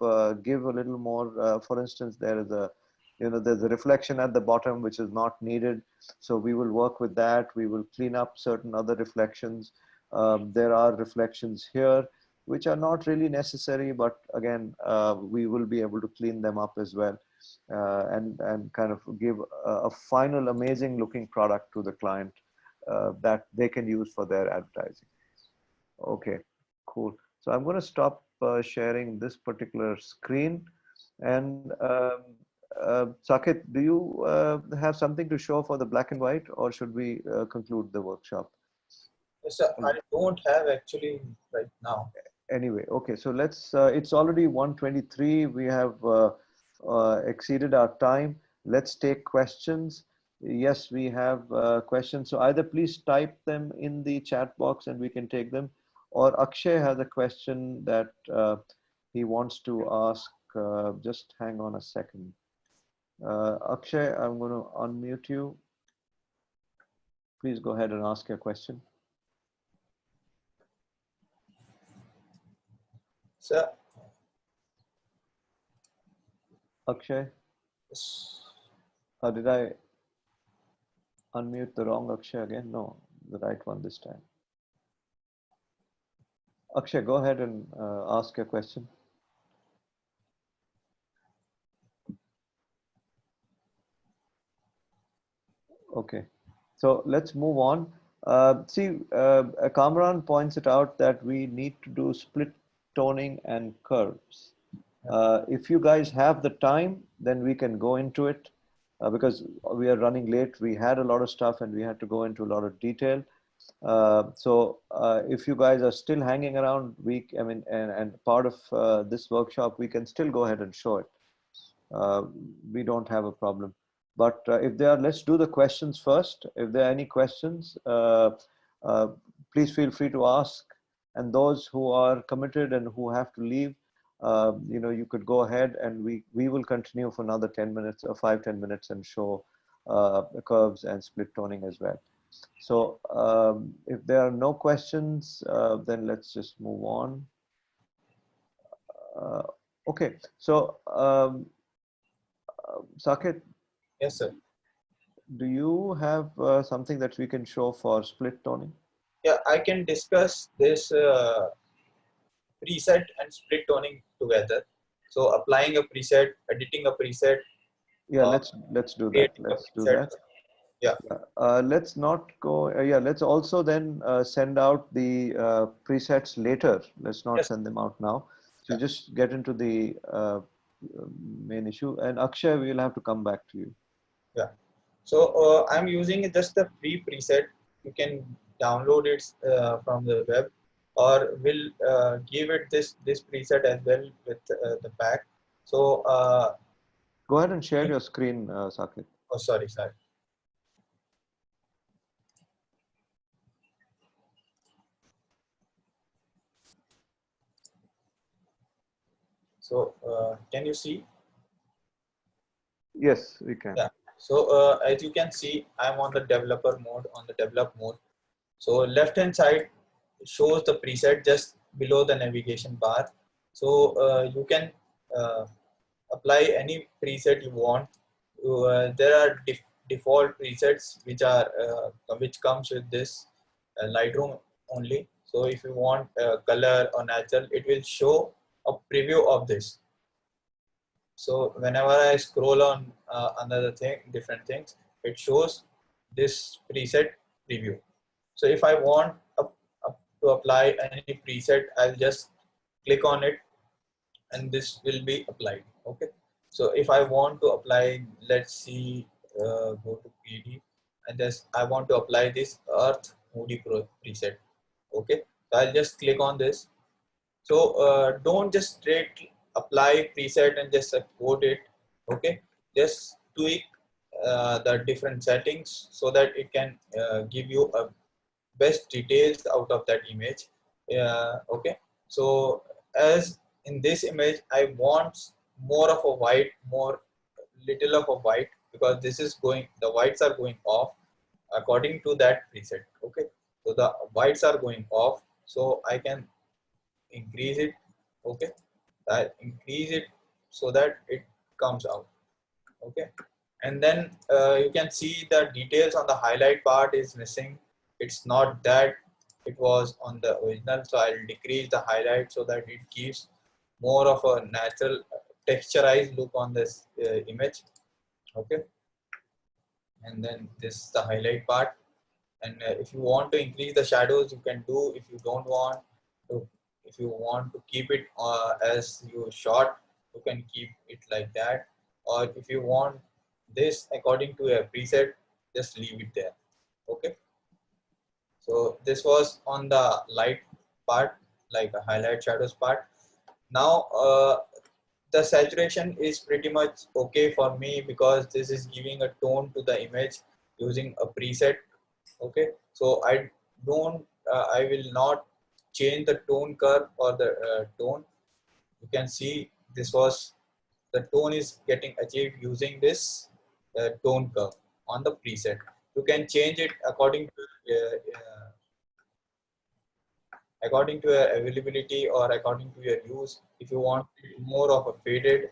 give a little more. For instance, there is a, there's a reflection at the bottom which is not needed. So we will work with that. We will clean up certain other reflections. There are reflections here which are not really necessary, but again, we will be able to clean them up as well, and kind of give a final amazing looking product to the client that they can use for their advertising. Okay, cool. So I'm going to stop sharing this particular screen. And Saket, do you have something to show for the black and white, or should we conclude the workshop? Yes, sir. I don't have actually right now. Anyway, okay, so let's, it's already 1:23. We have exceeded our time. Let's take questions. Yes, we have questions. So either please type them in the chat box and we can take them, or Akshay has a question that he wants to ask. Just hang on a second. Akshay, I'm going to unmute you. Please go ahead and ask your question. Sir. Akshay? Yes. Did I unmute the wrong Akshay again? No, the right one this time. Akshay, go ahead and ask your question. Okay, so let's move on. See, Kamran points it out that we need to do split toning and curves. If you guys have the time, then we can go into it because we are running late. We had a lot of stuff and we had to go into a lot of detail. So if you guys are still hanging around, and part of this workshop, we can still go ahead and show it. We don't have a problem. But if there are, let's do the questions first. If there are any questions, please feel free to ask. And those who are committed and who have to leave, you could go ahead and we will continue for another 10 minutes or 5-10 minutes and show the curves and split toning as well. So if there are no questions, then let's just move on. Okay, so Saket. Yes, sir. Do you have something that we can show for split toning? Yeah, I can discuss this preset and split toning together. So applying a preset, editing a preset. Yeah, let's do that. Let's do that. Yeah. Let's not go. Yeah, let's also then send out the presets later. Let's not send them out now. So just get into the main issue. And Akshay, we'll have to come back to you. Yeah. So I'm using just the free preset. You can download it from the web, or we'll give it this preset as well with the pack. So go ahead and share your screen, Saket. Oh, sorry. So can you see? Yes, we can. Yeah. So as you can see, I'm on the developer mode, on the develop mode. So left hand side shows the preset just below the navigation bar. So you can apply any preset you want. There are default presets which comes with this Lightroom only. So if you want color or natural, it will show a preview of this. So whenever I scroll on another thing, different things, it shows this preset preview. So if I want to apply any preset, I'll just click on it and this will be applied. Okay. So if I want to apply, let's see, go to PD and I want to apply this Earth Moody preset. Okay. So I'll just click on this. So don't just straight apply preset and just export it. Okay, just tweak the different settings so that it can give you a best details out of that image. Okay, so as in this image I want more of a white, more little of a white, because this is going, the whites are going off according to that preset. Okay, so the whites are going off, so I can increase it. Okay, I increase it so that it comes out. Okay, and then you can see the details on the highlight part is missing. It's not that it was on the original, so I'll decrease the highlight so that it gives more of a natural texturized look on this image. Okay, and then this is the highlight part. And if you want to increase the shadows, you can do. If you don't want to, if you want to keep it as you shot, you can keep it like that. Or if you want this according to a preset, just leave it there. Okay, so this was on the light part, like a highlight shadows part. Now the saturation is pretty much okay for me, because this is giving a tone to the image using a preset. Okay, so I don't I will not change the tone curve or the tone. You can see this was, the tone is getting achieved using this tone curve on the preset. You can change it according to your availability or according to your use. If you want more of a faded,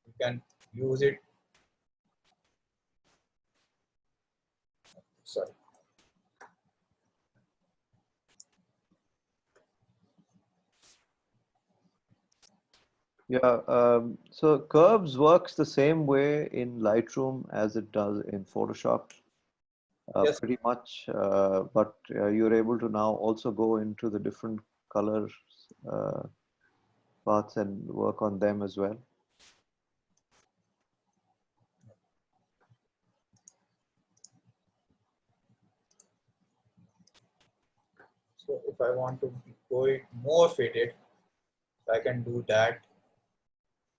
you can use it. Sorry. Yeah, so curves works the same way in Lightroom as it does in Photoshop, Yes. pretty much. But you're able to now also go into the different color parts and work on them as well. So if I want to go it more faded, I can do that.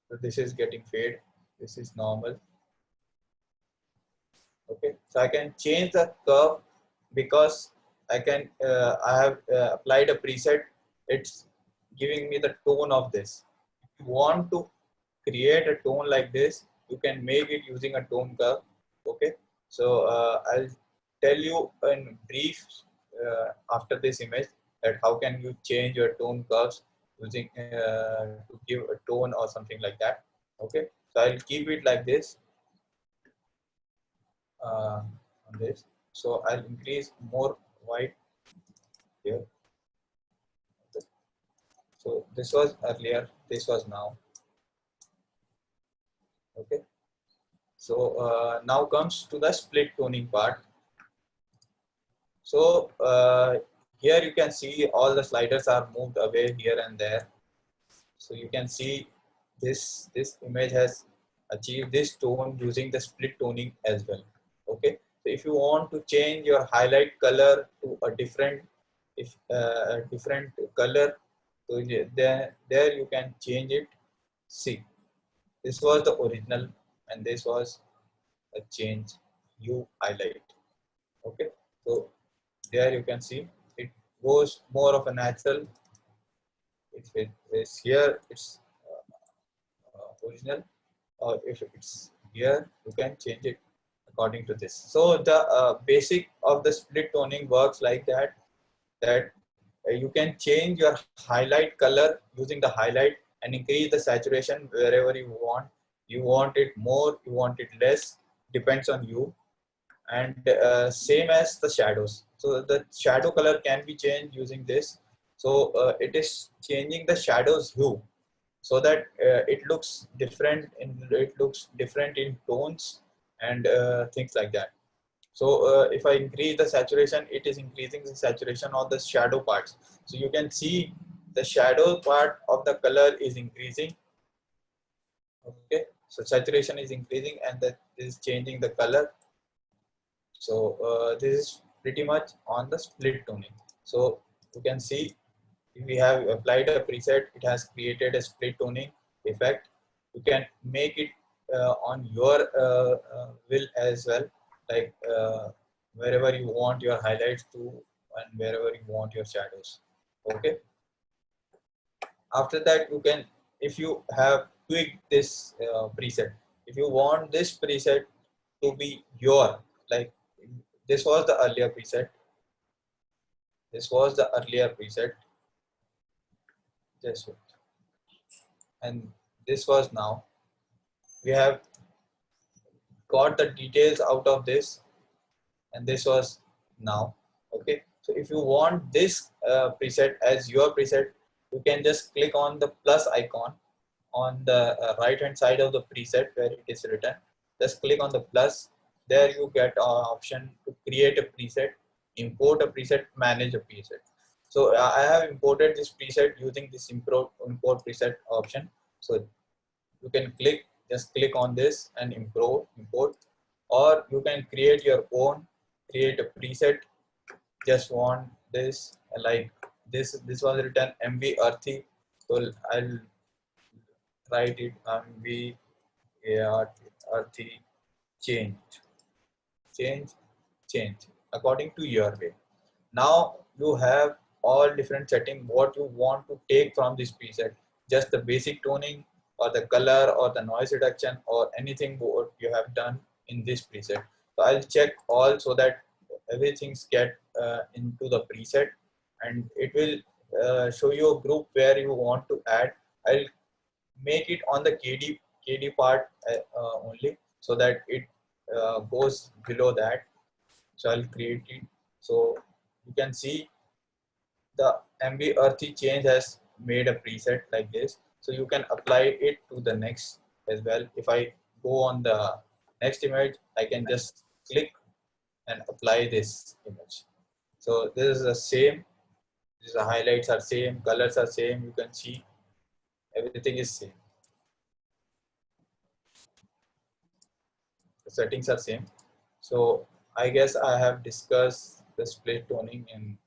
So this is getting fade. This is normal. Okay, so I can change the curve, because I can I have applied a preset. It's giving me the tone of this. If you want to create a tone like this, you can make it using a tone curve. Okay, so I'll tell you in brief after this image that how can you change your tone curves using to give a tone or something like that. Okay, so I'll keep it like this. On this, so I'll increase more white here. Okay. So this was earlier, this was now. Okay, so now comes to the split toning part. So here you can see all the sliders are moved away here and there, so you can see this image has achieved this tone using the split toning as well. Okay, so if you want to change your highlight color to a different, if a different color, so there you can change it. See, this was the original and this was a change you highlight. Okay, so there you can see it goes more of a natural. If it is here, it's original, or if it's here, you can change it according to this. So the basic of the split toning works like that, that you can change your highlight color using the highlight and increase the saturation wherever you want. You want it more, you want it less, depends on you. And same as the shadows. So the shadow color can be changed using this. So it is changing the shadows hue, so that it looks different in tones and things like that. So if I increase the saturation, it is increasing the saturation of the shadow parts. So you can see the shadow part of the color is increasing. Okay, so saturation is increasing and that is changing the color. So this is pretty much on the split toning. So you can see if we have applied a preset, it has created a split toning effect. You can make it on your will as well, like wherever you want your highlights to and wherever you want your shadows. Okay. After that, you can, if you have tweaked this preset, if you want this preset to be your, like this was the earlier preset, this was the earlier preset, just wait. And this was now, we have got the details out of this, and this was now. Okay, so if you want this preset as your preset, you can just click on the plus icon on the right hand side of the preset where it is written. Just click on the plus. There you get an option to create a preset, import a preset, manage a preset. So I have imported this preset using this import preset option. So you can just click on this and import, or you can create your own, create a preset. Just want this, like this was written MV earthy, so I'll write it MV earthy change according to your way. Now you have all different setting what you want to take from this preset, just the basic toning or the color or the noise reduction or anything what you have done in this preset. So I'll check all so that everything's get into the preset, and it will show you a group where you want to add. I'll make it on the KD part only, so that it goes below that. So I'll create it. So you can see the MB earthy change has made a preset like this. So you can apply it to the next as well. If I go on the next image, I can just click and apply this image. So this is the same. The highlights are same, colors are same. You can see everything is same. The settings are same. So I guess I have discussed the split toning in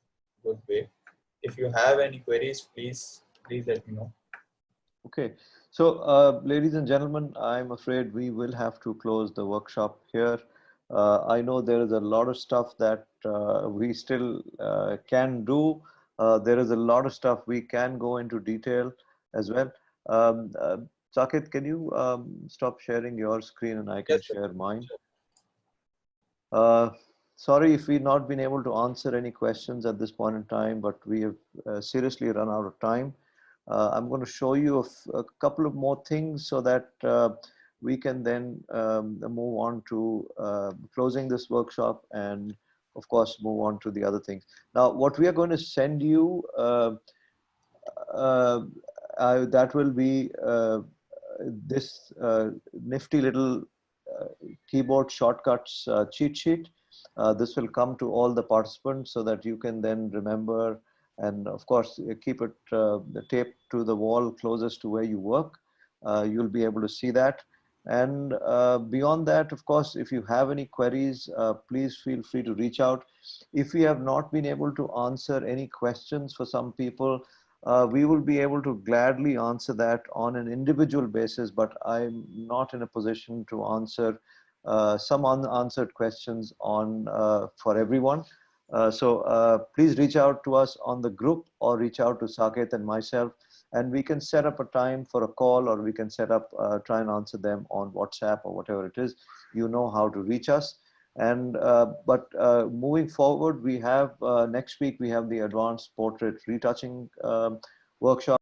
good way. If you have any queries, please let me know. Okay, so ladies and gentlemen, I'm afraid we will have to close the workshop here. I know there is a lot of stuff that we still can do. There is a lot of stuff we can go into detail as well. Saket, can you stop sharing your screen and I can Yes, sir. share mine? Sure. Sorry if we've not been able to answer any questions at this point in time, but we have seriously run out of time. I'm going to show you a couple of more things so that we can then move on to closing this workshop and of course move on to the other things. Now what we are going to send you, that will be this nifty little keyboard shortcuts cheat sheet. This will come to all the participants so that you can then remember, and of course keep it taped to the wall closest to where you work. You'll be able to see that. And beyond that, of course, if you have any queries, please feel free to reach out. If we have not been able to answer any questions for some people, we will be able to gladly answer that on an individual basis, but I'm not in a position to answer some unanswered questions on for everyone. So please reach out to us on the group or reach out to Saket and myself, and we can set up a time for a call, or we can set up, try and answer them on WhatsApp or whatever it is. You know how to reach us. And but moving forward, we have next week we have the advanced portrait retouching workshop.